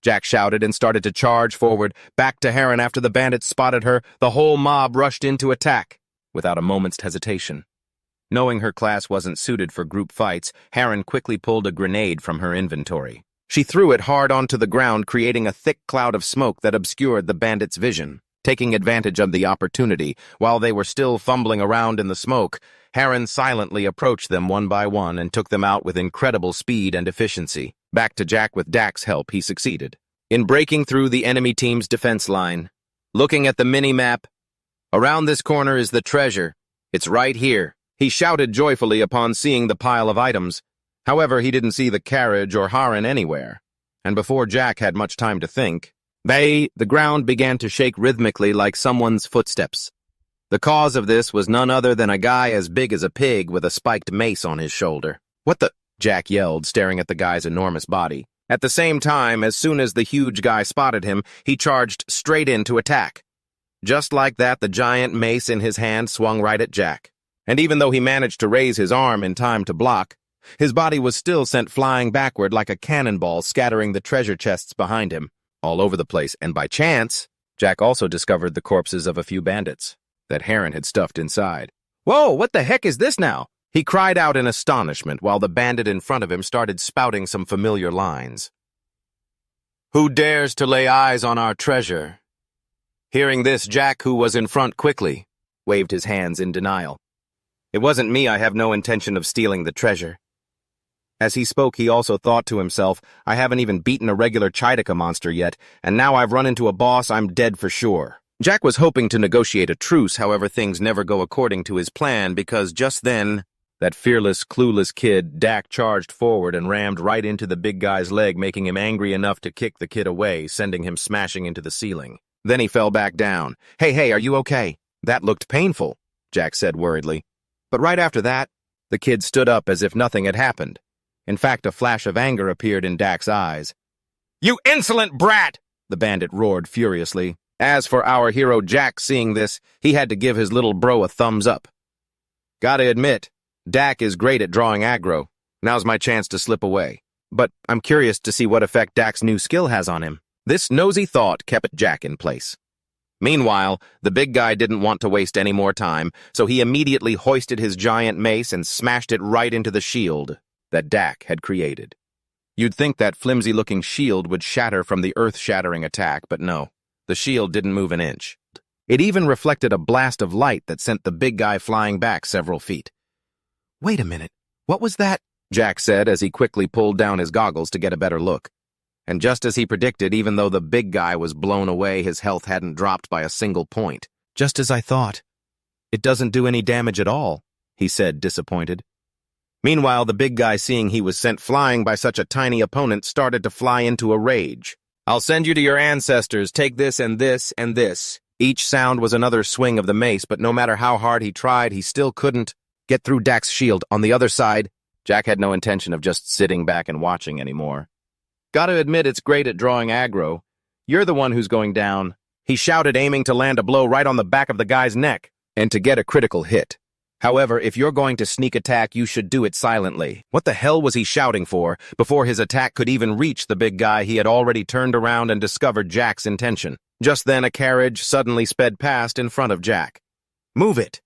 Jack shouted and started to charge forward, back to Heron. After the bandits spotted her, the whole mob rushed in to attack, without a moment's hesitation. Knowing her class wasn't suited for group fights, Heron quickly pulled a grenade from her inventory. She threw it hard onto the ground, creating a thick cloud of smoke that obscured the bandits' vision. Taking advantage of the opportunity, while they were still fumbling around in the smoke, Heron silently approached them one by one and took them out with incredible speed and efficiency. Back to Jack with Dak's help, he succeeded in breaking through the enemy team's defense line. Looking at the mini-map, around this corner is the treasure. It's right here. He shouted joyfully upon seeing the pile of items. However, he didn't see the carriage or Heron anywhere. And before Jack had much time to think, the ground began to shake rhythmically like someone's footsteps. The cause of this was none other than a guy as big as a pig with a spiked mace on his shoulder. "What the?" Jack yelled, staring at the guy's enormous body. At the same time, as soon as the huge guy spotted him, he charged straight in to attack. Just like that, the giant mace in his hand swung right at Jack. And even though he managed to raise his arm in time to block, his body was still sent flying backward like a cannonball, scattering the treasure chests behind him all over the place. And by chance, Jack also discovered the corpses of a few bandits that Heron had stuffed inside. "Whoa, what the heck is this now?" He cried out in astonishment while the bandit in front of him started spouting some familiar lines. "Who dares to lay eyes on our treasure?" Hearing this, Jack, who was in front, quickly waved his hands in denial. "It wasn't me. I have no intention of stealing the treasure." As he spoke, he also thought to himself, "I haven't even beaten a regular Chidaka monster yet, and now I've run into a boss, I'm dead for sure." Jack was hoping to negotiate a truce, however things never go according to his plan, because just then, that fearless, clueless kid, Dak, charged forward and rammed right into the big guy's leg, making him angry enough to kick the kid away, sending him smashing into the ceiling. Then he fell back down. Hey, are you okay?" "That looked painful," Jack said worriedly. But right after that, the kid stood up as if nothing had happened. In fact, a flash of anger appeared in Dak's eyes. "You insolent brat!" the bandit roared furiously. As for our hero Jack, seeing this, he had to give his little bro a thumbs up. Gotta admit, Dak is great at drawing aggro. Now's my chance to slip away. But I'm curious to see what effect Dak's new skill has on him. This nosy thought kept Jack in place. Meanwhile, the big guy didn't want to waste any more time, so he immediately hoisted his giant mace and smashed it right into the shield that Dak had created. You'd think that flimsy-looking shield would shatter from the earth-shattering attack, but no, the shield didn't move an inch. It even reflected a blast of light that sent the big guy flying back several feet. "Wait a minute, what was that?" Jack said as he quickly pulled down his goggles to get a better look. And just as he predicted, even though the big guy was blown away, his health hadn't dropped by a single point. "Just as I thought. It doesn't do any damage at all," he said, disappointed. Meanwhile, the big guy, seeing he was sent flying by such a tiny opponent, started to fly into a rage. "I'll send you to your ancestors. Take this and this and this." Each sound was another swing of the mace, but no matter how hard he tried, he still couldn't get through Dak's shield. On the other side, Jack had no intention of just sitting back and watching anymore. "Gotta admit it's great at drawing aggro. You're the one who's going down," he shouted, aiming to land a blow right on the back of the guy's neck, and to get a critical hit. "However, if you're going to sneak attack, you should do it silently." What the hell was he shouting for? Before his attack could even reach the big guy, he had already turned around and discovered Jack's intention. Just then, a carriage suddenly sped past in front of Jack. "Move it!"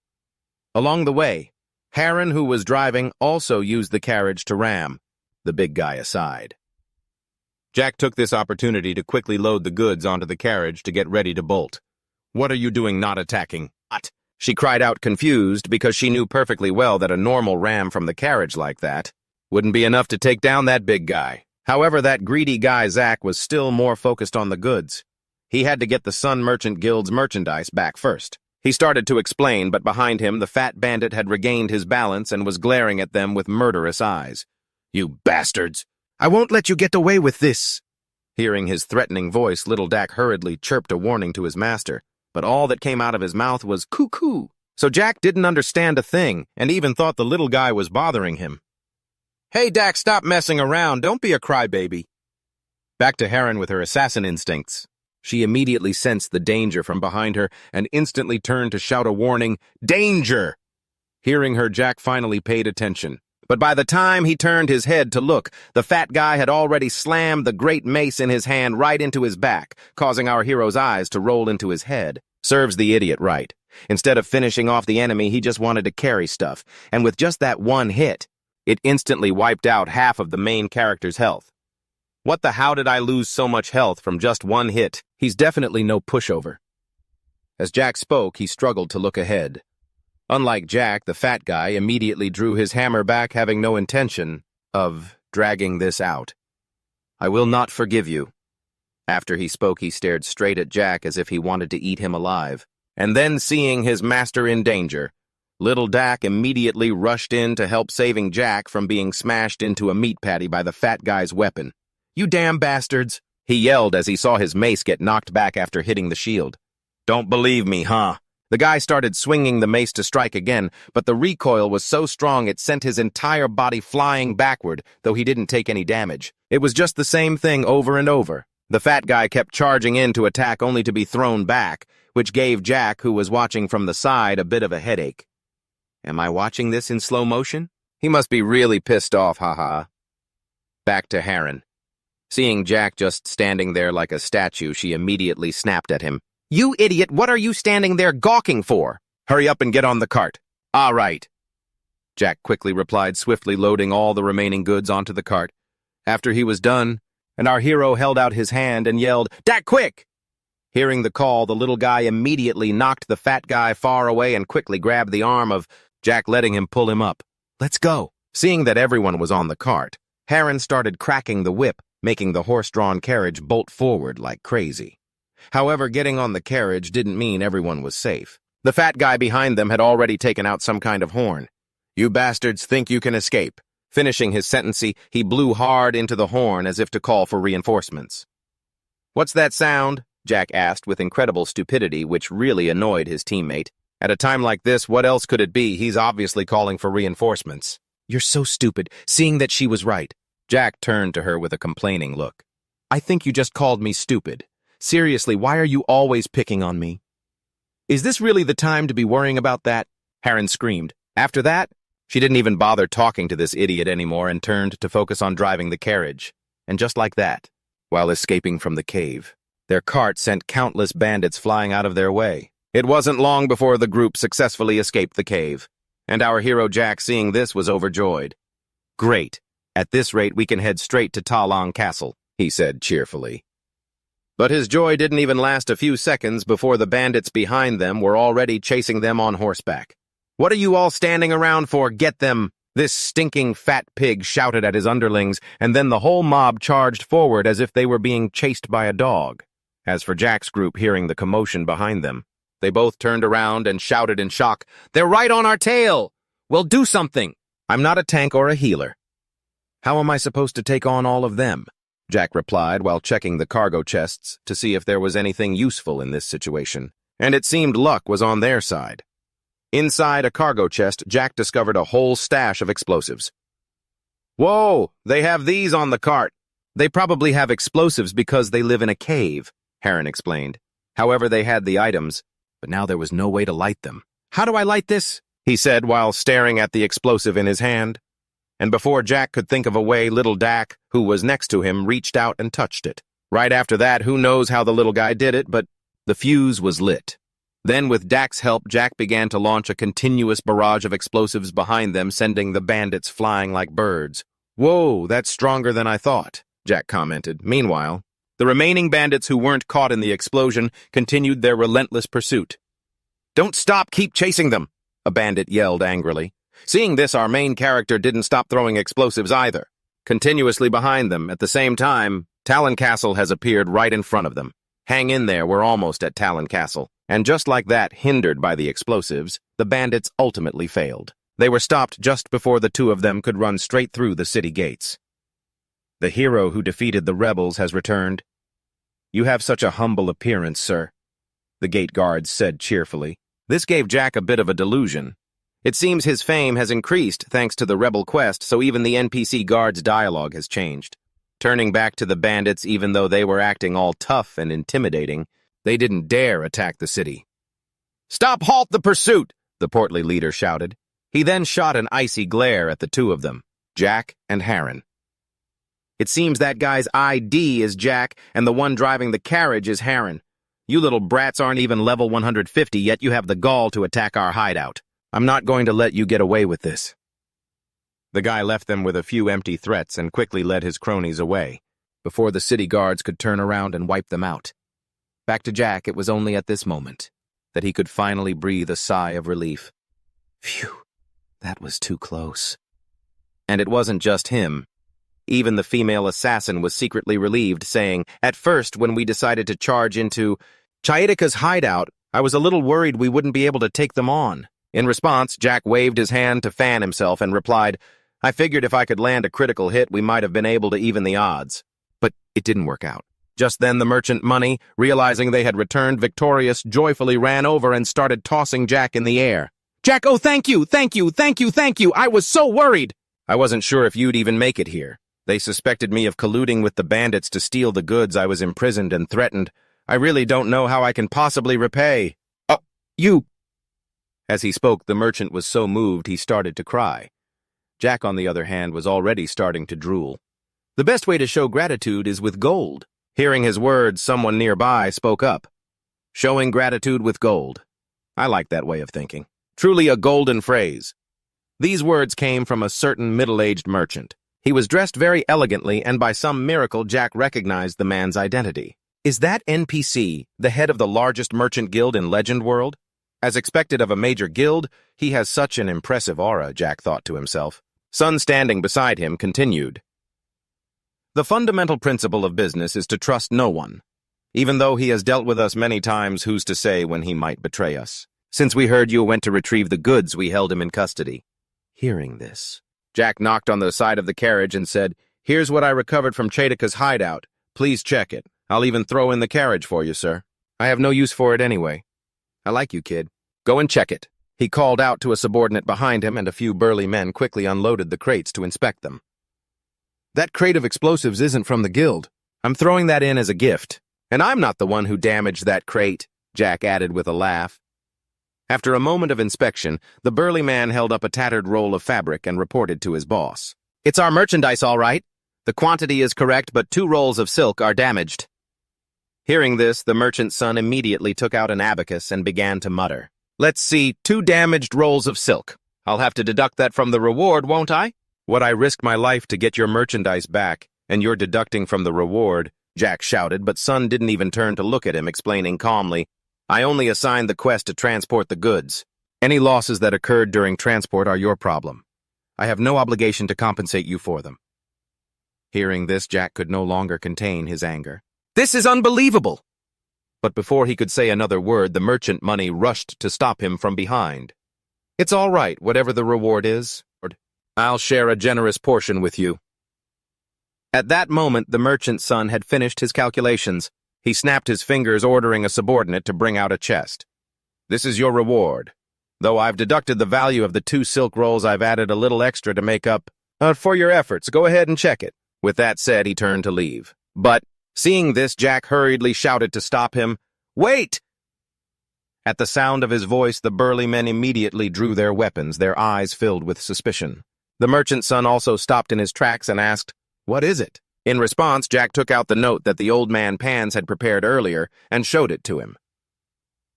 Along the way, Heron, who was driving, also used the carriage to ram the big guy aside. Jack took this opportunity to quickly load the goods onto the carriage to get ready to bolt. "What are you doing not attacking?" "What?" She cried out, confused, because she knew perfectly well that a normal ram from the carriage like that wouldn't be enough to take down that big guy. However, that greedy guy Zach was still more focused on the goods. He had to get the Sun Merchant Guild's merchandise back first. He started to explain, but behind him the fat bandit had regained his balance and was glaring at them with murderous eyes. "You bastards! I won't let you get away with this!" Hearing his threatening voice, little Dak hurriedly chirped a warning to his master, but all that came out of his mouth was "coo-coo." So Jack didn't understand a thing, and even thought the little guy was bothering him. "Hey, Dak, stop messing around. Don't be a crybaby." Back to Heron with her assassin instincts. She immediately sensed the danger from behind her and instantly turned to shout a warning, "Danger!" Hearing her, Jack finally paid attention. But by the time he turned his head to look, the fat guy had already slammed the great mace in his hand right into his back, causing our hero's eyes to roll into his head. Serves the idiot right. Instead of finishing off the enemy, he just wanted to carry stuff, and with just that one hit, it instantly wiped out half of the main character's health. What the how did I lose so much health from just one hit? He's definitely no pushover. As Jack spoke, he struggled to look ahead. Unlike Jack, the fat guy immediately drew his hammer back, having no intention of dragging this out. "I will not forgive you." After he spoke, he stared straight at Jack as if he wanted to eat him alive. And then, seeing his master in danger, little Dak immediately rushed in to help, saving Jack from being smashed into a meat patty by the fat guy's weapon. "You damn bastards!" he yelled as he saw his mace get knocked back after hitting the shield. "Don't believe me, huh?" The guy started swinging the mace to strike again, but the recoil was so strong it sent his entire body flying backward, though he didn't take any damage. It was just the same thing over and over. The fat guy kept charging in to attack only to be thrown back, which gave Jack, who was watching from the side, a bit of a headache. Am I watching this in slow motion? He must be really pissed off, haha. Back to Heron. Seeing Jack just standing there like a statue, she immediately snapped at him. "You idiot, what are you standing there gawking for? Hurry up and get on the cart." "All right." Jack quickly replied, swiftly loading all the remaining goods onto the cart. After he was done, and our hero held out his hand and yelled, "Dak, quick!" Hearing the call, the little guy immediately knocked the fat guy far away and quickly grabbed the arm of Jack, letting him pull him up. "Let's go." Seeing that everyone was on the cart, Heron started cracking the whip, making the horse-drawn carriage bolt forward like crazy. However, getting on the carriage didn't mean everyone was safe. The fat guy behind them had already taken out some kind of horn. "You bastards think you can escape." Finishing his sentence, he blew hard into the horn as if to call for reinforcements. "What's that sound?" Jack asked with incredible stupidity, which really annoyed his teammate. At a time like this, what else could it be? He's obviously calling for reinforcements. "You're so stupid," seeing that she was right. Jack turned to her with a complaining look. "I think you just called me stupid. Seriously, why are you always picking on me?" "Is this really the time to be worrying about that?" Heron screamed. After that, she didn't even bother talking to this idiot anymore and turned to focus on driving the carriage. And just like that, while escaping from the cave, their cart sent countless bandits flying out of their way. It wasn't long before the group successfully escaped the cave, and our hero Jack, seeing this, was overjoyed. "Great. At this rate, we can head straight to Talong Castle," he said cheerfully. But his joy didn't even last a few seconds before the bandits behind them were already chasing them on horseback. "What are you all standing around for? Get them!" This stinking fat pig shouted at his underlings, and then the whole mob charged forward as if they were being chased by a dog. As for Jack's group, hearing the commotion behind them, they both turned around and shouted in shock, "They're right on our tail! Well, do something!" "I'm not a tank or a healer. How am I supposed to take on all of them?" Jack replied while checking the cargo chests to see if there was anything useful in this situation, and it seemed luck was on their side. Inside a cargo chest, Jack discovered a whole stash of explosives. "Whoa, they have these on the cart. They probably have explosives because they live in a cave," Heron explained. However, they had the items, but now there was no way to light them. "How do I light this?" he said while staring at the explosive in his hand. And before Jack could think of a way, little Dak, who was next to him, reached out and touched it. Right after that, who knows how the little guy did it, but the fuse was lit. Then, with Dak's help, Jack began to launch a continuous barrage of explosives behind them, sending the bandits flying like birds. "Whoa, that's stronger than I thought," Jack commented. Meanwhile, the remaining bandits who weren't caught in the explosion continued their relentless pursuit. "Don't stop, keep chasing them," a bandit yelled angrily. Seeing this, our main character didn't stop throwing explosives either. Continuously behind them, at the same time, Talon Castle has appeared right in front of them. Hang in there, we're almost at Talon Castle. And just like that, hindered by the explosives, the bandits ultimately failed. They were stopped just before the two of them could run straight through the city gates. "The hero who defeated the rebels has returned. You have such a humble appearance, sir," the gate guards said cheerfully. This gave Jack a bit of a delusion. It seems his fame has increased thanks to the rebel quest, so even the NPC guards' dialogue has changed. Turning back to the bandits, even though they were acting all tough and intimidating, they didn't dare attack the city. "Stop, halt the pursuit!" the portly leader shouted. He then shot an icy glare at the two of them, Jack and Heron. "It seems that guy's ID is Jack, and the one driving the carriage is Heron. You little brats aren't even level 150, yet you have the gall to attack our hideout. I'm not going to let you get away with this." The guy left them with a few empty threats and quickly led his cronies away, before the city guards could turn around and wipe them out. Back to Jack, it was only at this moment that he could finally breathe a sigh of relief. Phew, that was too close. And it wasn't just him. Even the female assassin was secretly relieved, saying, "At first, when we decided to charge into Chaitika's hideout, I was a little worried we wouldn't be able to take them on." In response, Jack waved his hand to fan himself and replied, "I figured if I could land a critical hit, we might have been able to even the odds." But it didn't work out. Just then, the merchant Money, realizing they had returned victorious, joyfully ran over and started tossing Jack in the air. "Jack, oh, thank you, thank you, thank you, thank you! I was so worried!" "I wasn't sure if you'd even make it here. They suspected me of colluding with the bandits to steal the goods. I was imprisoned and threatened. I really don't know how I can possibly repay." "Oh, you..." As he spoke, the merchant was so moved he started to cry. Jack, on the other hand, was already starting to drool. "The best way to show gratitude is with gold." Hearing his words, someone nearby spoke up. "Showing gratitude with gold. I like that way of thinking. Truly a golden phrase." These words came from a certain middle-aged merchant. He was dressed very elegantly, and by some miracle, Jack recognized the man's identity. Is that NPC the head of the largest merchant guild in Legend World? As expected of a major guild, he has such an impressive aura, Jack thought to himself. Sun, standing beside him, continued. "The fundamental principle of business is to trust no one. Even though he has dealt with us many times, who's to say when he might betray us? Since we heard you went to retrieve the goods, we held him in custody." Hearing this, Jack knocked on the side of the carriage and said, "Here's what I recovered from Chaitika's hideout. Please check it. I'll even throw in the carriage for you, sir. I have no use for it anyway. I like you, kid. Go and check it." He called out to a subordinate behind him, and a few burly men quickly unloaded the crates to inspect them. "That crate of explosives isn't from the guild. I'm throwing that in as a gift. And I'm not the one who damaged that crate," Jack added with a laugh. After a moment of inspection, the burly man held up a tattered roll of fabric and reported to his boss. "It's our merchandise, all right. The quantity is correct, but 2 rolls of silk are damaged." Hearing this, the merchant's son immediately took out an abacus and began to mutter. "Let's see, 2 damaged rolls of silk. I'll have to deduct that from the reward, won't I?" "What, I risked my life to get your merchandise back, and you're deducting from the reward," Jack shouted, but Son didn't even turn to look at him, explaining calmly, "I only assigned the quest to transport the goods. Any losses that occurred during transport are your problem. I have no obligation to compensate you for them." Hearing this, Jack could no longer contain his anger. "This is unbelievable!" But before he could say another word, the merchant money rushed to stop him from behind. "It's all right, whatever the reward is. I'll share a generous portion with you." At that moment, the merchant's son had finished his calculations. He snapped his fingers, ordering a subordinate to bring out a chest. "This is your reward. Though I've deducted the value of the 2 silk rolls, I've added a little extra to make up for your efforts. Go ahead and check it." With that said, he turned to leave. But, seeing this, Jack hurriedly shouted to stop him, "Wait!" At the sound of his voice, the burly men immediately drew their weapons, their eyes filled with suspicion. The merchant's son also stopped in his tracks and asked, "What is it?" In response, Jack took out the note that the old man Pans had prepared earlier and showed it to him.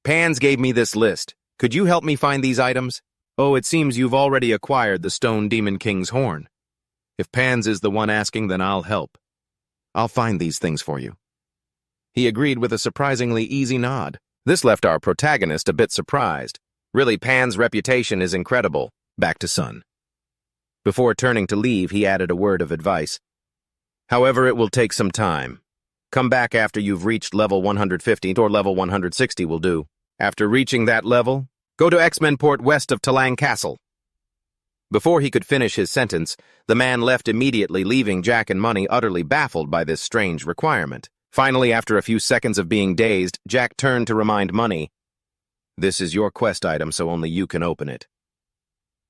"Pans gave me this list. Could you help me find these items? Oh, it seems you've already acquired the Stone Demon King's horn. If Pans is the one asking, then I'll help. I'll find these things for you." He agreed with a surprisingly easy nod. This left our protagonist a bit surprised. Really, Pan's reputation is incredible. Back to Son. Before turning to leave, he added a word of advice. "However, it will take some time. Come back after you've reached level 150 or level 160 will do. After reaching that level, go to X-Men Port west of Talang Castle." Before he could finish his sentence, the man left immediately, leaving Jack and Money utterly baffled by this strange requirement. Finally, after a few seconds of being dazed, Jack turned to remind Money, "This is your quest item, so only you can open it."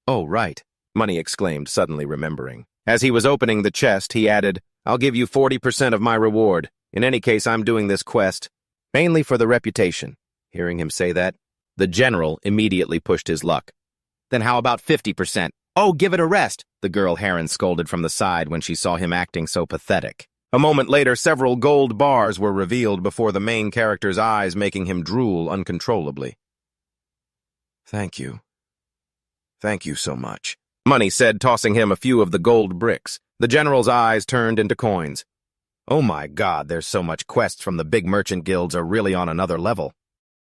"Oh, right," Money exclaimed, suddenly remembering. As he was opening the chest, he added, "I'll give you 40% of my reward. In any case, I'm doing this quest mainly for the reputation." Hearing him say that, the general immediately pushed his luck. "Then how about 50%? Oh, give it a rest," the girl Heron scolded from the side when she saw him acting so pathetic. A moment later, several gold bars were revealed before the main character's eyes, making him drool uncontrollably. "Thank you. Thank you so much," Money said, tossing him a few of the gold bricks. The general's eyes turned into coins. "Oh my God, there's so much quests from the big merchant guilds are really on another level."